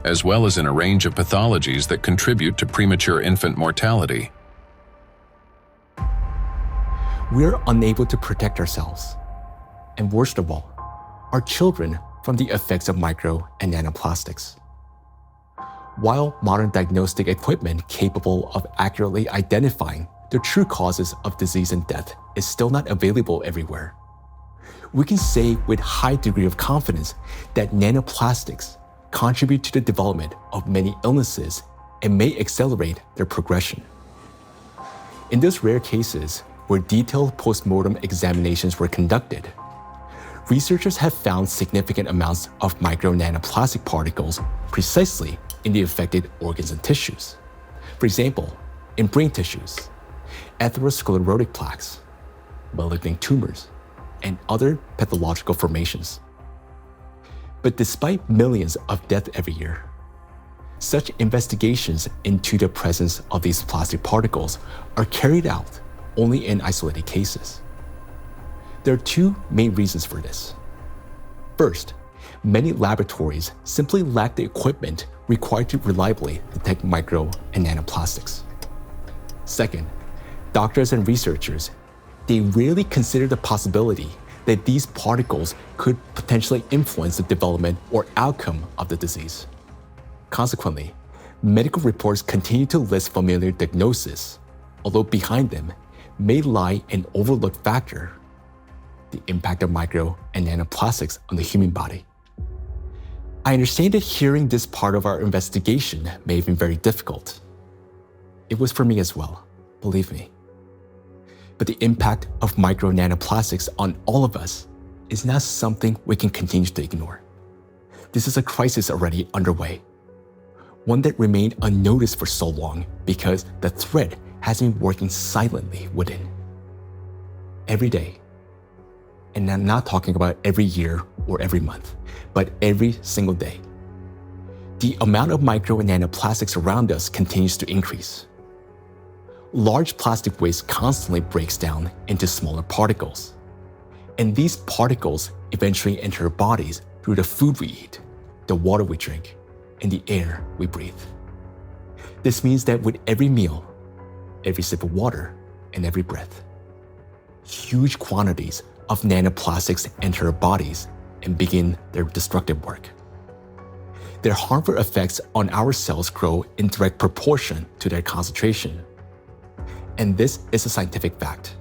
as well as in a range of pathologies that contribute to premature infant mortality. We are unable to protect ourselves, and worst of all, our children from the effects of micro and nanoplastics. While modern diagnostic equipment capable of accurately identifying the true causes of disease and death is still not available everywhere, we can say with high degree of confidence that nanoplastics contribute to the development of many illnesses and may accelerate their progression. In those rare cases where detailed postmortem examinations were conducted, researchers have found significant amounts of micro-nanoplastic particles precisely in the affected organs and tissues. For example, in brain tissues, atherosclerotic plaques, malignant tumors, and other pathological formations. But despite millions of deaths every year, such investigations into the presence of these plastic particles are carried out only in isolated cases. There are two main reasons for this. First, many laboratories simply lack the equipment required to reliably detect micro and nanoplastics. Second, doctors and researchers, they rarely consider the possibility that these particles could potentially influence the development or outcome of the disease. Consequently, medical reports continue to list familiar diagnoses, although behind them may lie an overlooked factor: the impact of micro and nanoplastics on the human body. I understand that hearing this part of our investigation may have been very difficult. It was for me as well, believe me. But the impact of micro nanoplastics on all of us is not something we can continue to ignore. This is a crisis already underway, one that remained unnoticed for so long because the threat has been working silently within. Every day, and I'm not talking about every year or every month, but every single day, the amount of micro and nanoplastics around us continues to increase. Large plastic waste constantly breaks down into smaller particles, and these particles eventually enter our bodies through the food we eat, the water we drink, and the air we breathe. This means that with every meal, every sip of water, and every breath, huge quantities of nanoplastics enter our bodies and begin their destructive work. Their harmful effects on our cells grow in direct proportion to their concentration. And this is a scientific fact.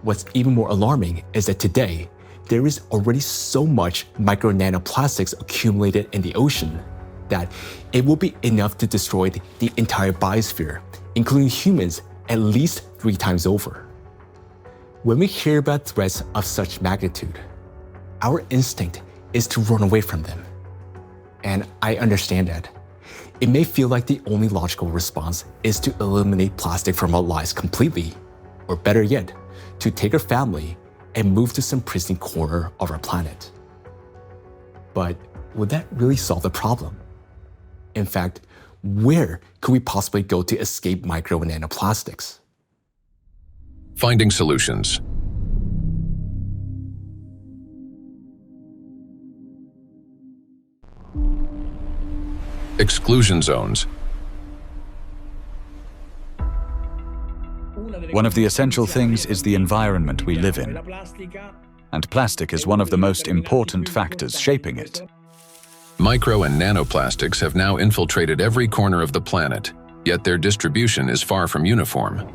What's even more alarming is that today, there is already so much micro nanoplastics accumulated in the ocean that it will be enough to destroy the entire biosphere, including humans, at least 3 times over. When we hear about threats of such magnitude, our instinct is to run away from them. And I understand that. It may feel like the only logical response is to eliminate plastic from our lives completely, or better yet, to take our family and move to some pristine corner of our planet. But would that really solve the problem? In fact, where could we possibly go to escape micro and nanoplastics? Finding solutions. Exclusion zones. One of the essential things is the environment we live in, and plastic is one of the most important factors shaping it. Micro and nanoplastics have now infiltrated every corner of the planet, yet their distribution is far from uniform.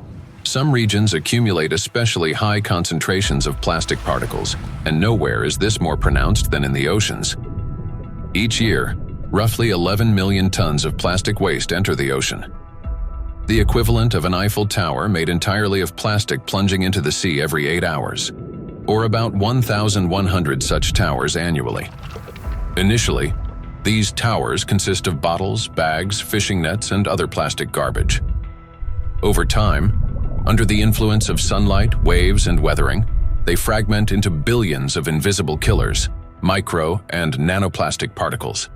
Some regions accumulate especially high concentrations of plastic particles, and nowhere is this more pronounced than in the oceans. Each year, roughly 11 million tons of plastic waste enter the ocean. The equivalent of an Eiffel Tower made entirely of plastic plunging into the sea every 8 hours, or about 1,100 such towers annually. Initially, these towers consist of bottles, bags, fishing nets, and other plastic garbage. Over time, under the influence of sunlight, waves, and weathering, they fragment into billions of invisible killers, micro and nanoplastic particles.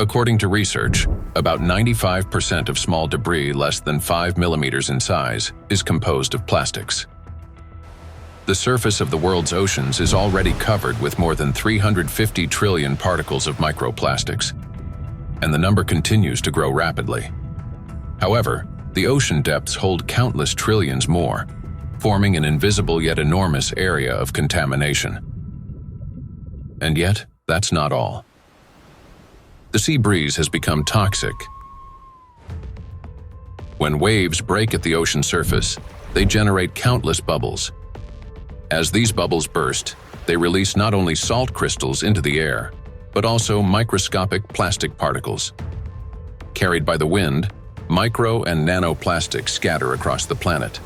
According to research, about 95% of small debris less than 5 millimeters in size is composed of plastics. The surface of the world's oceans is already covered with more than 350 trillion particles of microplastics, and the number continues to grow rapidly. However, the ocean depths hold countless trillions more, forming an invisible yet enormous area of contamination. And yet, that's not all. The sea breeze has become toxic. When waves break at the ocean surface, they generate countless bubbles. As these bubbles burst, they release not only salt crystals into the air, but also microscopic plastic particles. Carried by the wind, micro and nanoplastics scatter across the planet.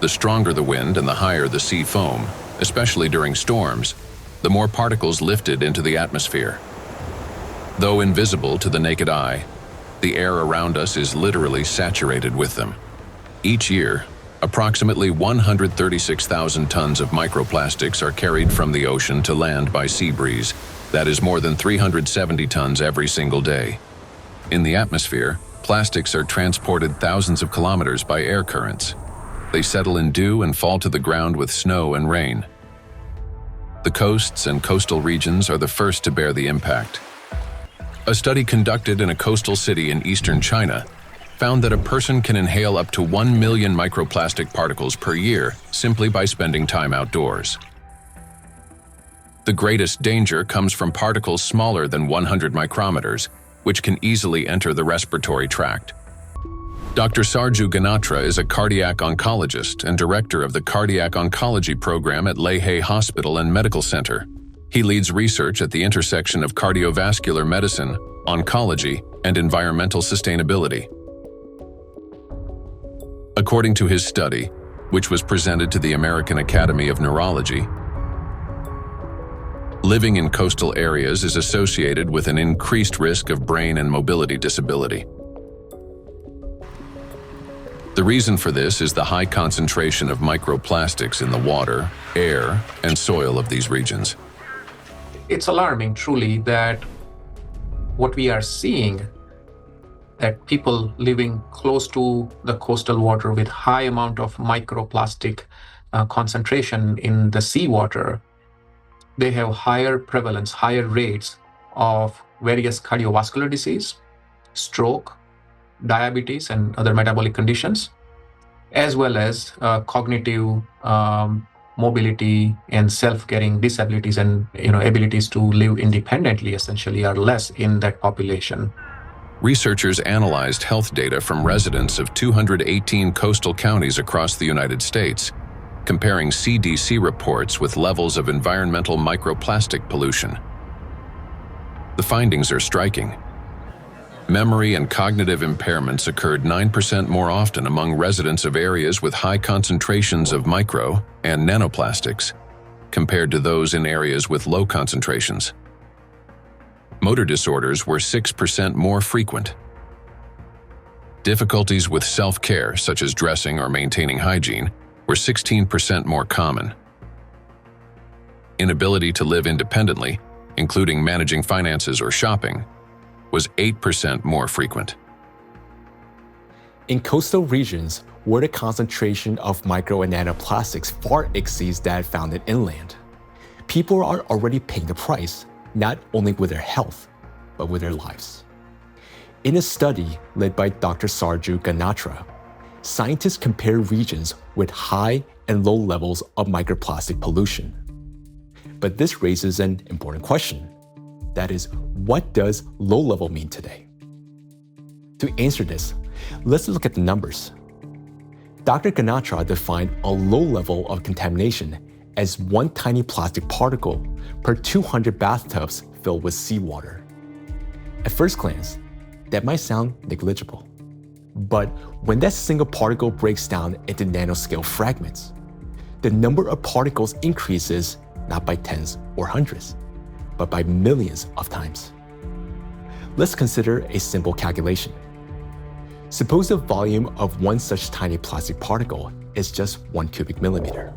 The stronger the wind and the higher the sea foam, especially during storms, the more particles lifted into the atmosphere. Though invisible to the naked eye, the air around us is literally saturated with them. Each year, approximately 136,000 tons of microplastics are carried from the ocean to land by sea breeze. That is more than 370 tons every single day. In the atmosphere, plastics are transported thousands of kilometers by air currents. They settle in dew and fall to the ground with snow and rain. The coasts and coastal regions are the first to bear the impact. A study conducted in a coastal city in eastern China found that a person can inhale up to 1 million microplastic particles per year simply by spending time outdoors. The greatest danger comes from particles smaller than 100 micrometers, which can easily enter the respiratory tract. Dr. Sarju Ganatra is a cardiac oncologist and director of the Cardiac Oncology Program at Lehigh Hospital and Medical Center. He leads research at the intersection of cardiovascular medicine, oncology, and environmental sustainability. According to his study, which was presented to the American Academy of Neurology, living in coastal areas is associated with an increased risk of brain and mobility disability. The reason for this is the high concentration of microplastics in the water, air, and soil of these regions. It's alarming, truly, that what we are seeing, that people living close to the coastal water with high amount of microplastic concentration in the seawater, they have higher prevalence, higher rates of various cardiovascular disease, stroke, diabetes, and other metabolic conditions, as well as cognitive mobility and self-caring disabilities and abilities to live independently essentially are less in that population. Researchers analyzed health data from residents of 218 coastal counties across the United States, comparing CDC reports with levels of environmental microplastic pollution. The findings are striking. Memory and cognitive impairments occurred 9% more often among residents of areas with high concentrations of micro and nanoplastics compared to those in areas with low concentrations. Motor disorders were 6% more frequent. Difficulties with self-care, such as dressing or maintaining hygiene, were 16% more common. Inability to live independently, including managing finances or shopping, was 8% more frequent. In coastal regions, where the concentration of micro and nanoplastics far exceeds that found in inland, people are already paying the price, not only with their health, but with their lives. In a study led by Dr. Sarju Ganatra, scientists compared regions with high and low levels of microplastic pollution. But this raises an important question. That is, what does low level mean today? To answer this, let's look at the numbers. Dr. Ganatra defined a low level of contamination as one tiny plastic particle per 200 bathtubs filled with seawater. At first glance, that might sound negligible. But when that single particle breaks down into nanoscale fragments, the number of particles increases not by tens or hundreds, but by millions of times. Let's consider a simple calculation. Suppose the volume of one such tiny plastic particle is just 1 cubic millimeter,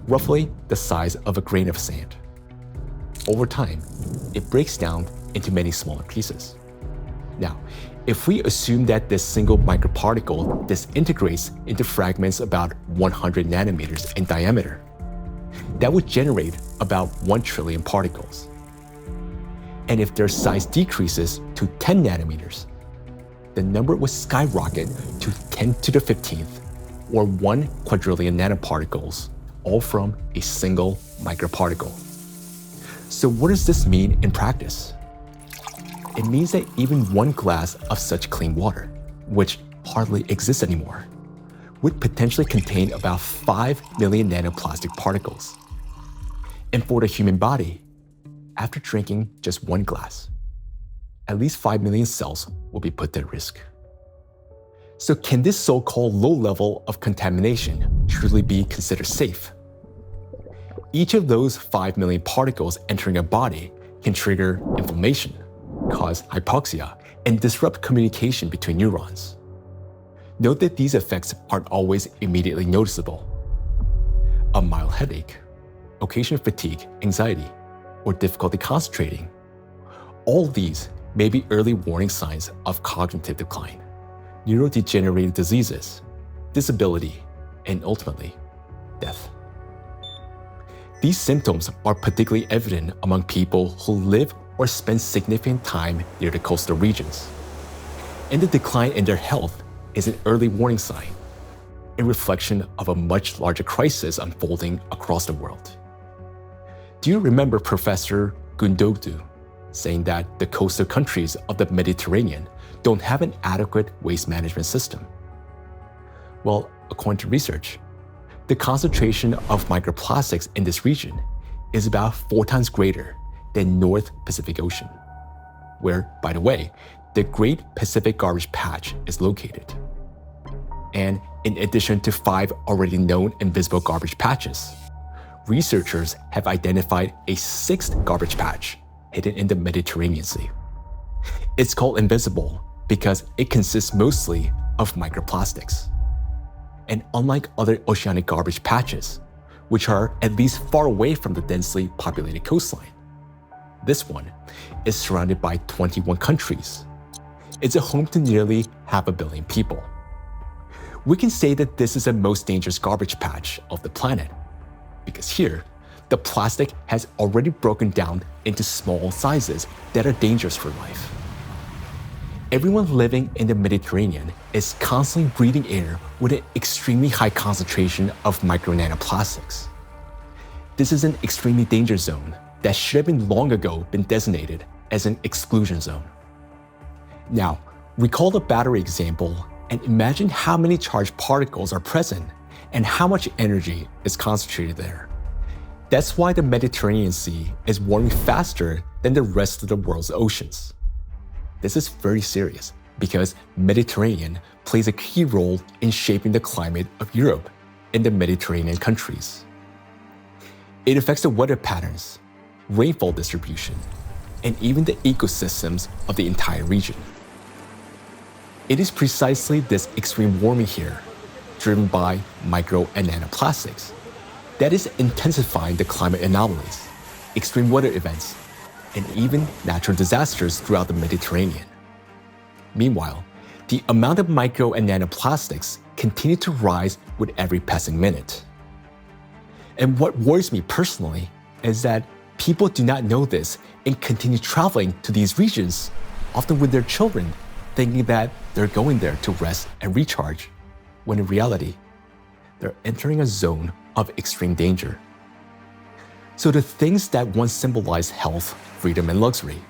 roughly the size of a grain of sand. Over time, it breaks down into many smaller pieces. Now, if we assume that this single microparticle disintegrates into fragments about 100 nanometers in diameter, that would generate about 1 trillion particles. And if their size decreases to 10 nanometers, the number would skyrocket to 10 to the 15th, or 1 quadrillion nanoparticles, all from a single microparticle. So what does this mean in practice? It means that even one glass of such clean water, which hardly exists anymore, would potentially contain about 5 million nanoplastic particles. And for the human body, after drinking just one glass, at least 5 million cells will be put at risk. So can this so-called low level of contamination truly be considered safe? Each of those 5 million particles entering a body can trigger inflammation, cause hypoxia, and disrupt communication between neurons. Note that these effects aren't always immediately noticeable. A mild headache, occasional fatigue, anxiety, or difficulty concentrating. All these may be early warning signs of cognitive decline, neurodegenerative diseases, disability, and ultimately, death. These symptoms are particularly evident among people who live or spend significant time near the coastal regions. And the decline in their health is an early warning sign, a reflection of a much larger crisis unfolding across the world. Do you remember Professor Gundodu saying that the coastal countries of the Mediterranean don't have an adequate waste management system? Well, according to research, the concentration of microplastics in this region is about 4 times greater than North Pacific Ocean, where, by the way, the Great Pacific Garbage Patch is located. And in addition to 5 already known invisible garbage patches, researchers have identified a 6th garbage patch hidden in the Mediterranean Sea. It's called invisible because it consists mostly of microplastics. And unlike other oceanic garbage patches, which are at least far away from the densely populated coastline, this one is surrounded by 21 countries. It's a home to nearly 500 million people. We can say that this is the most dangerous garbage patch of the planet, because here, the plastic has already broken down into small sizes that are dangerous for life. Everyone living in the Mediterranean is constantly breathing air with an extremely high concentration of micro-nanoplastics. This is an extremely dangerous zone that should have been long ago been designated as an exclusion zone. Now, recall the battery example and imagine how many charged particles are present and how much energy is concentrated there. That's why the Mediterranean Sea is warming faster than the rest of the world's oceans. This is very serious because Mediterranean plays a key role in shaping the climate of Europe and the Mediterranean countries. It affects the weather patterns, rainfall distribution, and even the ecosystems of the entire region. It is precisely this extreme warming here, driven by micro and nanoplastics, that is intensifying the climate anomalies, extreme weather events, and even natural disasters throughout the Mediterranean. Meanwhile, the amount of micro and nanoplastics continue to rise with every passing minute. And what worries me personally is that people do not know this and continue traveling to these regions, often with their children, thinking that they're going there to rest and recharge, when in reality, they're entering a zone of extreme danger. So the things that once symbolized health, freedom, and luxury,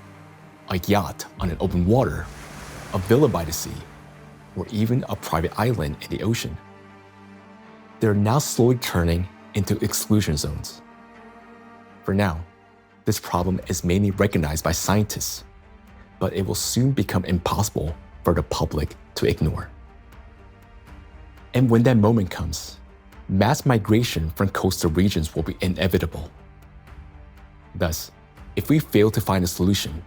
a yacht on an open water, a villa by the sea, or even a private island in the ocean, they're now slowly turning into exclusion zones. For now, this problem is mainly recognized by scientists, but it will soon become impossible for the public to ignore. And when that moment comes, mass migration from coastal regions will be inevitable. Thus, if we fail to find a solution,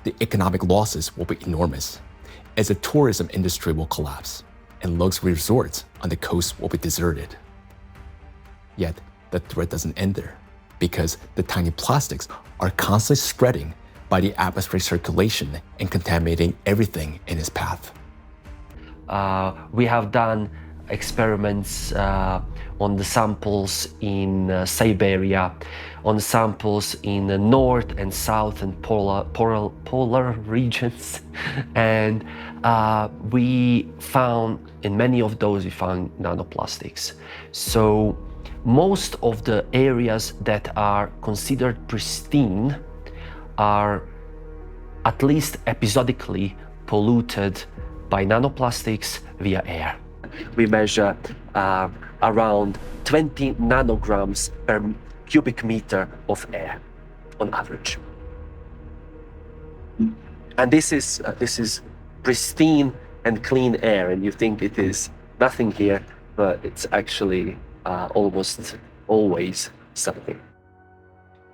the economic losses will be enormous, as the tourism industry will collapse and luxury resorts on the coast will be deserted. Yet, the threat doesn't end there, because the tiny plastics are constantly spreading by the atmospheric circulation and contaminating everything in its path. We have done experiments on the samples in Siberia, on samples in the north and south and polar regions, and we found in many of those we found nanoplastics. So most of the areas that are considered pristine are at least episodically polluted by nanoplastics via air. we measure around 20 nanograms per cubic meter of air on average. And this is pristine and clean air, and you think it is nothing here, but it's actually almost always something.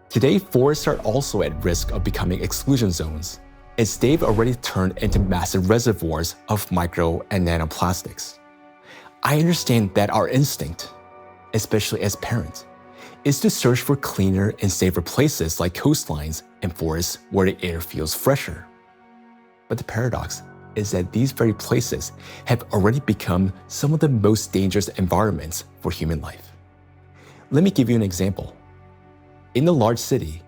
Today, forests are also at risk of becoming exclusion zones, as they've already turned into massive reservoirs of micro and nanoplastics. I understand that our instinct, especially as parents, is to search for cleaner and safer places like coastlines and forests where the air feels fresher. But the paradox is that these very places have already become some of the most dangerous environments for human life. Let me give you an example. In a large city,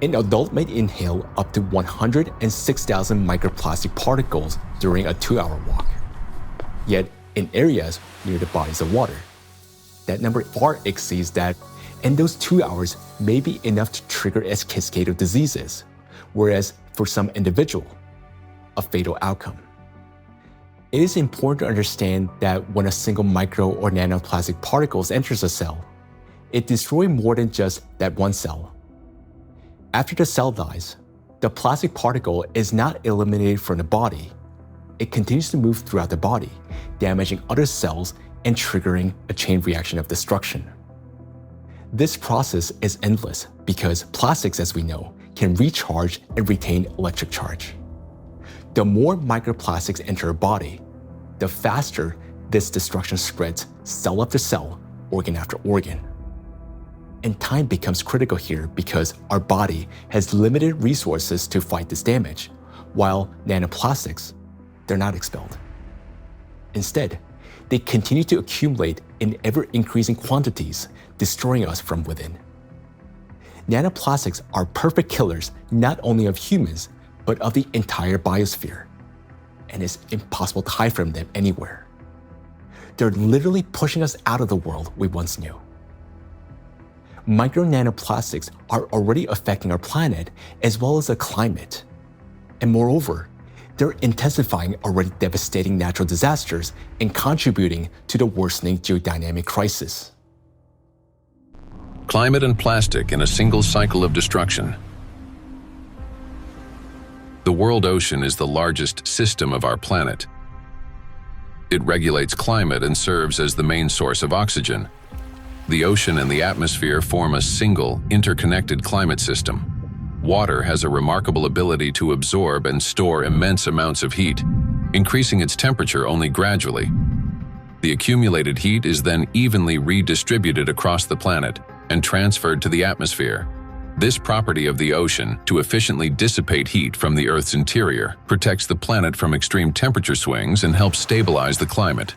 an adult might inhale up to 106,000 microplastic particles during a 2-hour walk. Yet, in areas near the bodies of water, that number far exceeds that, and those 2 hours may be enough to trigger a cascade of diseases, whereas for some individual, a fatal outcome. It is important to understand that when a single micro or nanoplastic particles enters a cell, it destroys more than just that one cell. After the cell dies, the plastic particle is not eliminated from the body. It continues to move throughout the body, damaging other cells and triggering a chain reaction of destruction. This process is endless because plastics, as we know, can recharge and retain electric charge. The more microplastics enter a body, the faster this destruction spreads cell after cell, organ after organ. And time becomes critical here because our body has limited resources to fight this damage, while nanoplastics, they're not expelled. Instead, they continue to accumulate in ever-increasing quantities, destroying us from within. Nanoplastics are perfect killers not only of humans, but of the entire biosphere, and it's impossible to hide from them anywhere. They're literally pushing us out of the world we once knew. Micro nanoplastics are already affecting our planet as well as the climate. And moreover, they're intensifying already devastating natural disasters and contributing to the worsening geodynamic crisis. Climate and plastic in a single cycle of destruction. The world ocean is the largest system of our planet. It regulates climate and serves as the main source of oxygen. The ocean and the atmosphere form a single, interconnected climate system. Water has a remarkable ability to absorb and store immense amounts of heat, increasing its temperature only gradually. The accumulated heat is then evenly redistributed across the planet and transferred to the atmosphere. This property of the ocean to efficiently dissipate heat from the Earth's interior protects the planet from extreme temperature swings and helps stabilize the climate.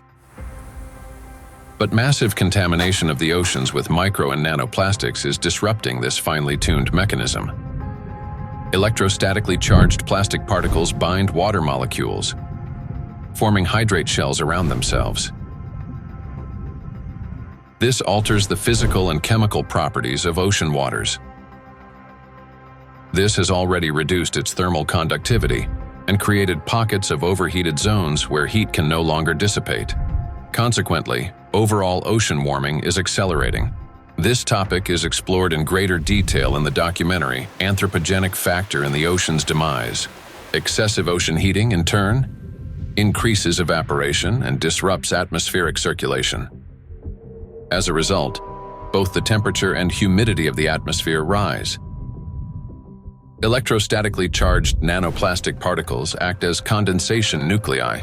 But massive contamination of the oceans with micro and nanoplastics is disrupting this finely tuned mechanism. Electrostatically charged plastic particles bind water molecules, forming hydrate shells around themselves. This alters the physical and chemical properties of ocean waters. This has already reduced its thermal conductivity and created pockets of overheated zones where heat can no longer dissipate. Consequently, overall ocean warming is accelerating. This topic is explored in greater detail in the documentary Anthropogenic Factor in the Ocean's Demise. Excessive ocean heating, in turn, increases evaporation and disrupts atmospheric circulation. As a result, both the temperature and humidity of the atmosphere rise. Electrostatically charged nanoplastic particles act as condensation nuclei,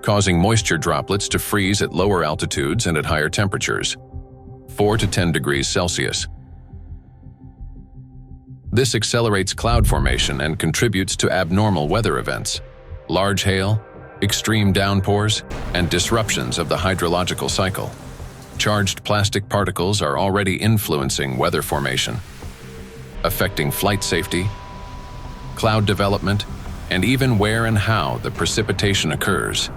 causing moisture droplets to freeze at lower altitudes and at higher temperatures, 4 to 10 degrees Celsius. This accelerates cloud formation and contributes to abnormal weather events, large hail, extreme downpours, and disruptions of the hydrological cycle. Charged plastic particles are already influencing weather formation, affecting flight safety, cloud development, and even where and how the precipitation occurs.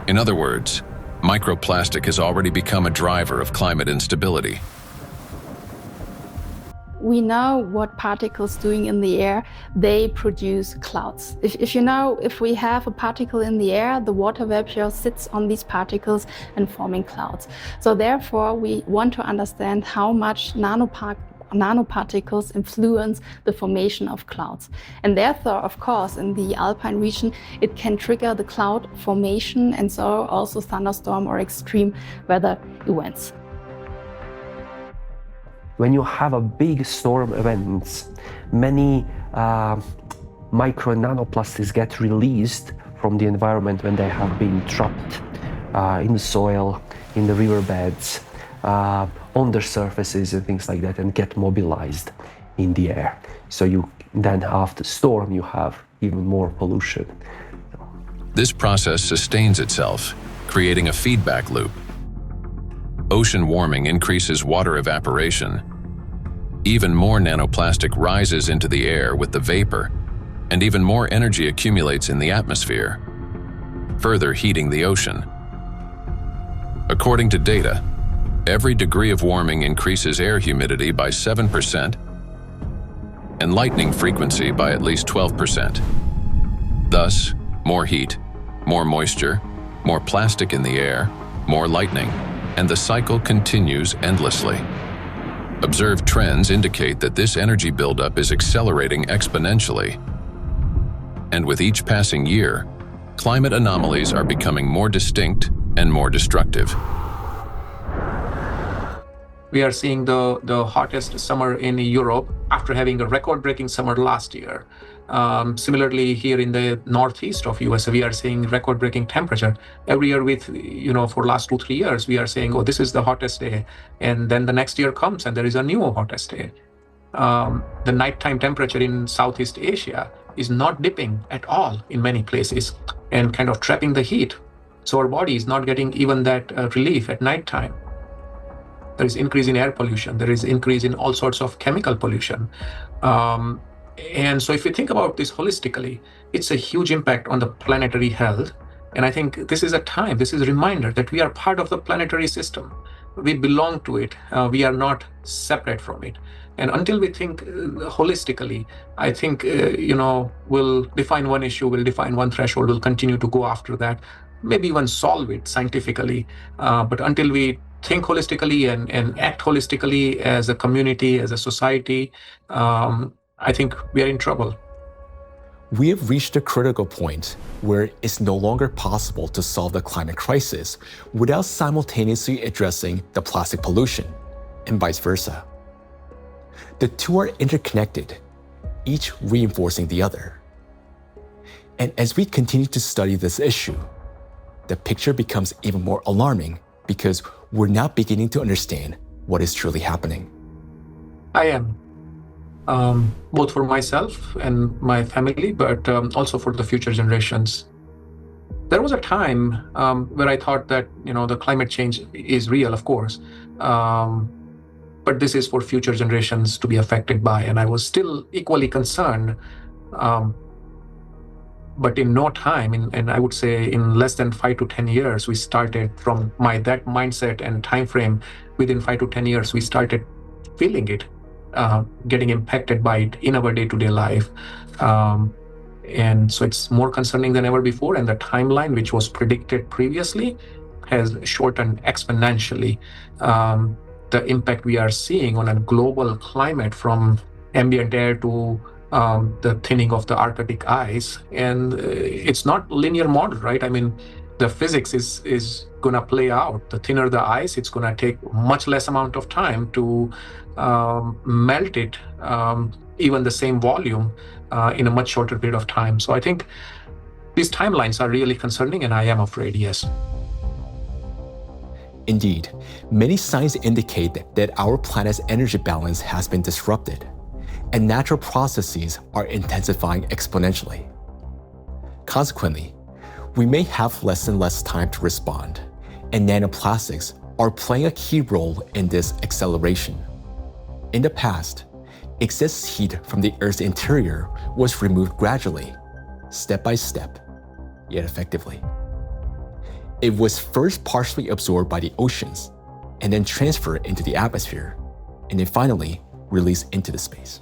In other words, microplastic has already become a driver of climate instability. we know what particles doing in the air. They produce clouds. If you know, if we have a particle in the air, the water vapor sits on these particles and forming clouds. So therefore, we want to understand how much nanoparticles influence the formation of clouds. And therefore, of course, in the alpine region, it can trigger the cloud formation and so also thunderstorm or extreme weather events. When you have a big storm event, many micro nanoplastics get released from the environment when they have been trapped in the soil, in the riverbeds, on their surfaces and things like that, and get mobilized in the air. So you then after storm, you have even more pollution. This process sustains itself, creating a feedback loop. Ocean warming increases water evaporation. Even more nanoplastic rises into the air with the vapor, and even more energy accumulates in the atmosphere, further heating the ocean. According to data, every degree of warming increases air humidity by 7% and lightning frequency by at least 12%. Thus, more heat, more moisture, more plastic in the air, more lightning, and the cycle continues endlessly. Observed trends indicate that this energy buildup is accelerating exponentially. And with each passing year, climate anomalies are becoming more distinct and more destructive. We are seeing the hottest summer in Europe after having a record-breaking summer last year. Similarly, here in the northeast of US, we are seeing record-breaking temperature. Every year for last 2-3 years, we are saying, oh, this is the hottest day. And then the next year comes and there is a new hottest day. The nighttime temperature in Southeast Asia is not dipping at all in many places and kind of trapping the heat. So our body is not getting even that relief at nighttime. There is increase in air pollution. There is increase in all sorts of chemical pollution. And so if we think about this holistically, it's a huge impact on the planetary health. And I think this is a time, this is a reminder that we are part of the planetary system. We belong to it. We are not separate from it. And until we think holistically, I think, we'll define one issue, we'll define one threshold, we'll continue to go after that, maybe even solve it scientifically. But until we think holistically and act holistically as a community, as a society, I think we are in trouble. We have reached a critical point where it's no longer possible to solve the climate crisis without simultaneously addressing the plastic pollution, and vice versa. The two are interconnected, each reinforcing the other. And as we continue to study this issue, the picture becomes even more alarming because we're now beginning to understand what is truly happening. I am. Both for myself and my family, but also for the future generations. There was a time where I thought that, the climate change is real, of course, but this is for future generations to be affected by, and I was still equally concerned. But in no time, and I would say in less than 5 to 10 years, we started from that mindset and time frame. Within 5 to 10 years, we started feeling it, getting impacted by it in our day-to-day life. And so it's more concerning than ever before. And the timeline, which was predicted previously, has shortened exponentially. The impact we are seeing on a global climate, from ambient air to the thinning of the Arctic ice, and it's not linear model, right? I mean, the physics is gonna play out. The thinner the ice, it's gonna take much less amount of time to melt it, even the same volume, in a much shorter period of time. So I think these timelines are really concerning, and I am afraid, yes. Indeed, many signs indicate that our planet's energy balance has been disrupted, and natural processes are intensifying exponentially. Consequently, we may have less and less time to respond, and nanoplastics are playing a key role in this acceleration. In the past, excess heat from the Earth's interior was removed gradually, step by step, yet effectively. It was first partially absorbed by the oceans, and then transferred into the atmosphere, and then finally released into the space.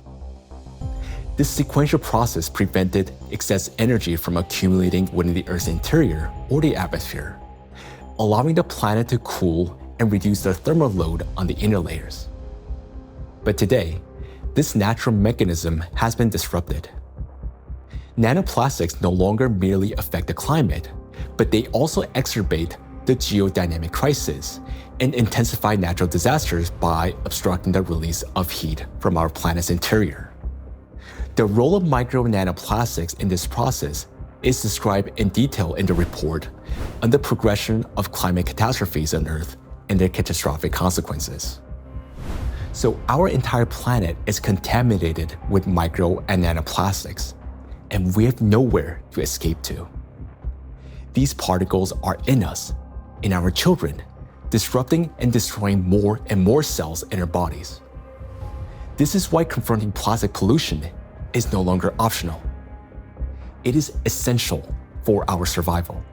This sequential process prevented excess energy from accumulating within the Earth's interior or the atmosphere, allowing the planet to cool and reduce the thermal load on the inner layers. But today, this natural mechanism has been disrupted. Nanoplastics no longer merely affect the climate, but they also exacerbate the geodynamic crisis and intensify natural disasters by obstructing the release of heat from our planet's interior. The role of micro and nanoplastics in this process is described in detail in the report on the progression of climate catastrophes on Earth and their catastrophic consequences. So our entire planet is contaminated with micro and nanoplastics, and we have nowhere to escape to. These particles are in us, in our children, disrupting and destroying more and more cells in our bodies. This is why confronting plastic pollution is no longer optional. It is essential for our survival.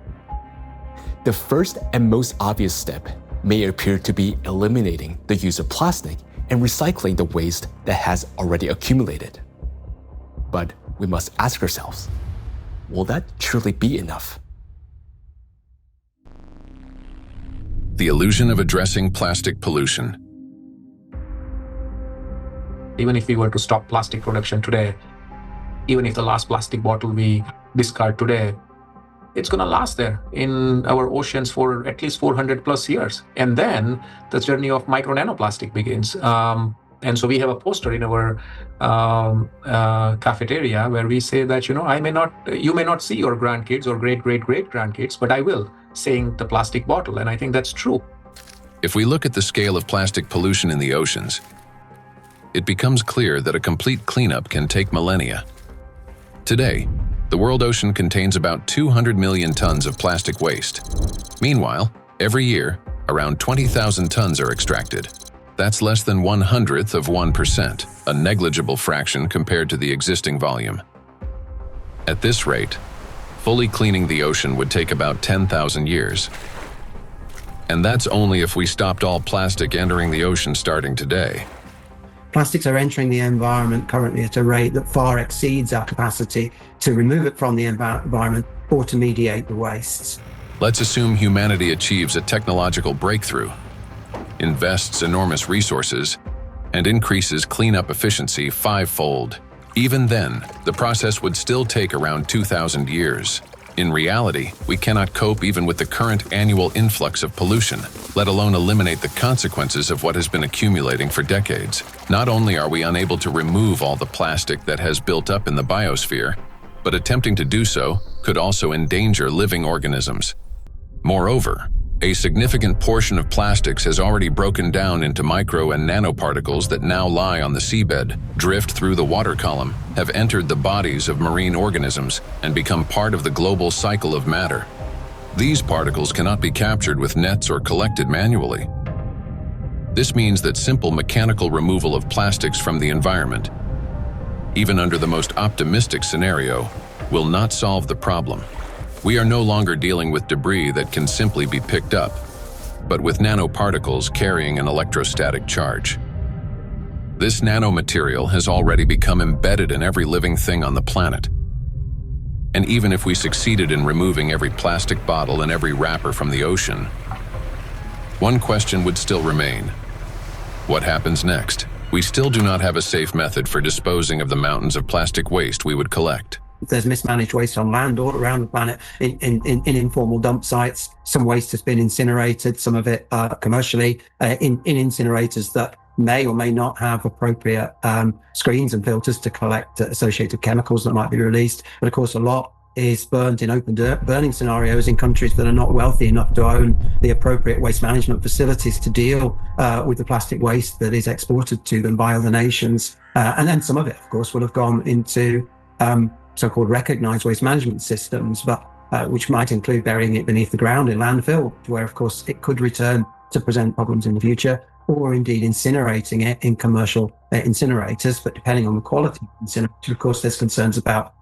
The first and most obvious step may appear to be eliminating the use of plastic and recycling the waste that has already accumulated. But we must ask ourselves, will that truly be enough? The illusion of addressing plastic pollution. Even if we were to stop plastic production today, even if the last plastic bottle we discard today, it's going to last there in our oceans for at least 400 plus years. And then the journey of micro nanoplastic begins. And so we have a poster in our cafeteria where we say that, you may not see your grandkids or great-great-great-grandkids, but I will, saying the plastic bottle. And I think that's true. If we look at the scale of plastic pollution in the oceans, it becomes clear that a complete cleanup can take millennia. Today, the world ocean contains about 200 million tons of plastic waste. Meanwhile, every year, around 20,000 tons are extracted. That's less than 1/100th of 1%, a negligible fraction compared to the existing volume. At this rate, fully cleaning the ocean would take about 10,000 years. And that's only if we stopped all plastic entering the ocean starting today. Plastics are entering the environment currently at a rate that far exceeds our capacity to remove it from the environment or to mediate the wastes. Let's assume humanity achieves a technological breakthrough, invests enormous resources, and increases cleanup efficiency 5-fold. Even then, the process would still take around 2,000 years. In reality, we cannot cope even with the current annual influx of pollution, let alone eliminate the consequences of what has been accumulating for decades. Not only are we unable to remove all the plastic that has built up in the biosphere, but attempting to do so could also endanger living organisms. Moreover, a significant portion of plastics has already broken down into micro and nanoparticles that now lie on the seabed, drift through the water column, have entered the bodies of marine organisms, and become part of the global cycle of matter. These particles cannot be captured with nets or collected manually. This means that simple mechanical removal of plastics from the environment, even under the most optimistic scenario, will not solve the problem. We are no longer dealing with debris that can simply be picked up, but with nanoparticles carrying an electrostatic charge. This nanomaterial has already become embedded in every living thing on the planet. And even if we succeeded in removing every plastic bottle and every wrapper from the ocean, one question would still remain. What happens next? We still do not have a safe method for disposing of the mountains of plastic waste we would collect. There's mismanaged waste on land all around the planet in informal dump sites. Some waste has been incinerated, some of it commercially in incinerators that may or may not have appropriate screens and filters to collect associated chemicals that might be released. But of course, a lot is burned in open burning scenarios in countries that are not wealthy enough to own the appropriate waste management facilities to deal with the plastic waste that is exported to them by other nations. And then some of it, of course, will have gone into so-called recognized waste management systems, but which might include burying it beneath the ground in landfill, where of course it could return to present problems in the future, or indeed incinerating it in commercial incinerators. But depending on the quality of incinerator, of course, there's concerns about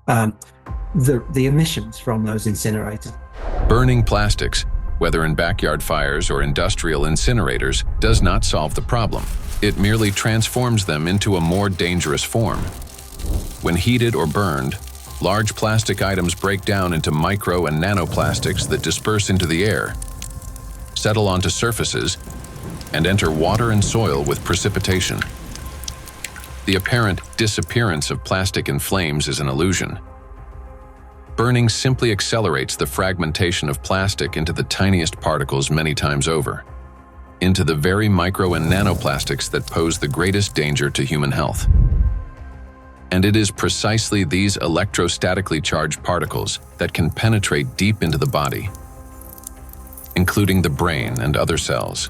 the emissions from those incinerators. Burning plastics, whether in backyard fires or industrial incinerators, does not solve the problem. It merely transforms them into a more dangerous form. When heated or burned, large plastic items break down into micro and nanoplastics that disperse into the air, settle onto surfaces, and enter water and soil with precipitation. The apparent disappearance of plastic in flames is an illusion. Burning simply accelerates the fragmentation of plastic into the tiniest particles many times over, into the very micro and nanoplastics that pose the greatest danger to human health. And it is precisely these electrostatically charged particles that can penetrate deep into the body, including the brain and other cells,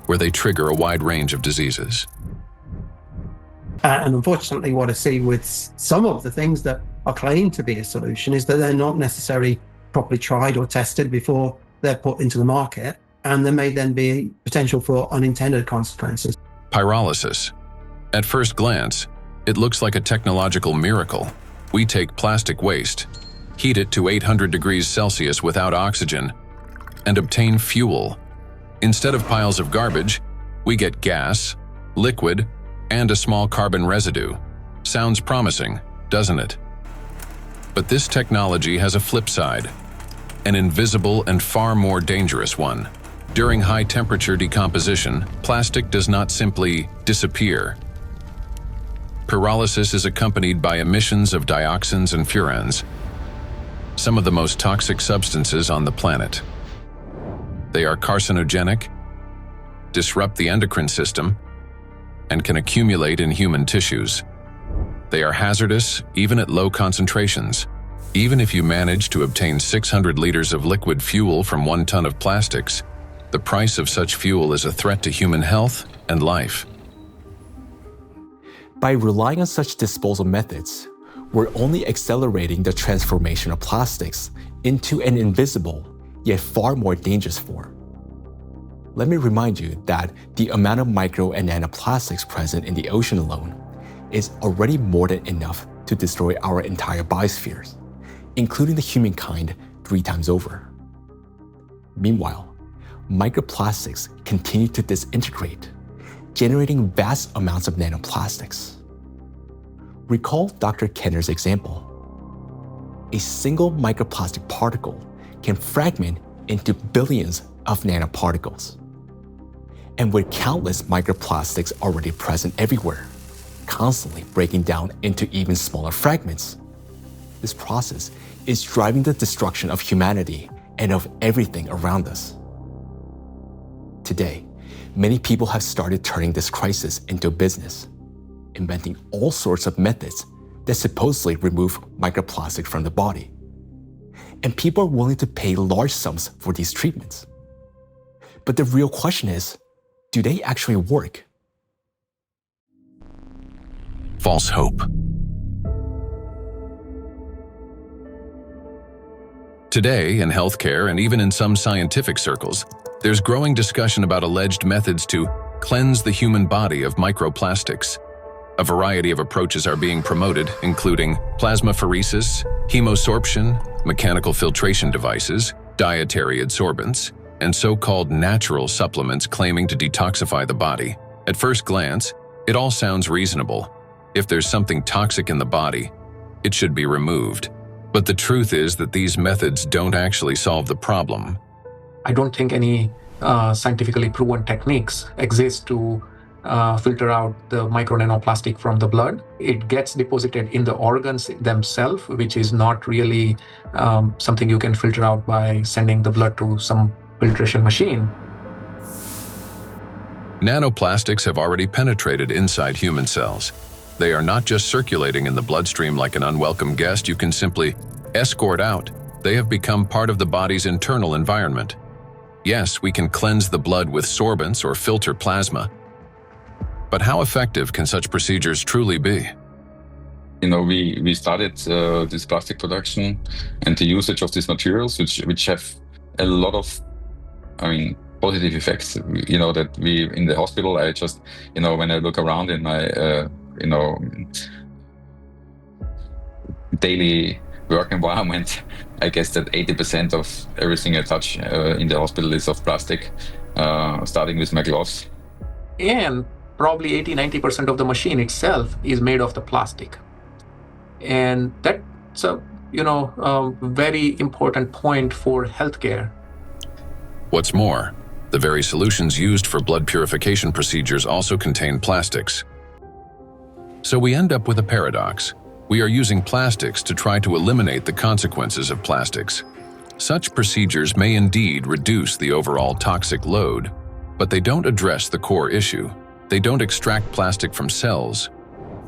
where they trigger a wide range of diseases. And unfortunately, what I see with some of the things that are claimed to be a solution is that they're not necessarily properly tried or tested before they're put into the market, and there may then be potential for unintended consequences. Pyrolysis. At first glance, it looks like a technological miracle. We take plastic waste, heat it to 800 degrees Celsius without oxygen, and obtain fuel. Instead of piles of garbage, we get gas, liquid, and a small carbon residue. Sounds promising, doesn't it? But this technology has a flip side, an invisible and far more dangerous one. During high-temperature decomposition, plastic does not simply disappear. Pyrolysis is accompanied by emissions of dioxins and furans, some of the most toxic substances on the planet. They are carcinogenic, disrupt the endocrine system, and can accumulate in human tissues. They are hazardous even at low concentrations. Even if you manage to obtain 600 liters of liquid fuel from 1 ton of plastics, the price of such fuel is a threat to human health and life. By relying on such disposal methods, we're only accelerating the transformation of plastics into an invisible, yet far more dangerous form. Let me remind you that the amount of micro and nanoplastics present in the ocean alone is already more than enough to destroy our entire biospheres, including the humankind 3 times over. Meanwhile, microplastics continue to disintegrate, generating vast amounts of nanoplastics. Recall Dr. Kenner's example. A single microplastic particle can fragment into billions of nanoparticles. And with countless microplastics already present everywhere, constantly breaking down into even smaller fragments, this process is driving the destruction of humanity and of everything around us. Today, many people have started turning this crisis into a business, inventing all sorts of methods that supposedly remove microplastic from the body. And people are willing to pay large sums for these treatments. But the real question is, do they actually work? False hope. Today, in healthcare and even in some scientific circles, there's growing discussion about alleged methods to cleanse the human body of microplastics. A variety of approaches are being promoted, including plasmapheresis, hemosorption, mechanical filtration devices, dietary adsorbents, and so-called natural supplements claiming to detoxify the body. At first glance, it all sounds reasonable. If there's something toxic in the body, it should be removed. But the truth is that these methods don't actually solve the problem. I don't think any scientifically proven techniques exist to filter out the micro nanoplastic from the blood. It gets deposited in the organs themselves, which is not really something you can filter out by sending the blood to some filtration machine. Nanoplastics have already penetrated inside human cells. They are not just circulating in the bloodstream like an unwelcome guest you can simply escort out. They have become part of the body's internal environment. Yes, we can cleanse the blood with sorbents or filter plasma. But how effective can such procedures truly be? We started this plastic production and the usage of these materials, which have a lot of, positive effects. That we in the hospital, I just, when I look around in my, daily work environment, I guess that 80% of everything I touch in the hospital is of plastic, starting with my gloves. And probably 80-90% of the machine itself is made of the plastic. And that's a very important point for healthcare. What's more, the very solutions used for blood purification procedures also contain plastics. So we end up with a paradox. We are using plastics to try to eliminate the consequences of plastics. Such procedures may indeed reduce the overall toxic load, but they don't address the core issue. They don't extract plastic from cells,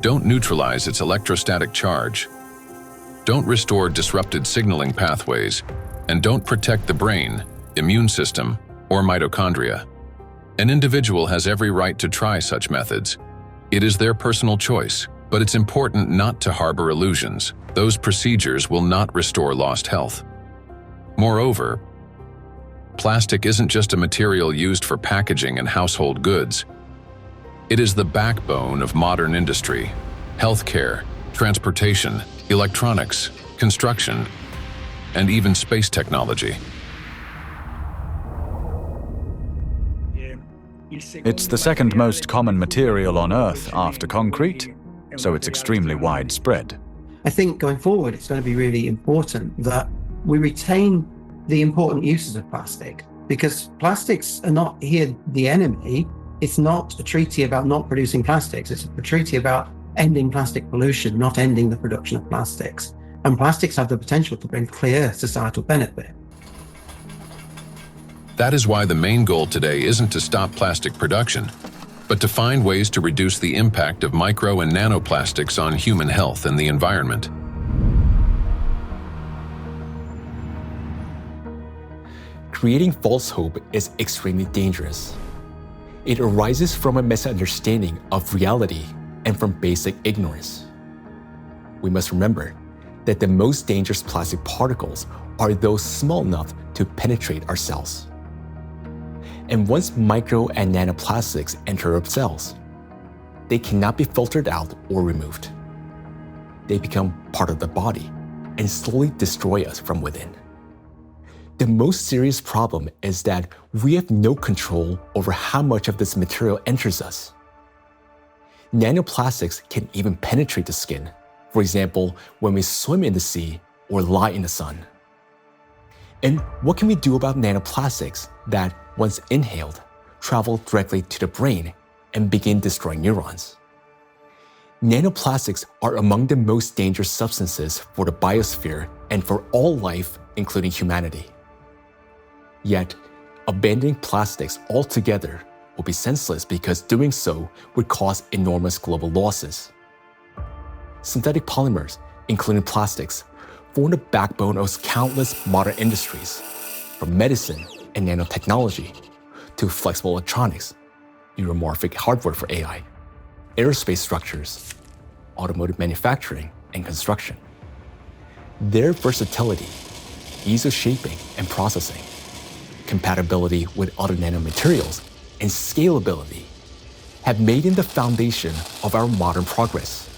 don't neutralize its electrostatic charge, don't restore disrupted signaling pathways, and don't protect the brain, immune system, or mitochondria. An individual has every right to try such methods. It is their personal choice, but it's important not to harbor illusions. Those procedures will not restore lost health. Moreover, plastic isn't just a material used for packaging and household goods. It is the backbone of modern industry, healthcare, transportation, electronics, construction, and even space technology. It's the second most common material on Earth after concrete, so it's extremely widespread. I think going forward, it's going to be really important that we retain the important uses of plastic, because plastics are not here the enemy. It's not a treaty about not producing plastics. It's a treaty about ending plastic pollution, not ending the production of plastics. And plastics have the potential to bring clear societal benefit. That is why the main goal today isn't to stop plastic production, but to find ways to reduce the impact of micro and nanoplastics on human health and the environment. Creating false hope is extremely dangerous. It arises from a misunderstanding of reality and from basic ignorance. We must remember that the most dangerous plastic particles are those small enough to penetrate our cells. And once micro and nanoplastics enter our cells, they cannot be filtered out or removed. They become part of the body and slowly destroy us from within. The most serious problem is that we have no control over how much of this material enters us. Nanoplastics can even penetrate the skin, for example, when we swim in the sea or lie in the sun. And what can we do about nanoplastics that, once inhaled, travel directly to the brain and begin destroying neurons? Nanoplastics are among the most dangerous substances for the biosphere and for all life, including humanity. Yet, abandoning plastics altogether will be senseless because doing so would cause enormous global losses. Synthetic polymers, including plastics, form the backbone of countless modern industries, from medicine and nanotechnology to flexible electronics, neuromorphic hardware for AI, aerospace structures, automotive manufacturing, and construction. Their versatility, ease of shaping and processing, compatibility with other nanomaterials, and scalability have made them the foundation of our modern progress.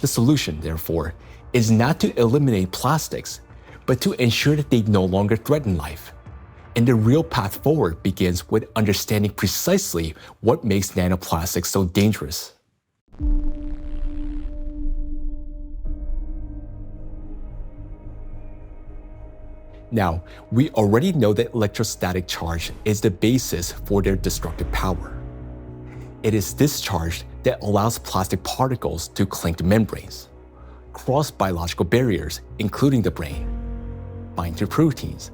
The solution, therefore, is not to eliminate plastics, but to ensure that they no longer threaten life. And the real path forward begins with understanding precisely what makes nanoplastics so dangerous. Now, we already know that electrostatic charge is the basis for their destructive power. It is this charge that allows plastic particles to cling to membranes, cross biological barriers, including the brain, bind to proteins,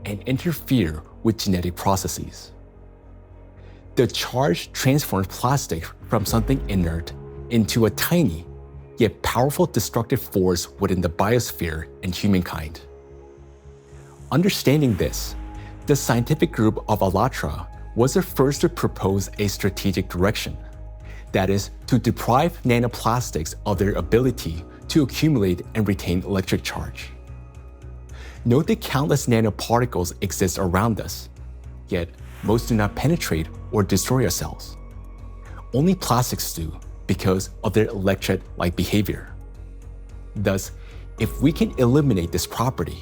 and interfere with genetic processes. The charge transforms plastic from something inert into a tiny, yet powerful destructive force within the biosphere and humankind. Understanding this, the scientific group of ALLATRA was the first to propose a strategic direction, that is, to deprive nanoplastics of their ability to accumulate and retain electric charge. Note that countless nanoparticles exist around us, yet most do not penetrate or destroy our cells. Only plastics do because of their electrolyte behavior. Thus, if we can eliminate this property,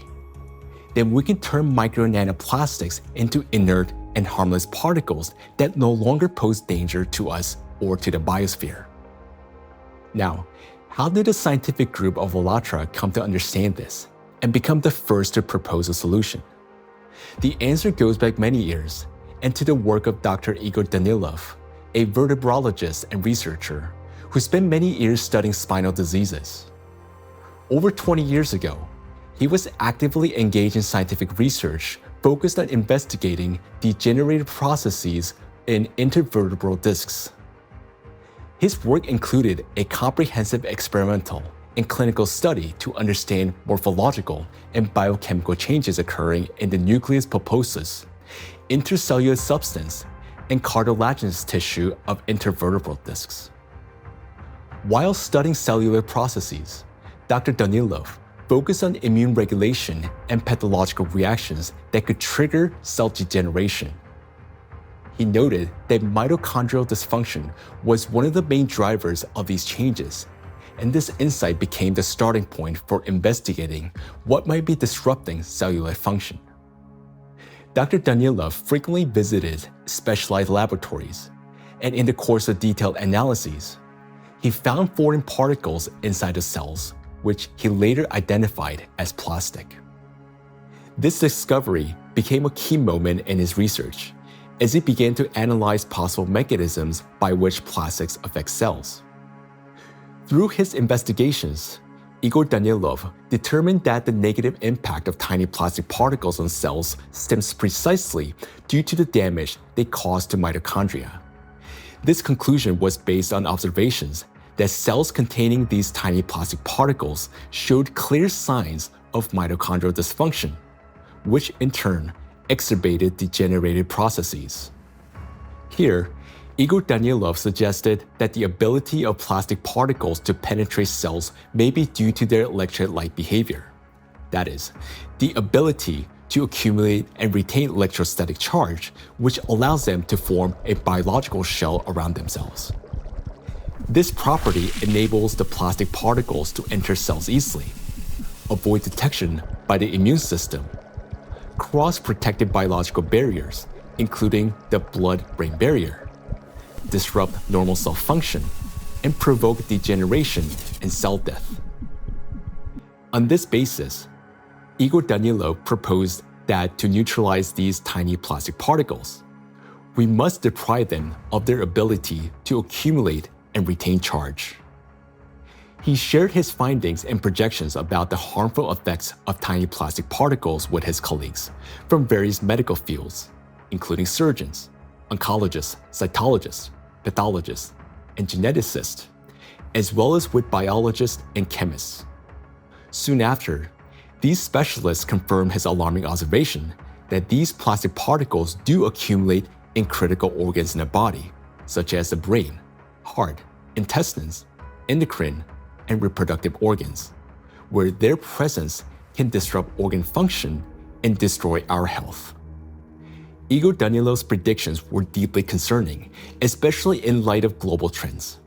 then we can turn micro nanoplastics into inert and harmless particles that no longer pose danger to us or to the biosphere. Now, how did the scientific group of ALLATRA come to understand this and become the first to propose a solution? The answer goes back many years and to the work of Dr. Igor Danilov, a vertebrologist and researcher who spent many years studying spinal diseases. Over 20 years ago, he was actively engaged in scientific research focused on investigating degenerative processes in intervertebral discs. His work included a comprehensive experimental and clinical study to understand morphological and biochemical changes occurring in the nucleus pulposus, intercellular substance, and cartilaginous tissue of intervertebral discs. While studying cellular processes, Dr. Danilov focused on immune regulation and pathological reactions that could trigger cell degeneration. He noted that mitochondrial dysfunction was one of the main drivers of these changes, and this insight became the starting point for investigating what might be disrupting cellular function. Dr. Danilov frequently visited specialized laboratories, and in the course of detailed analyses, he found foreign particles inside the cells, which he later identified as plastic. This discovery became a key moment in his research, as he began to analyze possible mechanisms by which plastics affect cells. Through his investigations, Igor Danilov determined that the negative impact of tiny plastic particles on cells stems precisely due to the damage they cause to mitochondria. This conclusion was based on observations that cells containing these tiny plastic particles showed clear signs of mitochondrial dysfunction, which in turn exacerbated degenerative processes. Here, Igor Danilov suggested that the ability of plastic particles to penetrate cells may be due to their electrolyte behavior. That is, the ability to accumulate and retain electrostatic charge, which allows them to form a biological shell around themselves. This property enables the plastic particles to enter cells easily, avoid detection by the immune system, cross protective biological barriers, including the blood-brain barrier, disrupt normal cell function, and provoke degeneration and cell death. On this basis, Igor Danilov proposed that to neutralize these tiny plastic particles, we must deprive them of their ability to accumulate and retain charge. He shared his findings and projections about the harmful effects of tiny plastic particles with his colleagues from various medical fields, including surgeons, oncologists, cytologists, pathologists, and geneticists, as well as with biologists and chemists. Soon after, these specialists confirmed his alarming observation that these plastic particles do accumulate in critical organs in the body, such as the brain, heart, intestines, endocrine, and reproductive organs, where their presence can disrupt organ function and destroy our health. Igor Danilov's predictions were deeply concerning, especially in light of global trends,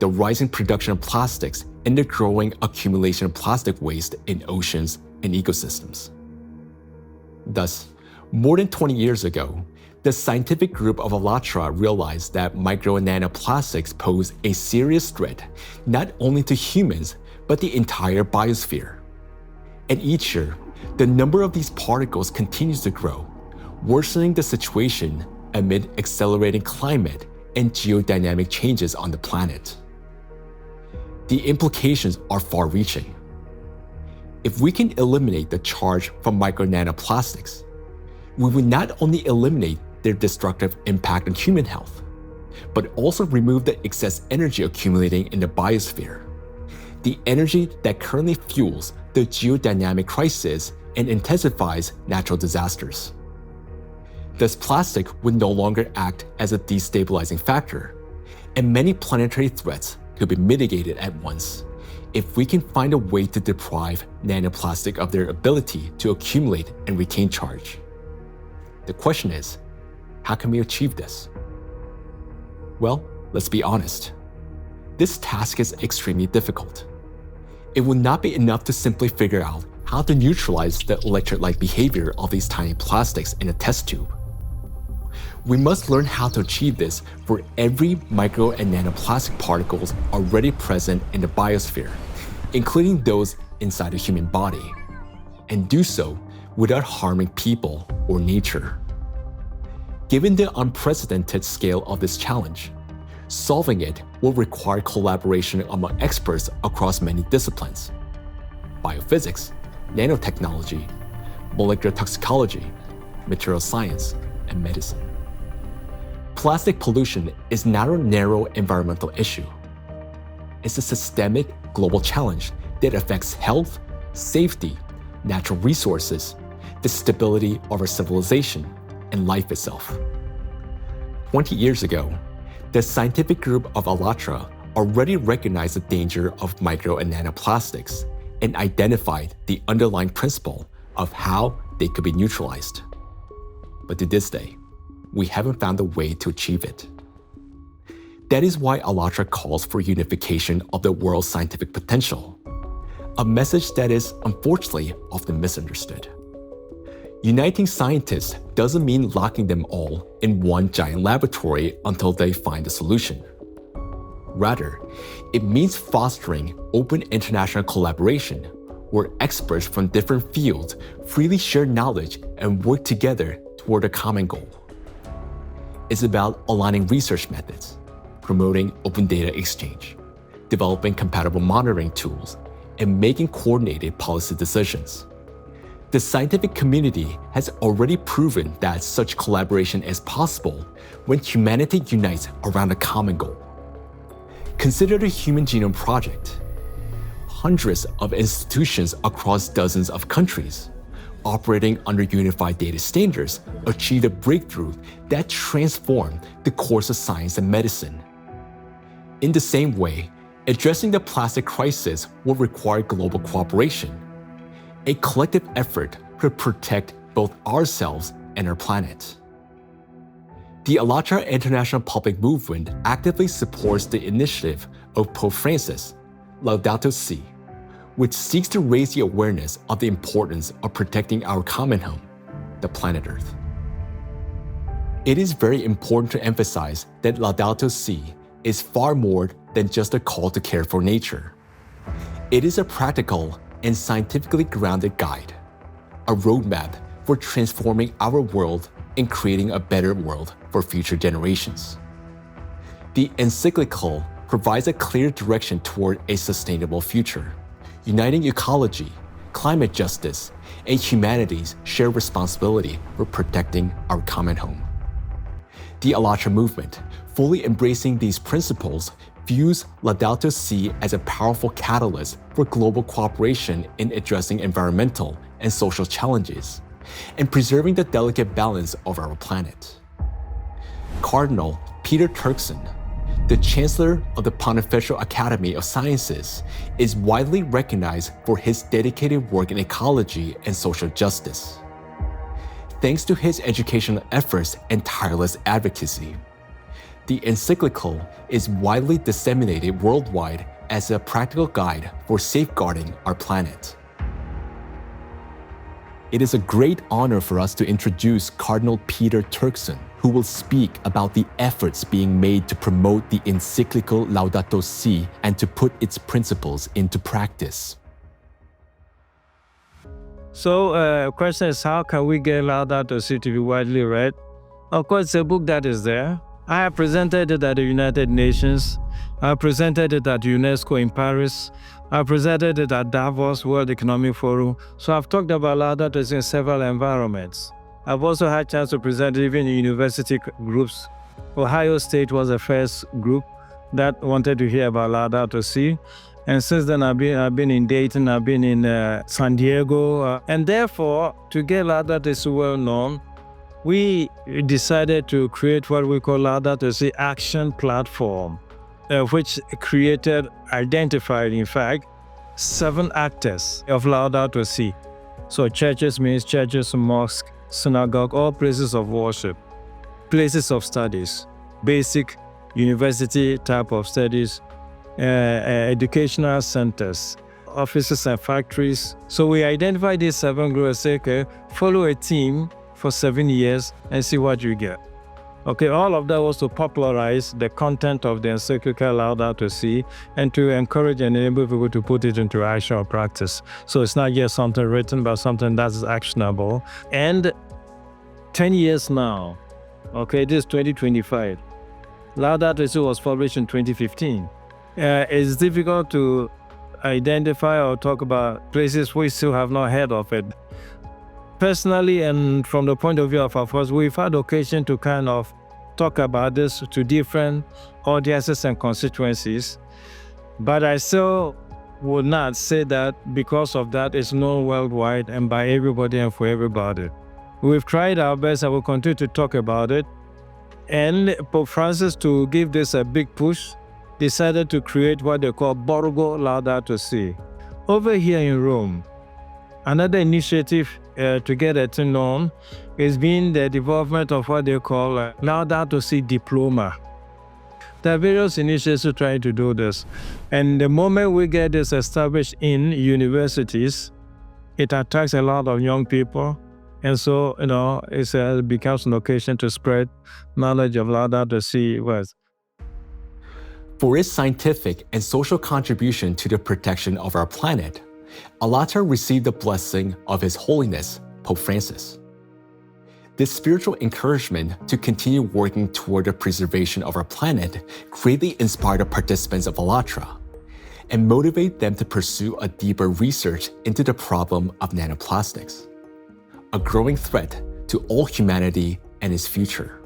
the rising production of plastics and the growing accumulation of plastic waste in oceans and ecosystems. Thus, more than 20 years ago, the scientific group of ALLATRA realized that micro and nanoplastics pose a serious threat not only to humans, but the entire biosphere. And each year, the number of these particles continues to grow, worsening the situation amid accelerating climate and geodynamic changes on the planet. The implications are far-reaching. If we can eliminate the charge from micro nanoplastics, we will not only eliminate their destructive impact on human health, but also remove the excess energy accumulating in the biosphere, the energy that currently fuels the geodynamic crisis and intensifies natural disasters. Thus, plastic would no longer act as a destabilizing factor, and many planetary threats could be mitigated at once if we can find a way to deprive nanoplastic of their ability to accumulate and retain charge. The question is, how can we achieve this? Well, let's be honest. This task is extremely difficult. It would not be enough to simply figure out how to neutralize the electrolyte behavior of these tiny plastics in a test tube. We must learn how to achieve this for every micro and nanoplastic particles already present in the biosphere, including those inside the human body, and do so without harming people or nature. Given the unprecedented scale of this challenge, solving it will require collaboration among experts across many disciplines: biophysics, nanotechnology, molecular toxicology, material science, and medicine. Plastic pollution is not a narrow environmental issue. It's a systemic global challenge that affects health, safety, natural resources, the stability of our civilization, and life itself. 20 years ago, the scientific group of ALLATRA already recognized the danger of micro and nanoplastics and identified the underlying principle of how they could be neutralized. But to this day, we haven't found a way to achieve it. That is why ALLATRA calls for unification of the world's scientific potential, a message that is unfortunately often misunderstood. Uniting scientists doesn't mean locking them all in one giant laboratory until they find a solution. Rather, it means fostering open international collaboration where experts from different fields freely share knowledge and work together toward a common goal. It's about aligning research methods, promoting open data exchange, developing compatible monitoring tools, and making coordinated policy decisions. The scientific community has already proven that such collaboration is possible when humanity unites around a common goal. Consider the Human Genome Project. Hundreds of institutions across dozens of countries, operating under unified data standards, achieved a breakthrough that transformed the course of science and medicine. In the same way, addressing the plastic crisis will require global cooperation, a collective effort to protect both ourselves and our planet. The ALLATRA International Public Movement actively supports the initiative of Pope Francis, Laudato Si, which seeks to raise the awareness of the importance of protecting our common home, the planet Earth. It is very important to emphasize that Laudato Si is far more than just a call to care for nature. It is a practical and scientifically grounded guide, a roadmap for transforming our world and creating a better world for future generations. The encyclical provides a clear direction toward a sustainable future, uniting ecology, climate justice, and humanity's shared responsibility for protecting our common home. The ALLATRA movement, fully embracing these principles, views Laudato Si as a powerful catalyst for global cooperation in addressing environmental and social challenges, and preserving the delicate balance of our planet. Cardinal Peter Turkson, the Chancellor of the Pontifical Academy of Sciences, is widely recognized for his dedicated work in ecology and social justice. Thanks to his educational efforts and tireless advocacy, the encyclical is widely disseminated worldwide as a practical guide for safeguarding our planet. It is a great honor for us to introduce Cardinal Peter Turkson, who will speak about the efforts being made to promote the encyclical Laudato Si and to put its principles into practice. So, question is, how can we get Laudato Si to be widely read? Of course, it's a book that is there. I have presented it at the United Nations. I presented it at UNESCO in Paris. I presented it at Davos World Economic Forum. So I've talked about Laudato Si in several environments. I've also had a chance to present it even in university groups. Ohio State was the first group that wanted to hear about Laudato Si. And since then, I've been in Dayton, I've been in San Diego. And therefore, to get Laudato Si well known, we decided to create what we call Laudato Si Action Platform, which identified, in fact, 7 actors of Laudato Si. So churches means churches, mosques, synagogue, all places of worship, places of studies, basic university type of studies, educational centers, offices and factories. So we identified these 7 groups and say, okay, follow a team for 7 years and see what you get. Okay, all of that was to popularize the content of the encyclical Laudato Si and to encourage and enable people to put it into action or practice. So it's not just something written, but something that's actionable. And 10 years now, okay, this is 2025. Laudato Si was published in 2015. It's difficult to identify or talk about places we still have not heard of it. Personally, and from the point of view of our force, we've had occasion to kind of talk about this to different audiences and constituencies, but I still would not say that because of that it's known worldwide and by everybody and for everybody. We've tried our best and we'll continue to talk about it. And Pope Francis, to give this a big push, decided to create what they call Borgo Laudato Si. Over here in Rome, another initiative to get it known has been the development of what they call Laudato Si Diploma. There are various initiatives trying to do this. And the moment we get this established in universities, it attracts a lot of young people. And so, it becomes an occasion to spread knowledge of Laudato Si words. For its scientific and social contribution to the protection of our planet, ALLATRA received the blessing of His Holiness, Pope Francis. This spiritual encouragement to continue working toward the preservation of our planet greatly inspired the participants of ALLATRA and motivated them to pursue a deeper research into the problem of nanoplastics, a growing threat to all humanity and its future.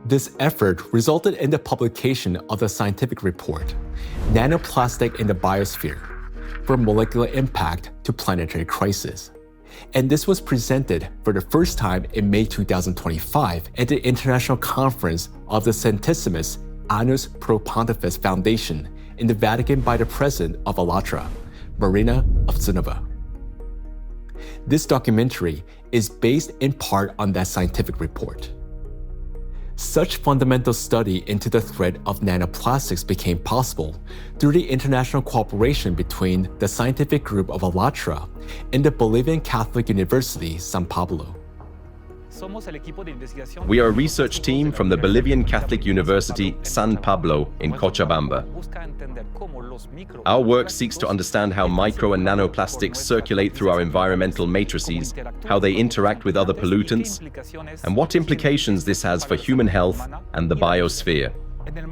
This effort resulted in the publication of the scientific report, Nanoplastic in the Biosphere, from Molecular Impact to Planetary Crisis. And this was presented for the first time in May 2025 at the International Conference of the Centesimus Annus Pro Pontifex Foundation in the Vatican by the President of ALLATRA, Marina Ovtsinova. This documentary is based in part on that scientific report. Such fundamental study into the threat of nanoplastics became possible through the international cooperation between the scientific group of ALLATRA and the Bolivian Catholic University, San Pablo. We are a research team from the Bolivian Catholic University, San Pablo in Cochabamba. Our work seeks to understand how micro and nanoplastics circulate through our environmental matrices, how they interact with other pollutants, and what implications this has for human health and the biosphere.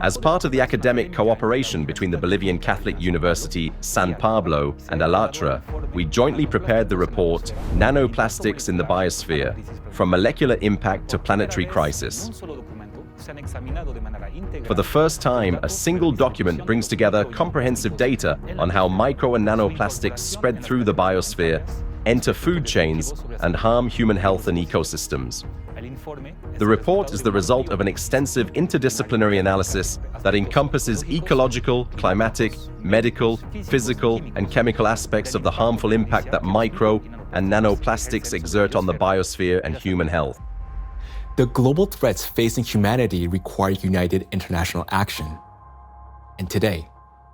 As part of the academic cooperation between the Bolivian Catholic University, San Pablo, and ALLATRA, we jointly prepared the report, Nanoplastics in the Biosphere, From Molecular Impact to Planetary Crisis. For the first time, a single document brings together comprehensive data on how micro and nanoplastics spread through the biosphere, enter food chains, and harm human health and ecosystems. The report is the result of an extensive interdisciplinary analysis that encompasses ecological, climatic, medical, physical, and chemical aspects of the harmful impact that micro and nanoplastics exert on the biosphere and human health. The global threats facing humanity require united international action. And today,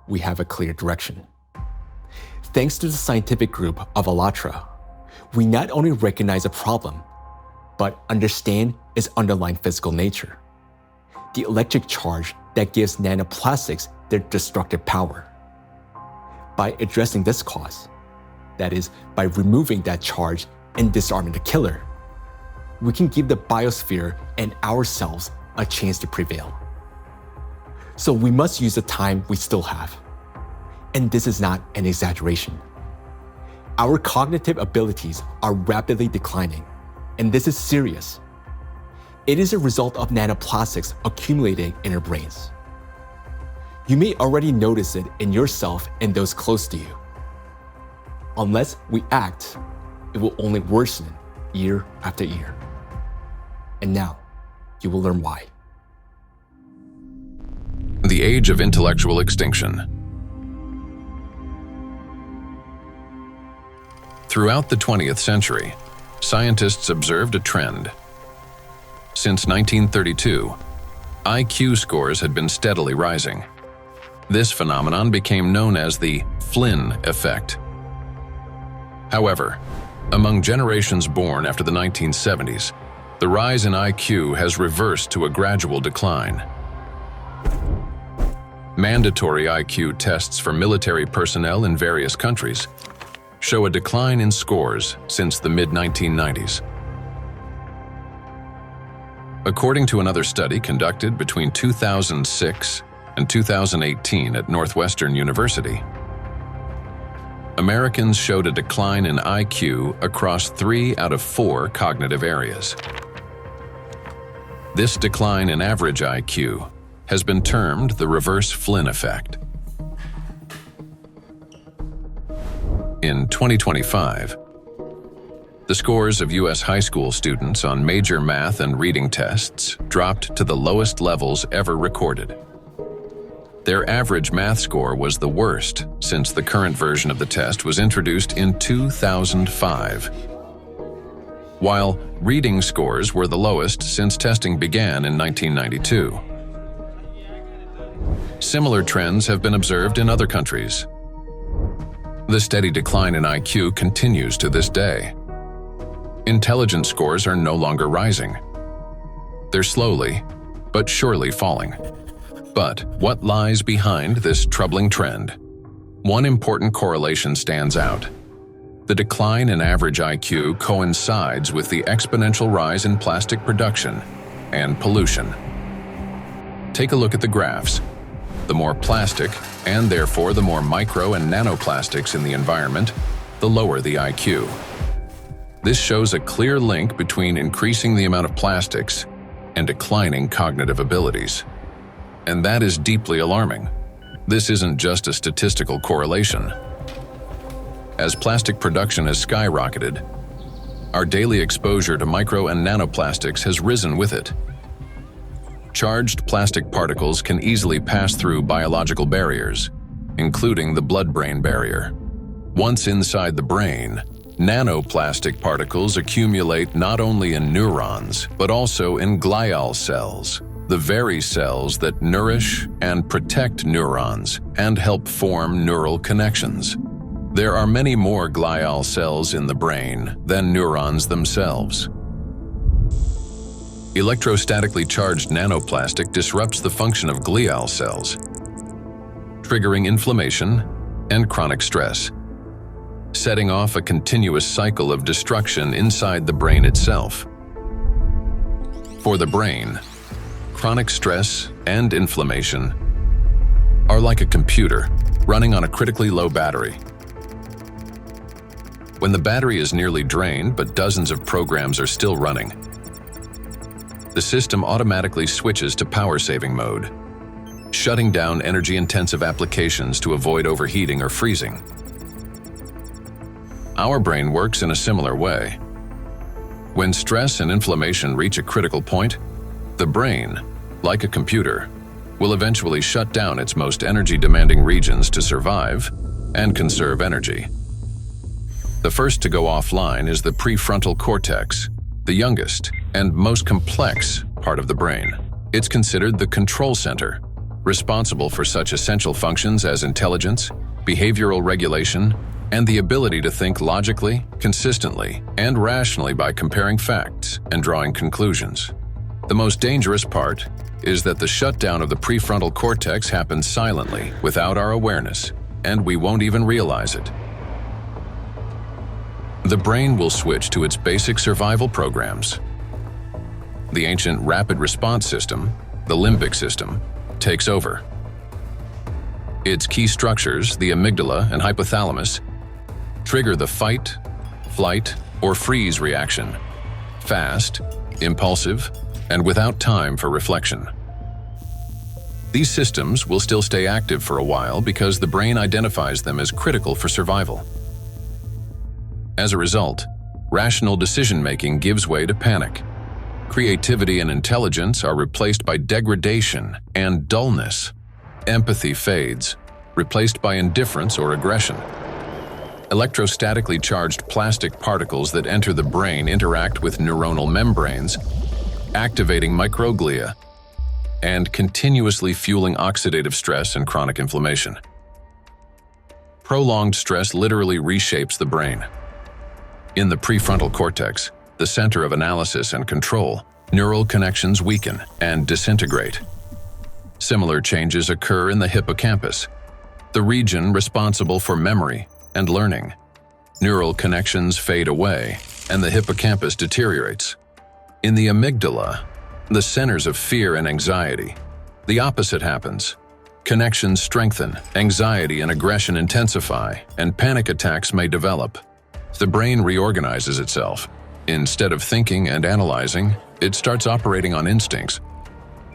we have a clear direction. Thanks to the scientific group of ALLATRA, we not only recognize a problem, but understand its underlying physical nature, the electric charge that gives nanoplastics their destructive power. By addressing this cause, that is, by removing that charge and disarming the killer, we can give the biosphere and ourselves a chance to prevail. So we must use the time we still have. And this is not an exaggeration. Our cognitive abilities are rapidly declining, and this is serious. It is a result of nanoplastics accumulating in our brains. You may already notice it in yourself and those close to you. Unless we act, it will only worsen year after year. And now, you will learn why. The Age of Intellectual Extinction. Throughout the 20th century, scientists observed a trend. Since 1932, IQ scores had been steadily rising. This phenomenon became known as the Flynn effect. However, among generations born after the 1970s, the rise in IQ has reversed to a gradual decline. Mandatory IQ tests for military personnel in various countries show a decline in scores since the mid-1990s. According to another study conducted between 2006 and 2018 at Northwestern University, Americans showed a decline in IQ across 3 out of 4 cognitive areas. This decline in average IQ has been termed the reverse Flynn effect. In 2025, the scores of U.S. high school students on major math and reading tests dropped to the lowest levels ever recorded. Their average math score was the worst since the current version of the test was introduced in 2005, while reading scores were the lowest since testing began in 1992. Similar trends have been observed in other countries. The steady decline in IQ continues to this day. Intelligence scores are no longer rising. They're slowly, but surely falling. But what lies behind this troubling trend? One important correlation stands out. The decline in average IQ coincides with the exponential rise in plastic production and pollution. Take a look at the graphs. The more plastic, and therefore the more micro and nanoplastics in the environment, the lower the IQ. This shows a clear link between increasing the amount of plastics and declining cognitive abilities. And that is deeply alarming. This isn't just a statistical correlation. As plastic production has skyrocketed, our daily exposure to micro and nanoplastics has risen with it. Charged plastic particles can easily pass through biological barriers, including the blood-brain barrier. Once inside the brain, nanoplastic particles accumulate not only in neurons, but also in glial cells, the very cells that nourish and protect neurons and help form neural connections. There are many more glial cells in the brain than neurons themselves. Electrostatically charged nanoplastic disrupts the function of glial cells, triggering inflammation and chronic stress, setting off a continuous cycle of destruction inside the brain itself. For the brain, chronic stress and inflammation are like a computer running on a critically low battery. When the battery is nearly drained but dozens of programs are still running, the system automatically switches to power-saving mode, shutting down energy-intensive applications to avoid overheating or freezing. Our brain works in a similar way. When stress and inflammation reach a critical point, the brain, like a computer, will eventually shut down its most energy-demanding regions to survive and conserve energy. The first to go offline is the prefrontal cortex, the youngest and most complex part of the brain. It's considered the control center, responsible for such essential functions as intelligence, behavioral regulation, and the ability to think logically, consistently, and rationally by comparing facts and drawing conclusions. The most dangerous part is that the shutdown of the prefrontal cortex happens silently, without our awareness, and we won't even realize it. The brain will switch to its basic survival programs. The ancient rapid response system, the limbic system, takes over. Its key structures, the amygdala and hypothalamus, trigger the fight, flight, or freeze reaction, fast, impulsive, and without time for reflection. These systems will still stay active for a while because the brain identifies them as critical for survival. As a result, rational decision-making gives way to panic. Creativity and intelligence are replaced by degradation and dullness. Empathy fades, replaced by indifference or aggression. Electrostatically charged plastic particles that enter the brain interact with neuronal membranes, activating microglia and continuously fueling oxidative stress and chronic inflammation. Prolonged stress literally reshapes the brain. In the prefrontal cortex, the center of analysis and control, neural connections weaken and disintegrate. Similar changes occur in the hippocampus, the region responsible for memory and learning. Neural connections fade away, and the hippocampus deteriorates. In the amygdala, the centers of fear and anxiety, the opposite happens. Connections strengthen, anxiety and aggression intensify, and panic attacks may develop. The brain reorganizes itself. Instead of thinking and analyzing, it starts operating on instincts.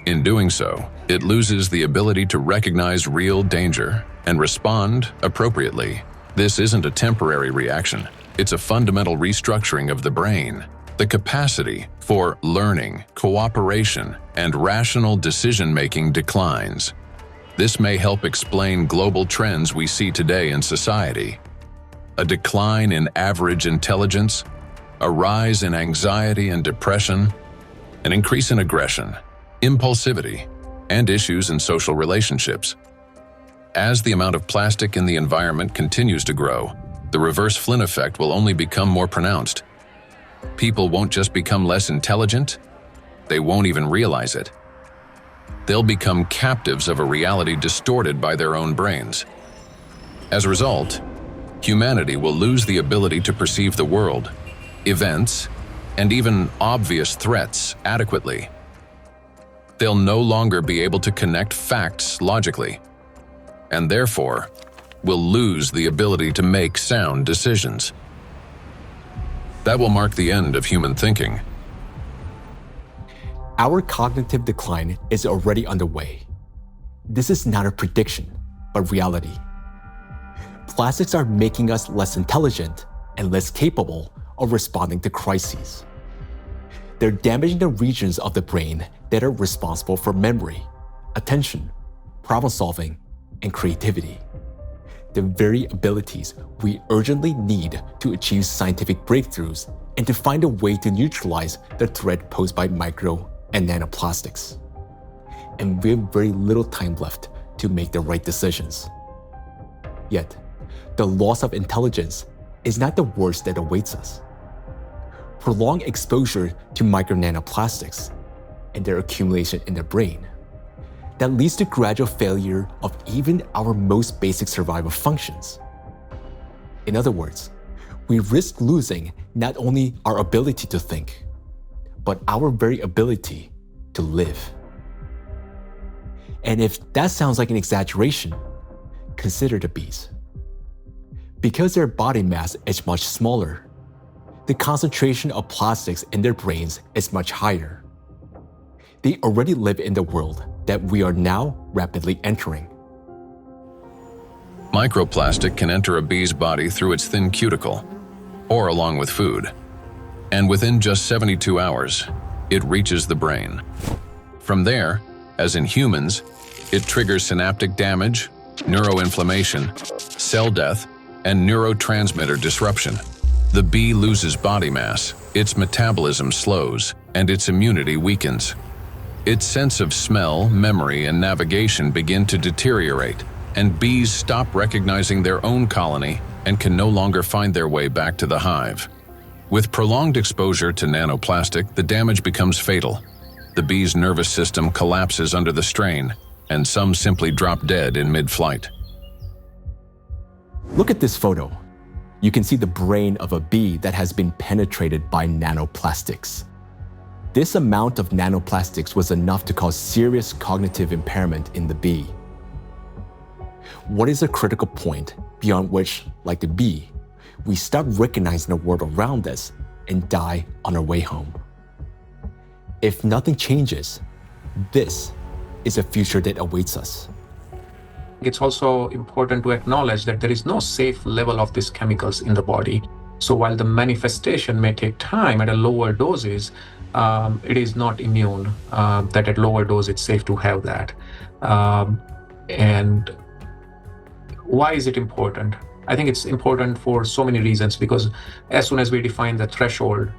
In doing so, it loses the ability to recognize real danger and respond appropriately. This isn't a temporary reaction. It's a fundamental restructuring of the brain. The capacity for learning, cooperation, and rational decision-making declines. This may help explain global trends we see today in society. A decline in average intelligence, a rise in anxiety and depression, an increase in aggression, impulsivity, and issues in social relationships. As the amount of plastic in the environment continues to grow, the reverse Flynn effect will only become more pronounced. People won't just become less intelligent, they won't even realize it. They'll become captives of a reality distorted by their own brains. As a result, humanity will lose the ability to perceive the world, events, and even obvious threats adequately. They'll no longer be able to connect facts logically, and therefore will lose the ability to make sound decisions. That will mark the end of human thinking. Our cognitive decline is already underway. This is not a prediction, but reality. Plastics are making us less intelligent and less capable of responding to crises. They're damaging the regions of the brain that are responsible for memory, attention, problem-solving, and creativity. The very abilities we urgently need to achieve scientific breakthroughs and to find a way to neutralize the threat posed by micro and nanoplastics. And we have very little time left to make the right decisions. Yet, the loss of intelligence is not the worst that awaits us. Prolonged exposure to micro nanoplastics and their accumulation in the brain that leads to gradual failure of even our most basic survival functions. In other words, we risk losing not only our ability to think, but our very ability to live. And if that sounds like an exaggeration, consider the bees. Because their body mass is much smaller, the concentration of plastics in their brains is much higher. They already live in the world that we are now rapidly entering. Microplastic can enter a bee's body through its thin cuticle, or along with food. And within just 72 hours, it reaches the brain. From there, as in humans, it triggers synaptic damage, neuroinflammation, cell death, and neurotransmitter disruption. The bee loses body mass, its metabolism slows, and its immunity weakens. Its sense of smell, memory, and navigation begin to deteriorate, and bees stop recognizing their own colony and can no longer find their way back to the hive. With prolonged exposure to nanoplastic, the damage becomes fatal. The bee's nervous system collapses under the strain, and some simply drop dead in mid-flight. Look at this photo. You can see the brain of a bee that has been penetrated by nanoplastics. This amount of nanoplastics was enough to cause serious cognitive impairment in the bee. What is a critical point beyond which, like the bee, we stop recognizing the world around us and die on our way home? If nothing changes, this is a future that awaits us. It's also important to acknowledge that there is no safe level of these chemicals in the body. So while the manifestation may take time at a lower doses, it is not immune, that at lower dose it's safe to have that. And why is it important? I think it's important for so many reasons, because as soon as we define the threshold,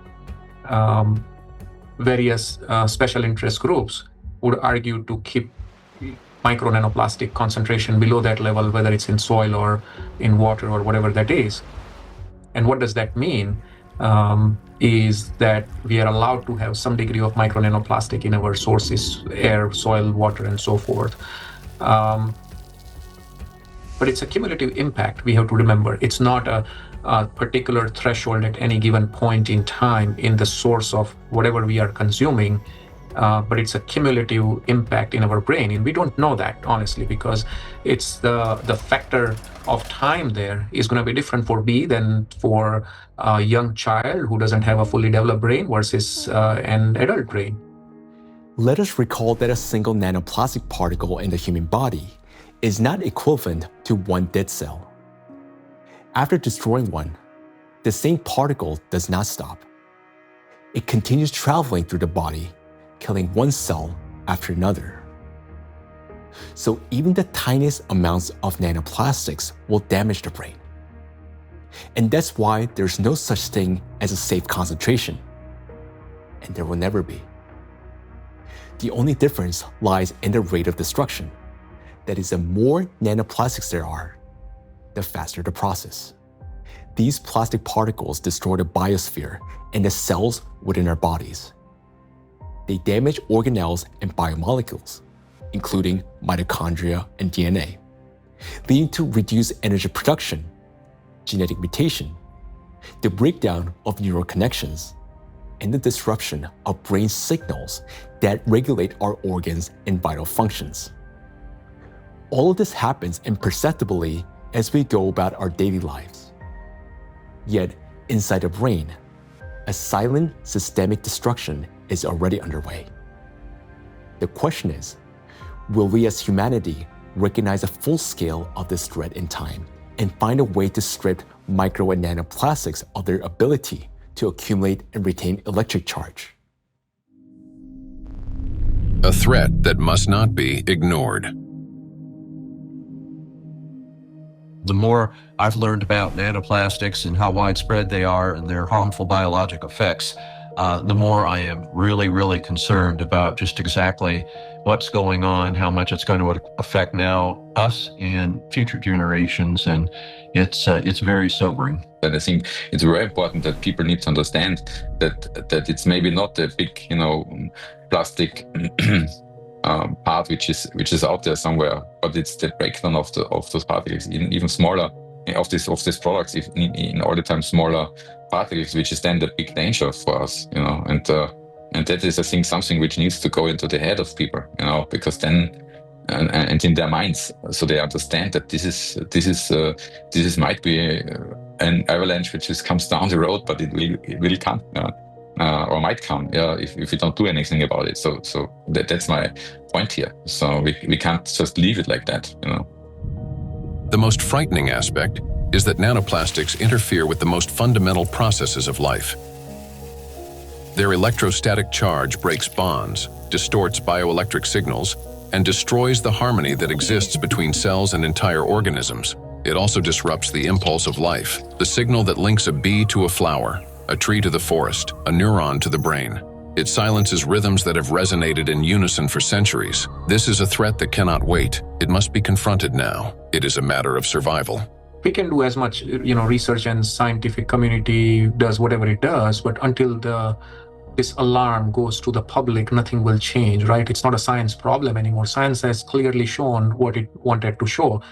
various special interest groups would argue to keep micro nanoplastic concentration below that level, whether it's in soil or in water or whatever that is. And what does that mean? is that we are allowed to have some degree of micro nanoplastic in our sources, air, soil, water, and so forth. But it's a cumulative impact, we have to remember. It's not a particular threshold at any given point in time in the source of whatever we are consuming, but it's a cumulative impact in our brain. And we don't know that, honestly, because it's the factor of time there is going to be different for B than for a young child who doesn't have a fully developed brain versus an adult brain. Let us recall that a single nanoplastic particle in the human body is not equivalent to one dead cell. After destroying one, the same particle does not stop. It continues traveling through the body, killing one cell after another. So even the tiniest amounts of nanoplastics will damage the brain. And that's why there's no such thing as a safe concentration. And there will never be. The only difference lies in the rate of destruction. That is, the more nanoplastics there are, the faster the process. These plastic particles destroy the biosphere and the cells within our bodies. They damage organelles and biomolecules, including mitochondria and DNA, leading to reduced energy production, genetic mutation, the breakdown of neural connections, and the disruption of brain signals that regulate our organs and vital functions. All of this happens imperceptibly as we go about our daily lives. Yet, inside the brain, a silent systemic destruction is already underway. The question is, will we as humanity recognize the full scale of this threat in time and find a way to strip micro and nanoplastics of their ability to accumulate and retain electric charge? A threat that must not be ignored. The more I've learned about nanoplastics and how widespread they are and their harmful biologic effects, the more I am really, really concerned about just exactly what's going on, how much it's going to affect now us and future generations, and it's very sobering. And I think it's very important that people need to understand that it's maybe not a big, plastic part which is out there somewhere, but it's the breakdown of those particles, even smaller of these products, in all the time smaller particles, which is then the big danger for us, and that is, I think, something which needs to go into the head of people, because then and in their minds, so they understand that this is might be an avalanche which comes down the road, but it will come. Or might come, if we don't do anything about it. So that's my point here. So we can't just leave it like that, The most frightening aspect is that nanoplastics interfere with the most fundamental processes of life. Their electrostatic charge breaks bonds, distorts bioelectric signals, and destroys the harmony that exists between cells and entire organisms. It also disrupts the impulse of life, the signal that links a bee to a flower, a tree to the forest, a neuron to the brain. It silences rhythms that have resonated in unison for centuries. This is a threat that cannot wait. It must be confronted now. It is a matter of survival. We can do as much, research, and scientific community does whatever it does, but until this alarm goes to the public, nothing will change, right? It's not a science problem anymore. Science has clearly shown what it wanted to show.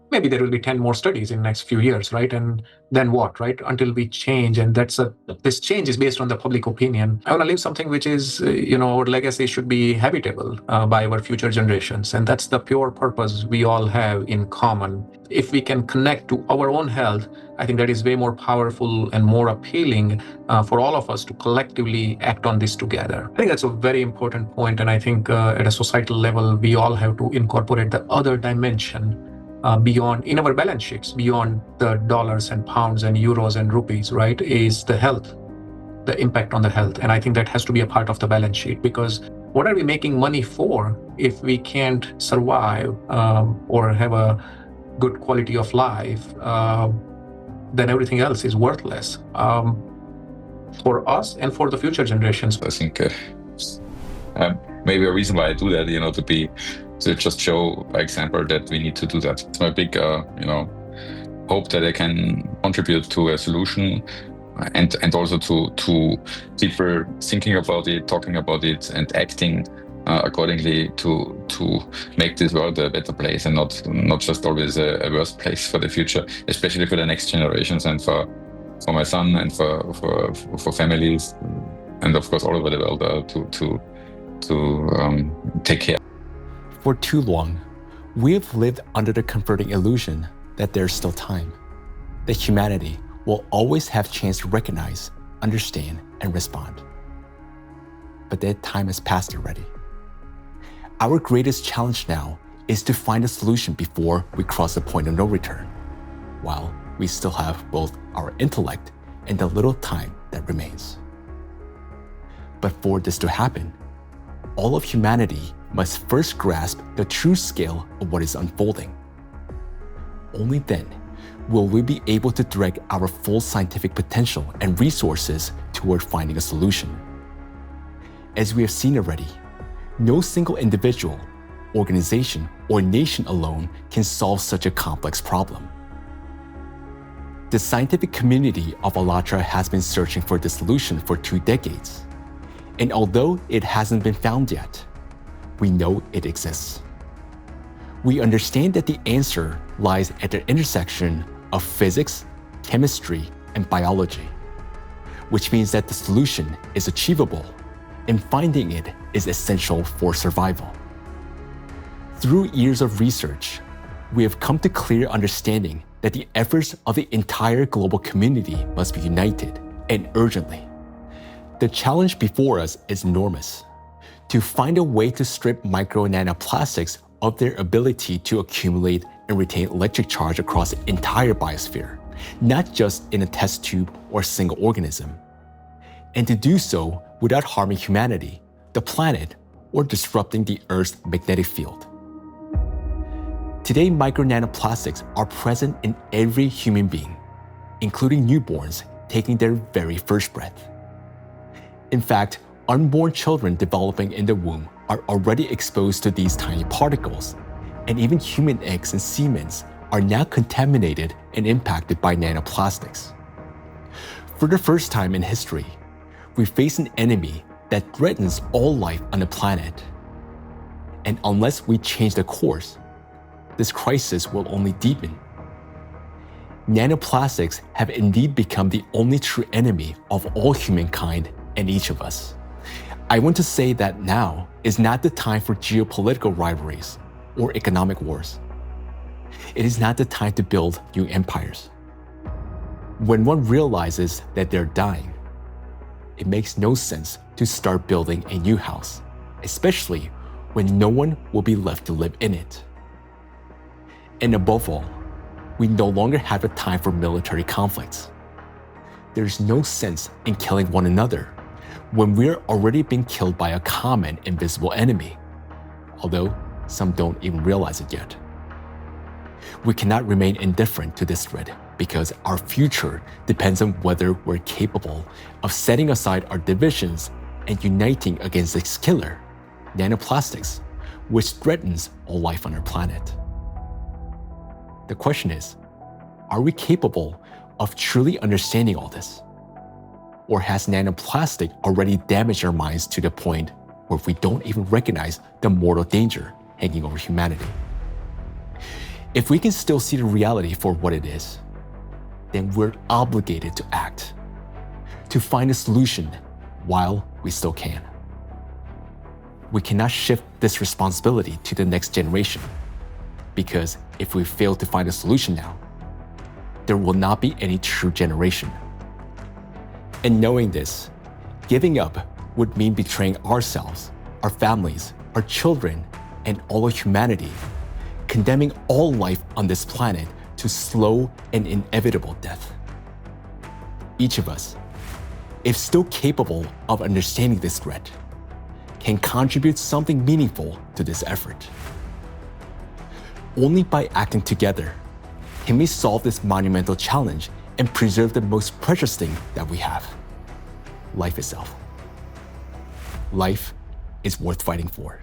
Maybe there will be 10 more studies in the next few years, right? And then what, right? Until we change, and this change is based on the public opinion. I want to leave something which is, our legacy should be habitable by our future generations. And that's the pure purpose we all have in common. If we can connect to our own health, I think that is way more powerful and more appealing for all of us to collectively act on this together. I think that's a very important point. And I think at a societal level, we all have to incorporate the other dimension beyond, in our balance sheets, beyond the dollars and pounds and euros and rupees, right, is the health, the impact on the health. And I think that has to be a part of the balance sheet, because what are we making money for if we can't survive or have a good quality of life? Then everything else is worthless for us and for the future generations. I think maybe a reason why I do that, to just show by example that we need to do that. It's my big, hope that I can contribute to a solution and also to people thinking about it, talking about it, and acting accordingly to make this world a better place and not just always a worse place for the future, especially for the next generations and for my son and for families and of course all over the world to take care. For too long, we have lived under the comforting illusion that there's still time, that humanity will always have a chance to recognize, understand, and respond. But that time has passed already. Our greatest challenge now is to find a solution before we cross the point of no return, while we still have both our intellect and the little time that remains. But for this to happen, all of humanity must first grasp the true scale of what is unfolding. Only then will we be able to direct our full scientific potential and resources toward finding a solution. As we have seen already, no single individual, organization, or nation alone can solve such a complex problem. The scientific community of ALLATRA has been searching for the solution for 2 decades, and although it hasn't been found yet, we know it exists. We understand that the answer lies at the intersection of physics, chemistry, and biology, which means that the solution is achievable, and finding it is essential for survival. Through years of research, we have come to clear understanding that the efforts of the entire global community must be united, and urgently. The challenge before us is enormous: to find a way to strip micro and nanoplastics of their ability to accumulate and retain electric charge across the entire biosphere, not just in a test tube or single organism. And to do so without harming humanity, the planet, or disrupting the Earth's magnetic field. Today, micro nanoplastics are present in every human being, including newborns taking their very first breath. In fact, unborn children developing in the womb are already exposed to these tiny particles, and even human eggs and semen are now contaminated and impacted by nanoplastics. For the first time in history, we face an enemy that threatens all life on the planet. And unless we change the course, this crisis will only deepen. Nanoplastics have indeed become the only true enemy of all humankind and each of us. I want to say that now is not the time for geopolitical rivalries or economic wars. It is not the time to build new empires. When one realizes that they're dying, it makes no sense to start building a new house, especially when no one will be left to live in it. And above all, we no longer have a time for military conflicts. There's no sense in killing one another when we're already being killed by a common invisible enemy, although some don't even realize it yet. We cannot remain indifferent to this threat because our future depends on whether we're capable of setting aside our divisions and uniting against this killer, nanoplastics, which threatens all life on our planet. The question is, are we capable of truly understanding all this? Or has nanoplastic already damaged our minds to the point where we don't even recognize the mortal danger hanging over humanity? If we can still see the reality for what it is, then we're obligated to act, to find a solution while we still can. We cannot shift this responsibility to the next generation, because if we fail to find a solution now, there will not be any true generation. And knowing this, giving up would mean betraying ourselves, our families, our children, and all of humanity, condemning all life on this planet to slow and inevitable death. Each of us, if still capable of understanding this threat, can contribute something meaningful to this effort. Only by acting together can we solve this monumental challenge and preserve the most precious thing that we have, life itself. Life is worth fighting for.